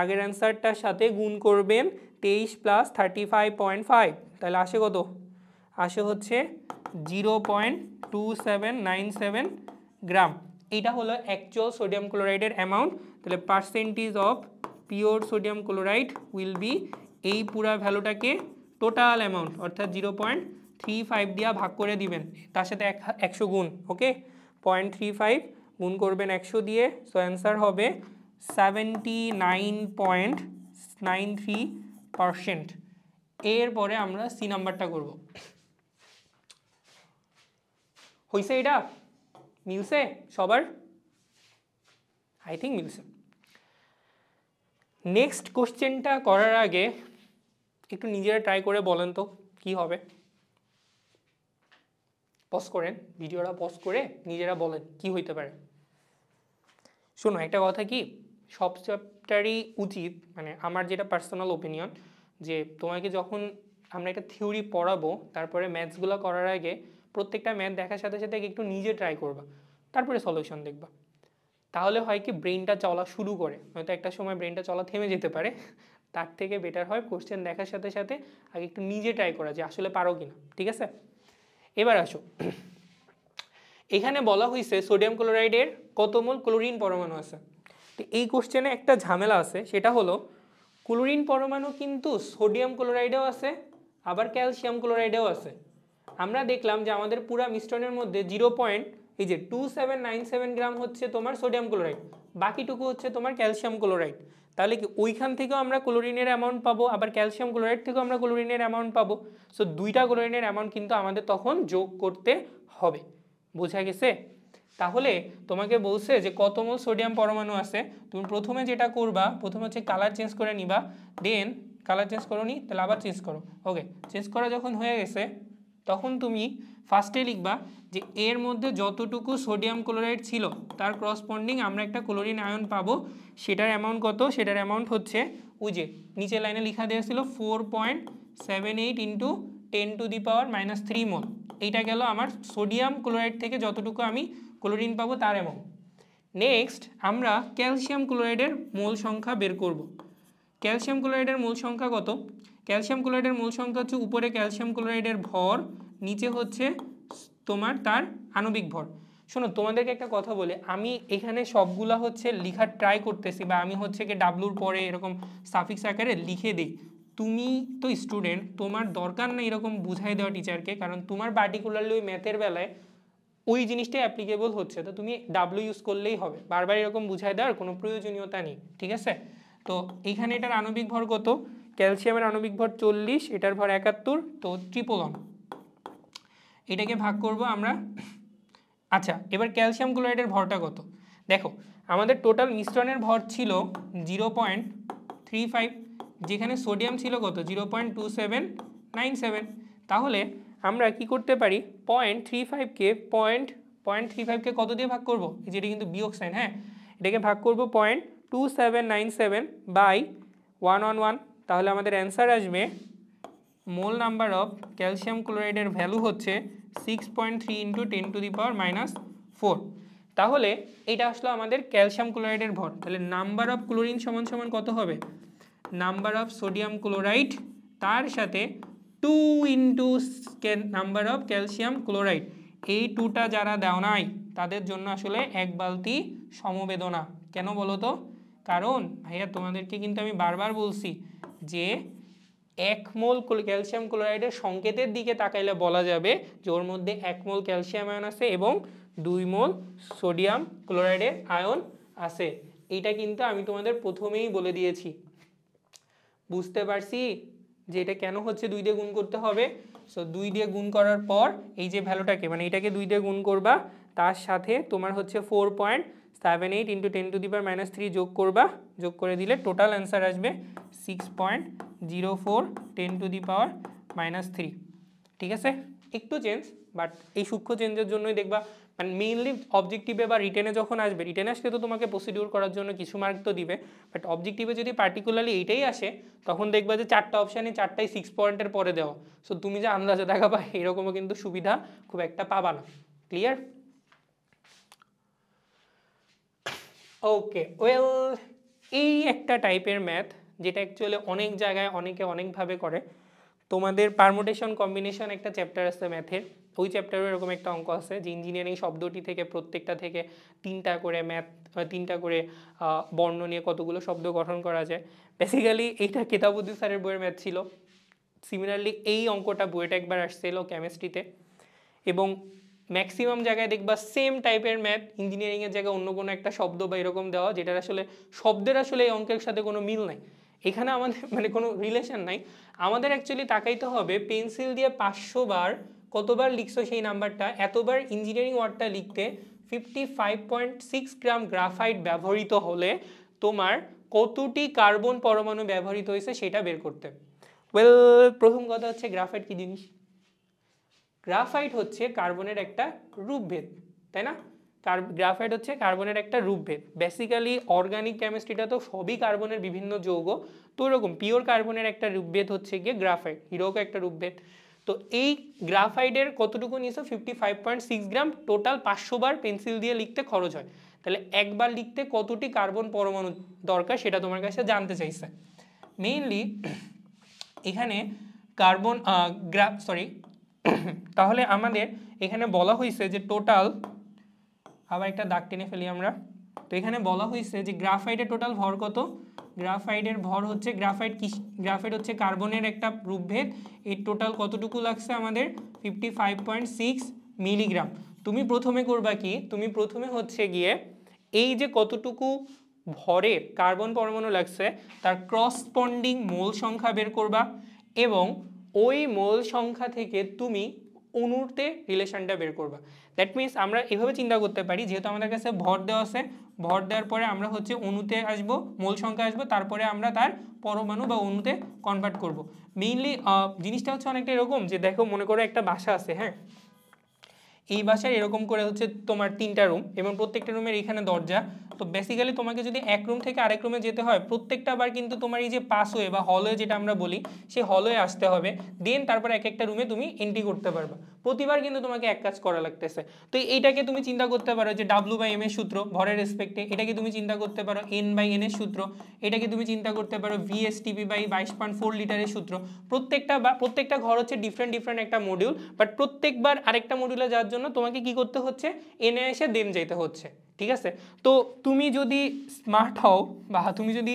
আগের অ্যান্সারটার সাথে গুণ করবেন 23 প্লাস 35.5, তাহলে আসে কত, আসে হচ্ছে 0.2797 গ্রাম। এইটা হলো অ্যাকচুয়াল সোডিয়াম ক্লোরাইডের অ্যামাউন্ট। তাহলে percentage of pure sodium chloride will be, এই পুরা ভ্যালুটাকে টোটাল অ্যামাউন্ট অর্থাৎ 0.35 দিয়া ভাগ করে দিবেন, তার সাথে 100 গুণ, ওকে 0.35 গুণ করবেন 100 দিয়ে, সো অ্যান্সার হবে 79.93%। এরপরে আমরা সি নাম্বারটা করব। হইছে এটা? মিলছে সবার? আই থিঙ্ক মিলছে। নেক্সট কোশ্চেনটা করার আগে একটু নিজেরা ট্রাই করে বলেন তো কি হবে। পজ করেন, ভিডিওটা পজ করে নিজেরা বলেন কি হইতে পারে। শোনো একটা কথা কি, সব চ্যাপ্টারই উচিত, মানে আমার যেটা পার্সোনাল ওপিনিয়ন, যে তোমাকে যখন আমরা একটা থিওরি পড়াবো তারপরে ম্যাথসগুলো করার আগে প্রত্যেকটা ম্যাথ দেখার সাথে সাথে একটু নিজে ট্রাই করবা, তারপরে সলিউশন দেখবা। তাহলে হয় কি ব্রেনটা চলা শুরু করে, হয়তো একটা সময় ব্রেনটা চলা থেমে যেতে পারে, তার থেকে বেটার হয় কোশ্চেন দেখার সাথে সাথে আগে একটু নিজে ট্রাই করা যে আসলে পারো কিনা। ঠিক আছে, এবার আসো, এখানে বলা হয়েছে সোডিয়াম ক্লোরাইডের কত মোল ক্লোরিন পরমাণু আছে। তো এই কোশ্চেনে একটা ঝামেলা আছে, সেটা হলো ক্লোরিন পরমাণু কিন্তু সোডিয়াম ক্লোরাইডেও আছে আবার ক্যালসিয়াম ক্লোরাইডেও আছে। আমরা দেখলাম যে আমাদের পুরা মিশ্রণের মধ্যে 0.2797 গ্রাম হচ্ছে তোমার সোডিয়াম ক্লোরাইড, বাকিটুকু হচ্ছে তোমার ক্যালসিয়াম ক্লোরাইড। তাহলে কি ওইখান থেকেও আমরা ক্লোরিনের অ্যামাউন্ট পাবো, আবার ক্যালসিয়াম ক্লোরাইড থেকেও আমরা ক্লোরিনের অ্যামাউন্ট পাবো। সো দুইটা ক্লোরিনের অ্যামাউন্ট কিন্তু আমাদের তখন যোগ করতে হবে। বোঝা গেছে? তাহলে তোমাকে বলছে যে কত মোল সোডিয়াম পরমাণু আছে, তুমি প্রথমে যেটা করবা, প্রথমে হচ্ছে কালার চেঞ্জ করে নিবা, দেন কালার চেঞ্জ করো নি, তাহলে আবার চেঞ্জ করো। ওকে, চেঞ্জ করা যখন হয়ে গেছে তখন তুমি ফার্স্টে লিখবা যে এর মধ্যে যতটুকু সোডিয়াম ক্লোরাইড ছিল তার করসপন্ডিং আমরা একটা ক্লোরিন আয়ন পাবো, সেটার অ্যামাউন্ট কত, সেটার অ্যামাউন্ট হচ্ছে ওই যে নিচের লাইনে লেখা দেওয়া ছিল 4.78 ইন্টু 10⁻³ মোল। এইটা গেল আমার সোডিয়াম ক্লোরাইড থেকে যতটুকু আমি ক্লোরিন পাবো তার অ্যামাউন্ট। নেক্সট আমরা ক্যালসিয়াম ক্লোরাইডের মোল সংখ্যা বের করব। ক্যালসিয়াম ক্লোরাইডের মোল সংখ্যা কত? ক্যালসিয়াম ক্লোরাইডের মোল সংখ্যা হচ্ছে উপরে ক্যালসিয়াম ক্লোরাইডের ভর, নিচে হচ্ছে তোমার তার আণবিক ভর। শোনো তোমাদেরকে একটা কথা বলে, আমি এখানে সবগুলা হচ্ছে লেখার ট্রাই করতেছি, বা আমি হচ্ছে কি ডাব্লুর পরে এরকম সাফিক্স আকারে লিখে দিই। তুমি তো স্টুডেন্ট, তোমার দরকার নেই এরকম বুঝাই দেওয়া টিচারকে, কারণ তোমার পার্টিকুলারলি ওই ম্যাথের বেলায় ওই জিনিসটাই অ্যাপ্লিকেবল হচ্ছে, তো তুমি ডাব্লু ইউজ করলেই হবে, বারবার এরকম বুঝাই দেওয়ার কোনো প্রয়োজনীয়তা নেই, ঠিক আছে। তো এইখানে এটার আণবিক ভর কত, ক্যালসিয়ামের আণবিক ভর 40, এটার ভর 71, তো ট্রিপল অন, এটাকে ভাগ করব আমরা। আচ্ছা, এবার ক্যালসিয়াম ক্লোরাইডের ভরটা কত, দেখো আমাদের টোটাল মিশ্রণের ভর ছিল 0.35, যেখানে সোডিয়াম ছিল কত 0.2797, তাহলে আমরা কি করতে পারি 0.35কে কত দিয়ে ভাগ করব, যেটা কিন্তু বিয়োগ সাইন, হ্যাঁ এটাকে ভাগ করব 0.2797 বাই 111, তাহলে আমাদের অ্যান্সার আসবে মোল নাম্বার অফ ক্যালসিয়াম ক্লোরাইডের ভ্যালু হচ্ছে 6.3 × 10⁻⁴। তাহলে এটা আসলো আমাদের ক্যালসিয়াম ক্লোরাইডের ভর, তাহলে নাম্বার অফ ক্লোরিন সমান সমান কত হবে, নাম্বার অফ সোডিয়াম ক্লোরাইড তার সাথে 2 × নাম্বার অফ ক্যালসিয়াম ক্লোরাইড, এই 2টা যারা দেও নাই তাদের জন্য আসলে 1 বালতি সমবেদনা। কেন বলো তো, কারণ ভাইয়া তোমাদেরকে কিন্তু আমি বারবার বলছি যে 1 মোল ক্যালসিয়াম ক্লোরাইডের সংকেতের দিকে তাকাইলে বলা যাবে যে ওর মধ্যে 1 মোল ক্যালসিয়াম আয়ন আছে এবং 2 মোল সোডিয়াম ক্লোরাইডের আয়ন আছে, এইটা কিন্তু আমি তোমাদের প্রথমেই বলে দিয়েছি। বুঝতে পারছি যে এটা কেন হচ্ছে 2 দিয়ে গুণ করতে হবে। সো 2 দিয়ে গুণ করার পর এই যে ভ্যালুটাকে মানে এটাকে 2 দিয়ে গুণ করবা, তার সাথে তোমার হচ্ছে 4.78 × 10⁻³ যোগ করবা, যোগ করে দিলে টোটাল অ্যান্সার আসবে 6.04 10⁻³ ঠিক আছে। একটু চেঞ্জ, বাট এই সূক্ষ্ম চেঞ্জের জন্যই দেখবা মানে মেইনলি অবজেক্টিভে বা রিটেনে যখন আসবে, রিটেনে আসলে তো তোমাকে প্রসিডিউর করার জন্য কিছু মার্ক তো দিবে, বাট অবজেক্টিভে যদি পার্টিকুলারলি এইটাই আসে তখন দেখবা যে 4টা অপশানে 4টাই 6 পয়েন্টের পরে দেওয়া, সো তুমি যে আন্দাজে দেখাবা এরকমও কিন্তু সুবিধা খুব একটা পাবা না। ক্লিয়ার? ওকে, ওয়েল এই একটা টাইপের ম্যাথ যেটা অ্যাকচুয়ালি অনেক জায়গায় অনেকে অনেকভাবে করে। তোমাদের পারমুটেশন কম্বিনেশন একটা চ্যাপ্টার আছে ম্যাথের, ওই চ্যাপ্টারও এরকম একটা অঙ্ক আছে যে ইঞ্জিনিয়ারিং শব্দটি থেকে প্রত্যেকটা থেকে 3টা করে ম্যাথ 3টা করে বর্ণ নিয়ে কতগুলো শব্দ গঠন করা যায়। বেসিক্যালি এইটা কেতাবুদ্দিন স্যারের বইয়ের ম্যাথ ছিল। সিমিলারলি এই অঙ্কটা বইটা একবার আসছিল কেমিস্ট্রিতে, এবং ম্যাক্সিমাম জায়গায় দেখবা সেম টাইপের ম্যাথ ইঞ্জিনিয়ারিংয়ের জায়গায় অন্য কোনো একটা শব্দ বা এরকম দেওয়া যেটার আসলে শব্দের আসলে এই অঙ্কের সাথে কোনো মিল নাই, এখানে আমাদের মানে কোনো রিলেশন নাই। আমাদের অ্যাকচুয়ালি তাকাইতে হবে পেন্সিল দিয়ে 500 বার কতবার লিখছো সেই নাম্বারটা, এতবার ইঞ্জিনিয়ারিং ওয়ার্ডটা লিখতে 55.6 গ্রাম গ্রাফাইট ব্যবহৃত হলে তোমার কতটি কার্বন পরমাণু ব্যবহৃত হয়েছে সেটা বের করতে। ওয়েল, প্রথম কথা হচ্ছে গ্রাফাইট কি জিনিস? গ্রাফাইট হচ্ছে কার্বনের একটা রূপভেদ, তাই না? গ্রাফাইট হচ্ছে কার্বনের একটা রূপভেদ। বেসিক্যালি অর্গানিক কেমিস্ট্রিটা তো সবই কার্বনের বিভিন্ন যৌগ, তো এরকম পিওর কার্বনের একটা রূপভেদ হচ্ছে গিয়ে গ্রাফাইট, হিরোকও একটা রূপভেদ। তো এই গ্রাফাইটের কতটুকু নিয়েছো 55.6 গ্রাম, টোটাল 500 বার পেন্সিল দিয়ে লিখতে খরচ হয়, তাহলে একবার লিখতে কতটি কার্বন পরমাণু দরকার সেটা তোমার কাছে জানতে চাইছে মেইনলি এখানে কার্বন তাহলে আমাদের এখানে বলা হয়েছে যে টোটাল, আবার একটা দাগ টেনে ফেলি আমরা, তো এখানে বলা হয়েছে যে গ্রাফাইটের টোটাল ভর কত, গ্রাফাইটের ভর হচ্ছে গ্রাফাইট হচ্ছে কার্বনের একটা রূপভেদ, এর টোটাল কতটুকু লাগছে আমাদের 55.6 মিলিগ্রাম। তুমি প্রথমে করবা কি, তুমি প্রথমে হচ্ছে গিয়ে এই যে কতটুকু ভরের কার্বন পরমাণু লাগছে তার করসপন্ডিং মোল সংখ্যা বের করবা, এবং ওই মোল সংখ্যা থেকে তুমি অণুতে রিলেশনটা বের করবা। দ্যাট মিনস আমরা এভাবে চিন্তা করতে পারি, যেহেতু আমাদের কাছে ভর দেওয়া আছে, ভর দেওয়ার পরে আমরা হচ্ছে অণুতে আসবো, মোল সংখ্যা আসবো, তারপরে আমরা তার পরমাণু বা অণুতে কনভার্ট করব। মেইনলি জিনিসটা হচ্ছে অনেকটা এরকম যে দেখো মনে করো একটা বাসা আছে, হ্যাঁ এই বাসায় এরকম করে হচ্ছে তোমার 3টা রুম এবং প্রত্যেকটা রুমের এখানে দরজা, তো বেসিক্যালি তোমাকে যদি এক রুম থেকে আরেক রুমে যেতে হয় প্রত্যেকটা বার কিন্তু তোমার এই যে পাসওয়ে বা হলওয়ে যেটা আমরা বলি সেই হলওয়ে আসতে হবে, দেন তারপর এক একটা রুমে তুমি এন্ট্রি করতে পারবা, প্রতিবার কিন্তু তোমাকে এক কাজ করা লাগতেছে। তো এইটাকে তুমি চিন্তা করতে পারো যে W/m এর সূত্র ভরের রেসপেক্টে, এটাকে তুমি চিন্তা করতে পারো N/n এর সূত্র, এটাকে তুমি চিন্তা করতে পারো VSTP/22.4 লিটারের সূত্র। প্রত্যেকটা ঘর হচ্ছে ডিফারেন্ট একটা মডিউল, বাট প্রত্যেকবার আরেকটা মডিউলে যাওয়ার জন্য তোমাকে কি করতে হচ্ছে, এনে এসে দেন যেতে হচ্ছে, ঠিক আছে। তো তুমি যদি স্মার্ট হও বা তুমি যদি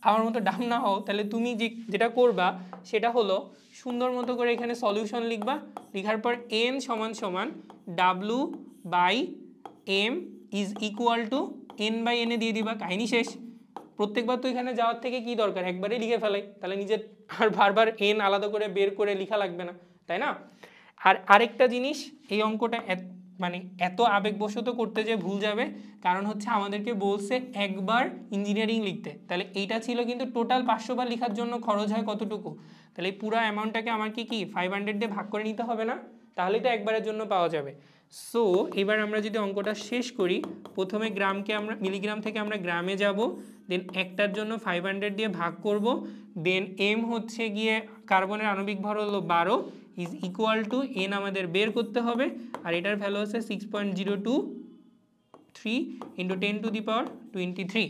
আমার মতো ডাম না হও, তাহলে তুমি যেটা করবা সেটা হলো সুন্দর মতো করে এখানে সলিউশন লিখবা, লেখার পর n = W by M is equal to N by এনে দিয়ে দিবা, কাহিনী শেষ। প্রত্যেকবার তো এখানে যাওয়ার থেকে কি দরকার, একবারে লিখে ফেলাই, তাহলে নিজের আর বারবার এন আলাদা করে বের করে লেখা লাগবে না, তাই না? আর আরেকটা জিনিস, এই অঙ্কটা মানে এত আবেগবশত করতে যে ভুল যাবে, কারণ হচ্ছে আমাদেরকে বলছে একবার ইঞ্জিনিয়ারিং লিখতে, তাহলে এইটা ছিল কিন্তু টোটাল 500 বার লেখার জন্য খরচ হয় কতটুকু, তাহলে এই পুরো অ্যামাউন্টটাকে আমার কি 500 দিয়ে ভাগ করে নিতে হবে না, তাহলেই তো একবারের জন্য পাওয়া যাবে। সো এবার আমরা যদি অঙ্কটা শেষ করি, প্রথমে গ্রামকে আমরা মিলিগ্রাম থেকে আমরা গ্রামে যাব, দেন একটার জন্য 500 দিয়ে ভাগ করব, দেন এম হচ্ছে গিয়ে কার্বনের আণবিক ভর হলো 12 ইজ ইকুয়াল টু এন আমাদের বের করতে হবে, আর এটার ভ্যালু হচ্ছে 6.023 ইন্টু 10⁻23।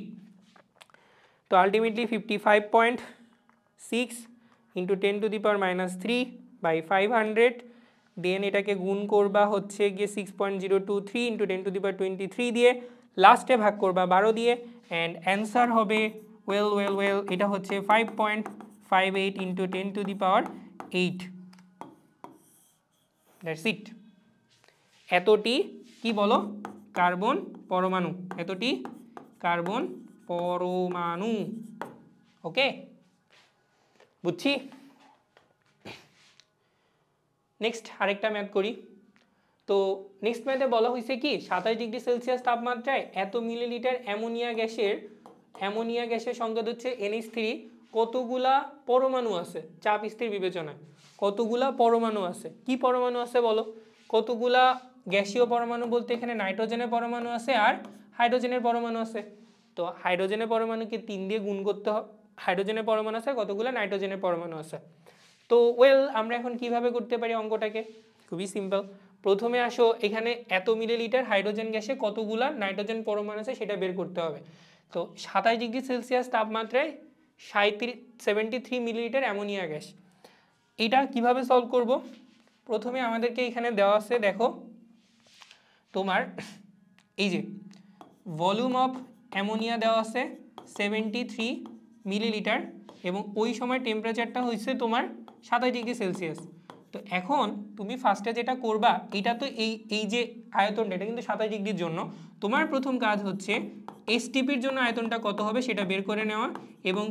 তো আলটিমেটলি 55.6 ইন্টু 10⁻³ বাই 500, দেন এটাকে গুণ করবা হচ্ছে গিয়ে 6.023 ইন্টু 10⁻23 দিয়ে, লাস্টে ভাগ করবা 12 দিয়ে, অ্যান্ড অ্যান্সার হবে ওয়েল এটা হচ্ছে 5.58 ইন্টু 10⁸। That's it. এতটি কি বলো, কার্বন পরমাণু, এতটি কার্বন পরমাণু। ওকে, বুঝছি। নেক্সট আরেকটা ম্যাথ করি। তো নেক্সট ম্যাথে বলা হয়েছে কি 27°C তাপমাত্রায় এত মিলিলিটার অ্যামোনিয়া গ্যাসের সংকেত হচ্ছে NH3, কতগুলা পরমাণু আছে চাপ স্থির বিবেচনায়, কতগুলা পরমাণু আছে, কি পরমাণু আছে বলো, কতগুলা গ্যাসীয় পরমাণু বলতে এখানে নাইট্রোজেনের পরমাণু আছে আর হাইড্রোজেনের পরমাণু আছে। তো হাইড্রোজেনের পরমাণুকে 3 দিয়ে গুণ করতে হবে, হাইড্রোজেনের পরমাণু আছে, কতগুলা নাইট্রোজেনের পরমাণু আছে। তো আমরা এখন কিভাবে করতে পারি অঙ্কটাকে, খুবই সিম্পল। প্রথমে আসো, এখানে এত মিলিলিটার হাইড্রোজেন গ্যাসে কতগুলা নাইট্রোজেন পরমাণু আছে সেটা বের করতে হবে। তো 27°C তাপমাত্রায় 73 মিলিলিটার অ্যামোনিয়া গ্যাস, এটা কিভাবে সলভ করব? প্রথমে আমাদেরকে এখানে দেওয়া আছে, দেখো তোমার এই যে ভলিউম অফ অ্যামোনিয়া দেওয়া আছে 73 মিলিলিটার, এবং ওই সময় টেম্পারেচারটা হয়েছে তোমার 27°C। তো এখন তুমি ফার্স্টে যেটা করবা, এটা তো এই যে আয়তনটা, এটা কিন্তু 27°র জন্য, তোমার প্রথম কাজ হচ্ছে এসটিপির জন্য আয়তনটা কত হবে সেটা বের করে নেওয়া, এবং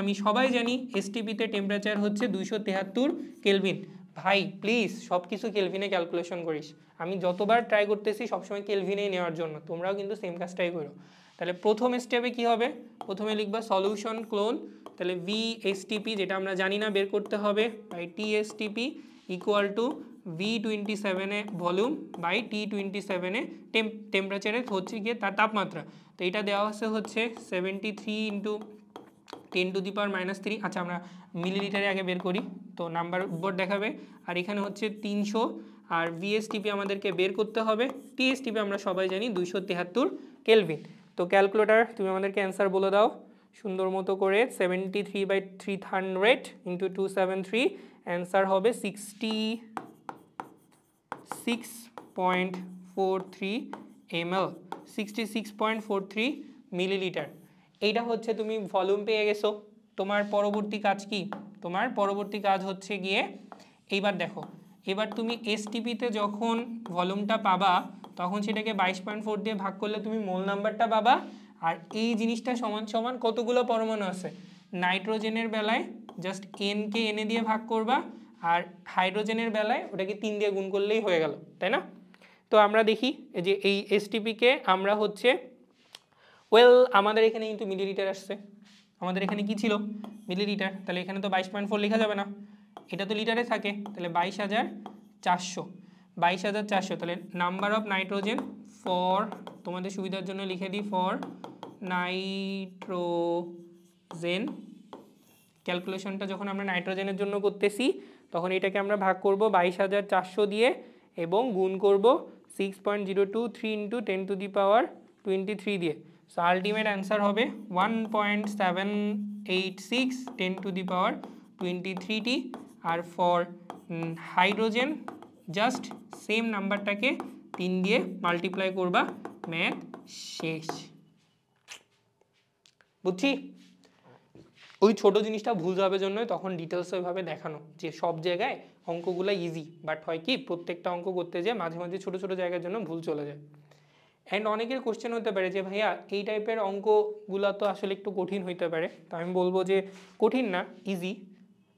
আমি সবাই জানি এসটিপিতে টেম্পারেচার হচ্ছে 273 কেলভিন। ভাই প্লিজ সব কিছু কেলভিনে ক্যালকুলেশন করিস, আমি যতবার ট্রাই করতেছি সবসময় কেলভিনেই নেওয়ার জন্য, তোমরাও কিন্তু সেম কাজটাই করো। তাহলে প্রথম স্টেপে কি হবে, প্রথমে লিখবা সলিউশন ক্লোন, তাহলে VSTP যেটা আমরা জানি না বের করতে হবে by TSTP equal to V27 এ ভলিউম বাই T27 এ টেম্পারেচারে হচ্ছে গিয়ে তার তাপমাত্রা। তো এটা দেওয়া হচ্ছে 73 ইন্টু 10⁻³ আচ্ছা আমরা মিলিলিটারে আগে বের করি, তো নাম্বার বোর্ড দেখাবে, আর এখানে হচ্ছে 300, আর VSTP আমাদেরকে বের করতে হবে, TSTP আমরা সবাই জানি 273 কেলভিন। তো ক্যালকুলেটর তুমি আমাদেরকে অ্যান্সার বলে দাও সুন্দর মতো করে, 73/300 ইন্টু 273, অ্যান্সার হবে 66.43 ml, 66.43 মিলিলিটার। এইটা হচ্ছে তুমি ভলিউম পেয়ে গেছো। তোমার পরবর্তী কাজ কি, তোমার পরবর্তী কাজ হচ্ছে গিয়ে এইবার দেখো, এবার তুমি এসটিপিতে যখন ভলিউমটা পাবা তখন সেটাকে 22.4 দিয়ে ভাগ করলে তুমি মোল নাম্বারটা পাবা, আর এই জিনিসটা সমান সমান কতগুলো পরমাণু আছে, নাইট্রোজেনের বেলায় জাস্ট এনকে এনে দিয়ে ভাগ করবা, আর হাইড্রোজেনের বেলায় ওটাকে 3 দিয়ে গুণ করলেই হয়ে গেল, তাই না? তো আমরা দেখি যে এই এসটিপিকে আমরা হচ্ছে আমাদের এখানে কিন্তু মিলিলিটার আসছে, আমাদের এখানে কি ছিল মিলিলিটার, তাহলে এখানে তো 22.4 লেখা যাবে না, এটা তো লিটারে থাকে, তাহলে 22,400, তাহলে নাম্বার অফ নাইট্রোজেন ফর, তোমাদের সুবিধার জন্য লিখে দিই ফর নাইট্রোজেন, ক্যালকুলেশনটা যখন আমরা নাইট্রোজেনের জন্য করতেছি তখন এটাকে আমরা ভাগ করব 22,400 দিয়ে এবং গুণ করব 6.023 ইন্টু 10⁻23 দিয়ে। সো আলটিমেট অ্যান্সার হবে 1.786 10⁻23 টি, আর ফর হাইড্রোজেন জাস্ট সেম নাম্বারটাকে 3 দিয়ে মাল্টিপ্লাই করবা, ম্যাথ শেষ। বুঝছি? ওই ছোট জিনিসটা ভুল যাবে জন্যই তখন ডিটেলস ওইভাবে দেখানো যে সব জায়গায় অঙ্কগুলো ইজি, বাট হয় কি প্রত্যেকটা অঙ্ক করতে যেয়ে মাঝে মাঝে ছোট ছোট জায়গার জন্য ভুল চলে যায়। অ্যান্ড অনেকের কোশ্চেন হতে পারে যে ভাইয়া এই টাইপের অঙ্কগুলো তো আসলে একটু কঠিন হইতে পারে, তো আমি বলবো যে কঠিন না, ইজি,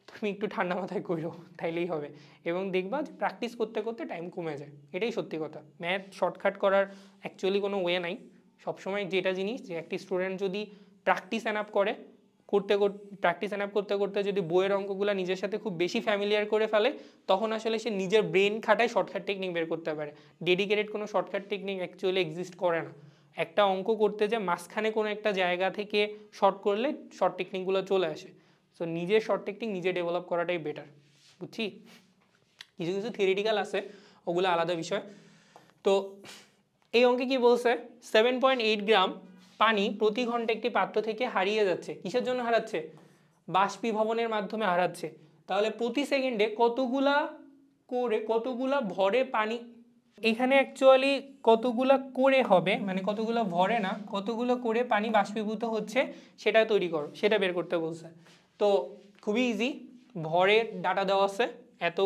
তুমি একটু ঠান্ডা মাথায় করো তাইলেই হবে, এবং দেখবা যে প্র্যাকটিস করতে করতে টাইম কমে যায়। এটাই সত্যি কথা, ম্যাথ শর্টকাট করার অ্যাকচুয়ালি কোনো ওয়ে নাই। সবসময় যেটা জিনিস যে একটি স্টুডেন্ট যদি প্র্যাকটিস অ্যানাপ করে প্র্যাকটিস অ্যানাপ করতে করতে যদি বইয়ের অঙ্কগুলো নিজের সাথে খুব বেশি ফ্যামিলিয়ার করে ফেলে, তখন আসলে সে নিজের ব্রেন খাটায় শর্টকাট টেকনিক বের করতে পারে। ডেডিকেটেড কোনো শর্টকাট টেকনিক অ্যাকচুয়ালি এক্সিস্ট করে না। একটা অঙ্ক করতে যে মাঝখানে কোনো একটা জায়গা থেকে শর্ট করলে শর্ট টেকনিকগুলো চলে আসে। সো নিজের শর্ট টেকনিক নিজে ডেভেলপ করাটাই বেটার, বুঝছি। কিছু কিছু থিওরিটিক্যাল আছে, ওগুলো আলাদা বিষয়। তো এই অঙ্কে কি বলছে, 7.8 গ্রাম পানি প্রতি ঘন্টা একটি পাত্র থেকে হারিয়ে যাচ্ছে। কিসের জন্য হারাচ্ছে? বাষ্পীভবনের মাধ্যমে হারাচ্ছে। তাহলে প্রতি সেকেন্ডে কতগুলা ভরে পানি, এখানে অ্যাকচুয়ালি কতগুলা করে হবে, মানে কতগুলো ভরে না, কতগুলো করে পানি বাষ্পীভূত হচ্ছে সেটা তৈরি করো, সেটা বের করতে বলছে। তো খুবই ইজি, ভরের ডাটা দেওয়া আছে, এত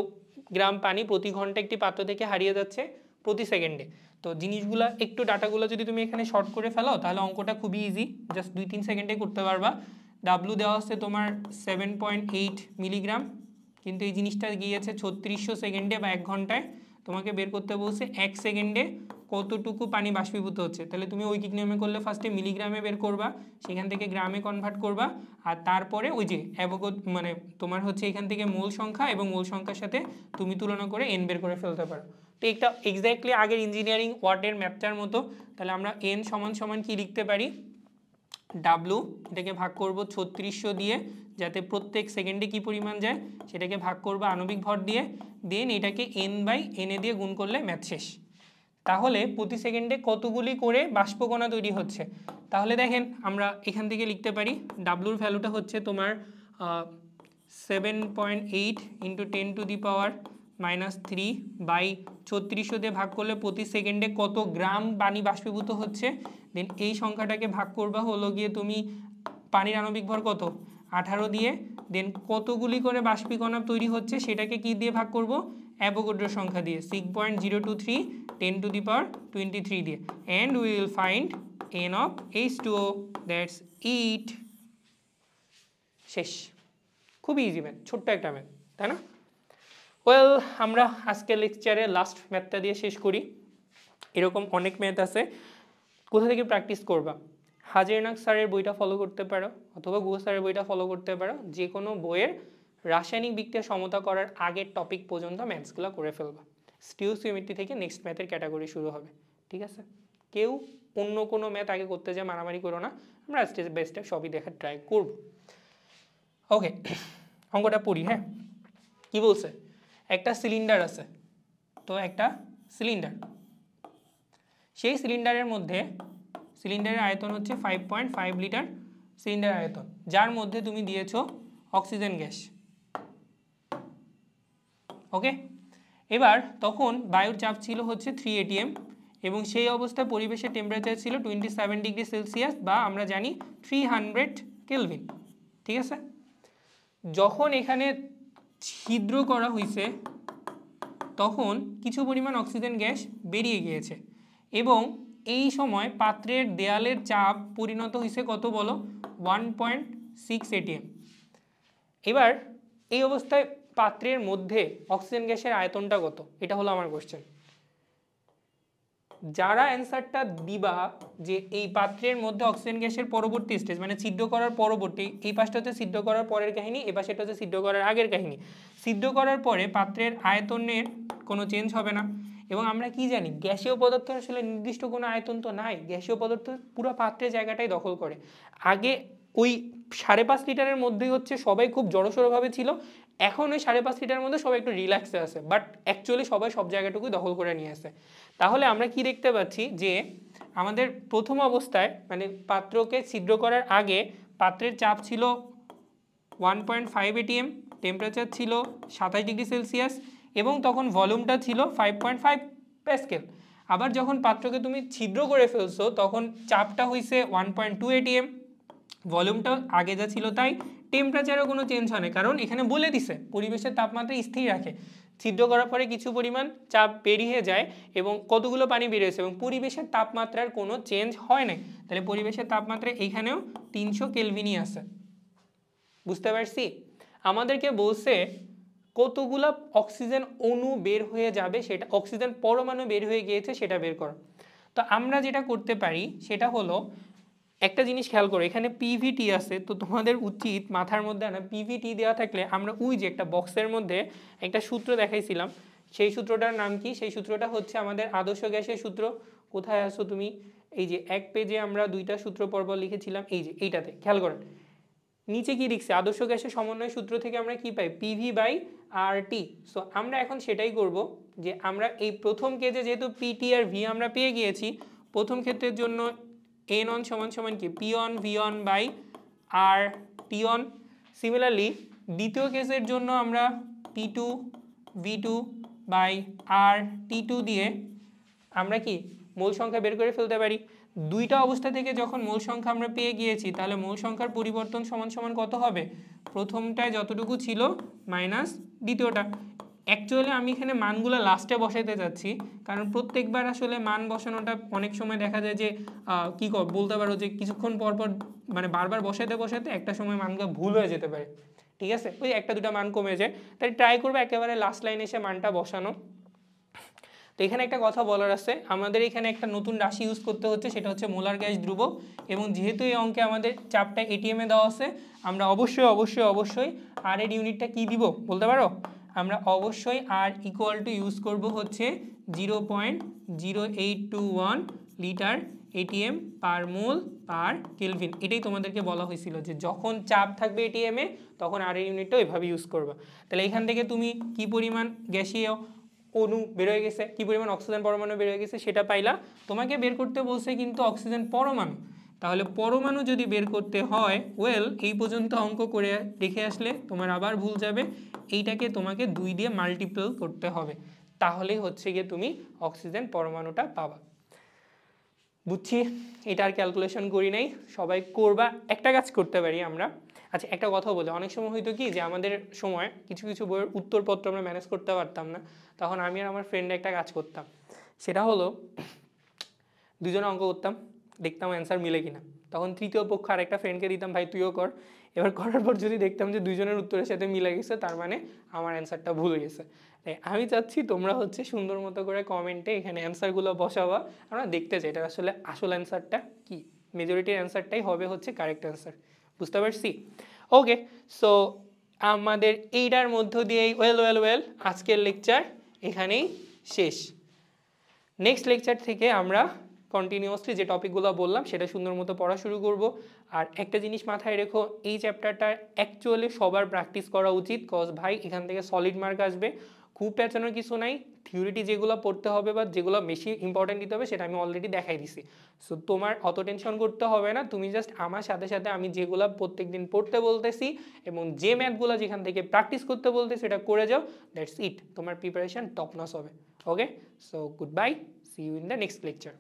গ্রাম পানি প্রতি ঘন্টা একটি পাত্র থেকে হারিয়ে যাচ্ছে প্রতি সেকেন্ডে। তো জিনিসগুলো একটু ডাটাগুলো যদি তুমি এখানে শর্ট করে ফেলো তাহলে অঙ্কটা খুবই ইজি, জাস্ট 2-3 সেকেন্ডে করতে পারবা। ডাব্লু দেওয়া আছে তোমার 7.8 মিলিগ্রাম, কিন্তু এই জিনিসটা গিয়েছে 3600 সেকেন্ডে বা 1 ঘন্টায়। তোমাকে বের করতে বলছে 1 সেকেন্ডে কতটুকু পানি বাষ্পীভূত হচ্ছে। তাহলে তুমি ঐকিক নিয়মে করলে ফার্স্টে মিলিগ্রামে বের করবা, সেখান থেকে গ্রামে কনভার্ট করবা, আর তারপরে ওই যে মানে তোমার হচ্ছে এখান থেকে মূল সংখ্যা এবং মূল সংখ্যার সাথে তুমি তুলনা করে এন বের করে ফেলতে পারো। তো এটা এক্স্যাক্টলি আগের ইঞ্জিনিয়ারিং ওয়ার্ডের ম্যাপটার মতো। তাহলে আমরা এন সমান সমান কি লিখতে পারি, ডাব্লু, এটাকে ভাগ করব 3600 দিয়ে, যাতে প্রত্যেক সেকেন্ডে কি পরিমাণ যায় সেটাকে ভাগ করব আণবিক ভর দিয়ে, দেন এটাকে n/n দিয়ে গুণ করলে ম্যাথ শেষ। তাহলে প্রতি সেকেন্ডে কতগুলি করে বাষ্পকণা তৈরি হচ্ছে। তাহলে দেখেন আমরা এখান থেকে লিখতে পারি ডাব্লুর ভ্যালুটা হচ্ছে তোমার 7.8 × 10⁻³ দিয়ে ভাগ করলে প্রতি সেকেন্ডে কত গ্রাম পানি বাষ্পীভূত হচ্ছে। দেন এই সংখ্যাটাকে ভাগ করবা হলো গিয়ে তুমি পানির আণবিক ভর কত 18 দিয়ে, দেন কতগুলি করে বাষ্পীকণা তৈরি হচ্ছে সেটাকে কি দিয়ে ভাগ করব, অ্যাভোগাড্রোর সংখ্যা দিয়ে 6.023 10⁻23 দিয়ে, and we will find n of H2O, that's it. শেষ। খুবই ইজি ম্যাথ, ছোট্ট একটা ম্যাথ, তাই না? ওয়েল, আমরা আজকের লেকচারে লাস্ট ম্যাথটা দিয়ে শেষ করি। এরকম অনেক ম্যাথ আছে, কোথা থেকে প্র্যাকটিস করবা? হাজিরনাক স্যারের বইটা ফলো করতে পারো, অথবা গুহ স্যারের বইটা ফলো করতে পারো। যে কোনো বইয়ের রাসায়নিক বিক্রিয়া সমতা করার আগের টপিক পর্যন্ত ম্যাথসগুলো করে ফেলবা। স্টিওসিওমেট্রি থেকে নেক্সট ম্যাথের ক্যাটাগরি শুরু হবে, ঠিক আছে? কেউ অন্য কোনো ম্যাথ আগে করতে যায় মারামারি করো না, আমরা স্টেপ বাই স্টেপ সবই দেখার ট্রাই করব। ওকে, অঙ্কটা পড়ি। হ্যাঁ, কি বলছে? একটা সিলিন্ডার আছে, তো একটা সিলিন্ডার, সেই সিলিন্ডারের মধ্যে সিলিন্ডারের আয়তন হচ্ছে 5.5 লিটার সিলিন্ডার আয়তন, যার মধ্যে তুমি দিয়েছো অক্সিজেন গ্যাস। ওকে, এবার তখন বায়ুর চাপ ছিল হচ্ছে 3 atm, এবং সেই অবস্থায় পরিবেশের টেম্পারেচার ছিল 27 ডিগ্রি সেলসিয়াস, বা আমরা জানি 300 কেলভিন, ঠিক আছে? যখন এখানে ছিদ্র করা হয়েছে তখন কিছু পরিমাণ অক্সিজেন গ্যাস বেরিয়ে গিয়েছে, এবং এই সময় পাত্রের দেয়ালের চাপ পরিণত হয়েছে কত বলো, 1.6 atm। এবার এই অবস্থায় পাত্রের মধ্যে অক্সিজেন গ্যাসের আয়তনটা কত, এটা হলো আমার কোশ্চেন। যারা অ্যান্সারটা দিবা যে এই পাত্রের মধ্যে অক্সিজেন গ্যাসের পরবর্তী স্টেজ, মানে ছিদ্র করার পরবর্তী, এই পাশটা হচ্ছে ছিদ্র করার পরের কাহিনী, এই পাশটা হচ্ছে ছিদ্র করার আগের কাহিনী। ছিদ্র করার পরে পাত্রের আয়তনের কোনো চেঞ্জ হবে না, এবং আমরা কি জানি গ্যাসীয় পদার্থ আসলে নির্দিষ্ট কোনো আয়তন তো নাই, গ্যাসীয় পদার্থ পুরো পাত্রের জায়গাটাই দখল করে। আগে ওই 5.5 লিটারের মধ্যেই হচ্ছে সবাই খুব জড়সড়ভাবে ছিল, এখন ওই 5.5 লিটারের মধ্যে সবাই একটু রিল্যাক্সে আছে, বাট অ্যাকচুয়ালি সবাই সব জায়গাটুকুই দখল করে নিয়ে আসে। তাহলে আমরা কি দেখতে পাচ্ছি যে আমাদের প্রথম অবস্থায় মানে পাত্রকে ছিদ্র করার আগে পাত্রের চাপ ছিল 1.5 atm, টেম্পারেচার ছিল 27 ডিগ্রি সেলসিয়াস, এবং তখন ভলিউমটা ছিল 5.5 প্যাসকেল। আবার যখন পাত্রকে তুমি ছিদ্র করে ফেলছো তখন চাপটা হয়েছে 1.2 atm, ভলিউমটা আগে যা ছিল তাই, টেম্পারেচারও কোনো চেঞ্জ হয় না, কারণ এখানে বলে দিছে পরিবেশের তাপমাত্রা স্থির রাখে। ছিদ্র করার পরে কিছু পরিমাণ চাপ বেরিয়ে যায় এবং কতগুলো পানি বেরিয়েছে এবং পরিবেশের তাপমাত্রার কোনো চেঞ্জ হয় নাই। তাহলে পরিবেশের তাপমাত্রা এখানেও 300 কেলভিনই আছে। বুঝতে পারছি? আমাদেরকে বলছে কতগুলো অক্সিজেন অণু বের হয়ে যাবে, সেটা অক্সিজেন পরমাণু বের হয়ে গিয়েছে সেটা বের করো। তো আমরা যেটা করতে পারি সেটা হলো, একটা জিনিস খেয়াল করো, এখানে পিভিটি আছে, তো তোমাদের উচিত মাথার মধ্যে না পিভিটি দেওয়া থাকলে আমরা ওই যে একটা বক্সের মধ্যে একটা সূত্র দেখাইছিলাম, সেই সূত্রটার নাম কি? সেই সূত্রটা হচ্ছে আমাদের আদর্শ গ্যাসের সূত্র। কোথায় আসো তুমি? এই যে এক পেজে আমরা দুইটা সূত্র পরপর লিখেছিলাম, এই যে এইটাতে খেয়াল করেন নিচে কি লিখছে, আদর্শ গ্যাসের সমন্বয় সূত্র থেকে আমরা কি পাই? PV by R T. So আমরা এখন সেটাই করব যে আমরা এই প্রথম কেজে যেহেতু পিটি আর ভি আমরা পেয়ে গিয়েছি, প্রথম ক্ষেত্রের জন্য এন অন সমান সমান কি P one V one by R T one. Similarly দ্বিতীয় কেসের জন্য আমরা P two V two by R T two দিয়ে আমরা কি মোল সংখ্যা বের করে ফেলতে পারি। দুইটা অবস্থা থেকে যখন মোল সংখ্যা আমরা পেয়ে গিয়েছি, তাহলে মোল সংখ্যার পরিবর্তন সমান সমান কত হবে? প্রথমটায় যতটুকু ছিল মাইনাস দ্বিতীয়টা। অ্যাকচুয়ালি আমি এখানে মানগুলো লাস্টে বসাইতে যাচ্ছি, কারণ প্রত্যেকবার আসলে মান বসানোটা অনেক সময় দেখা যায় যে কি বলতে পারো যে কিছুক্ষণ পর পর মানে বারবার বসাইতে বসাইতে একটা সময় মানগুলো ভুল হয়ে যেতে পারে। ঠিক আছে, ওই একটা দুটা মান কমে যায়, তাই ট্রাই করবে একেবারে লাস্ট লাইনে এসে মানটা বসানো। তো এখানে একটা কথা বলার আছে, আমাদের এখানে একটা নতুন রাশি ইউজ করতে হচ্ছে, সেটা হচ্ছে মোলার গ্যাস ধ্রুবক। এবং যেহেতু এই অঙ্কে আমাদের চাপটা এটিএমে দেওয়া আছে, আমরা অবশ্যই অবশ্যই অবশ্যই আর এর ইউনিটটা কি দিব বলতে পারো? আমরা অবশ্যই আর ইকুয়াল টু ইউজ করব হচ্ছে 0.0821 লিটার এটিএম পার মোল পার কেলভিন। এটাই তোমাদেরকে বলা হয়েছিল যে যখন চাপ থাকবে এটিএমে তখন আর এর ইউনিটটা এভাবে ইউজ করবা। তাহলে এখান থেকে তুমি কি পরিমাণ গ্যাসীয় অণু বের হয়ে গেছে, কি পরিমাণ অক্সিজেন পরমাণু বের হয়ে গেছে সেটা পাইলা। তোমাকে বের করতে বলছে কিন্তু অক্সিজেন পরমাণু, তাহলে পরমাণু যদি বের করতে হয় ওয়েল এই পর্যন্ত অঙ্ক করে রেখে আসলে তোমার আবার ভুল যাবে, এইটাকে তোমাকে 2 দিয়ে মাল্টিপল করতে হবে, তাহলেই হচ্ছে গিয়ে তুমি অক্সিজেন পরমাণুটা পাবা। বুঝছি, এটা আর ক্যালকুলেশন করি নাই, সবাই করবা। একটা কাজ করতে পারি আমরা, আচ্ছা একটা কথা বলি, অনেক সময় হয়তো কি যে আমাদের সময় কিছু কিছু বইয়ের উত্তরপত্র আমরা ম্যানেজ করতে পারতাম না, তখন আমি আর আমার ফ্রেন্ডে একটা কাজ করতাম, সেটা হলো দুজনে অঙ্ক করতাম, দেখতাম অ্যান্সার মিলে কিনা, তখন তৃতীয় পক্ষ আর একটা ফ্রেন্ডকে দিতাম, ভাই তুইও কর। এবার করার পর যদি দেখতাম যে দুইজনের উত্তরের সাথে মিলে গেছে, তার মানে আমার অ্যান্সারটা ভুল গেছে। তাই আমি চাচ্ছি তোমরা হচ্ছে সুন্দর মতো করে কমেন্টে এখানে অ্যান্সারগুলো বসাবা, আমরা দেখতে চাই এটা আসলে আসল অ্যান্সারটা কি। মেজরিটির অ্যান্সারটাই হবে হচ্ছে কারেক্ট অ্যান্সার, বুঝতে পারছি? ওকে, সো আমাদের এইটার মধ্য দিয়েই ওয়েল আজকের লেকচার এখানেই শেষ। নেক্সট লেকচার থেকে আমরা কন্টিনিউয়াসলি যে টপিকগুলো বললাম সেটা সুন্দর মতো পড়া শুরু করব। আর একটা জিনিস মাথায় রেখো, এই চ্যাপ্টারটা অ্যাকচুয়ালি সবার প্র্যাকটিস করা উচিত, কজ ভাই এখান থেকে সলিড মার্ক আসবে, খুব পেঁচানোর কিছু নাই। থিওরিটি যেগুলো পড়তে হবে বা যেগুলো বেশি ইম্পর্টেন্ট দিতে হবে সেটা আমি অলরেডি দেখাই দিছি। সো তোমার অত টেনশন করতে হবে না, তুমি জাস্ট আমার সাথে সাথে আমি যেগুলো প্রত্যেকদিন পড়তে বলতেছি এবং যে ম্যাথগুলো যেখান থেকে প্র্যাকটিস করতে বলতেছি সেটা করে যাও, দ্যাটস ইট, তোমার প্রিপারেশন টপ নচ হবে। Okay, so goodbye, see you in the next lecture.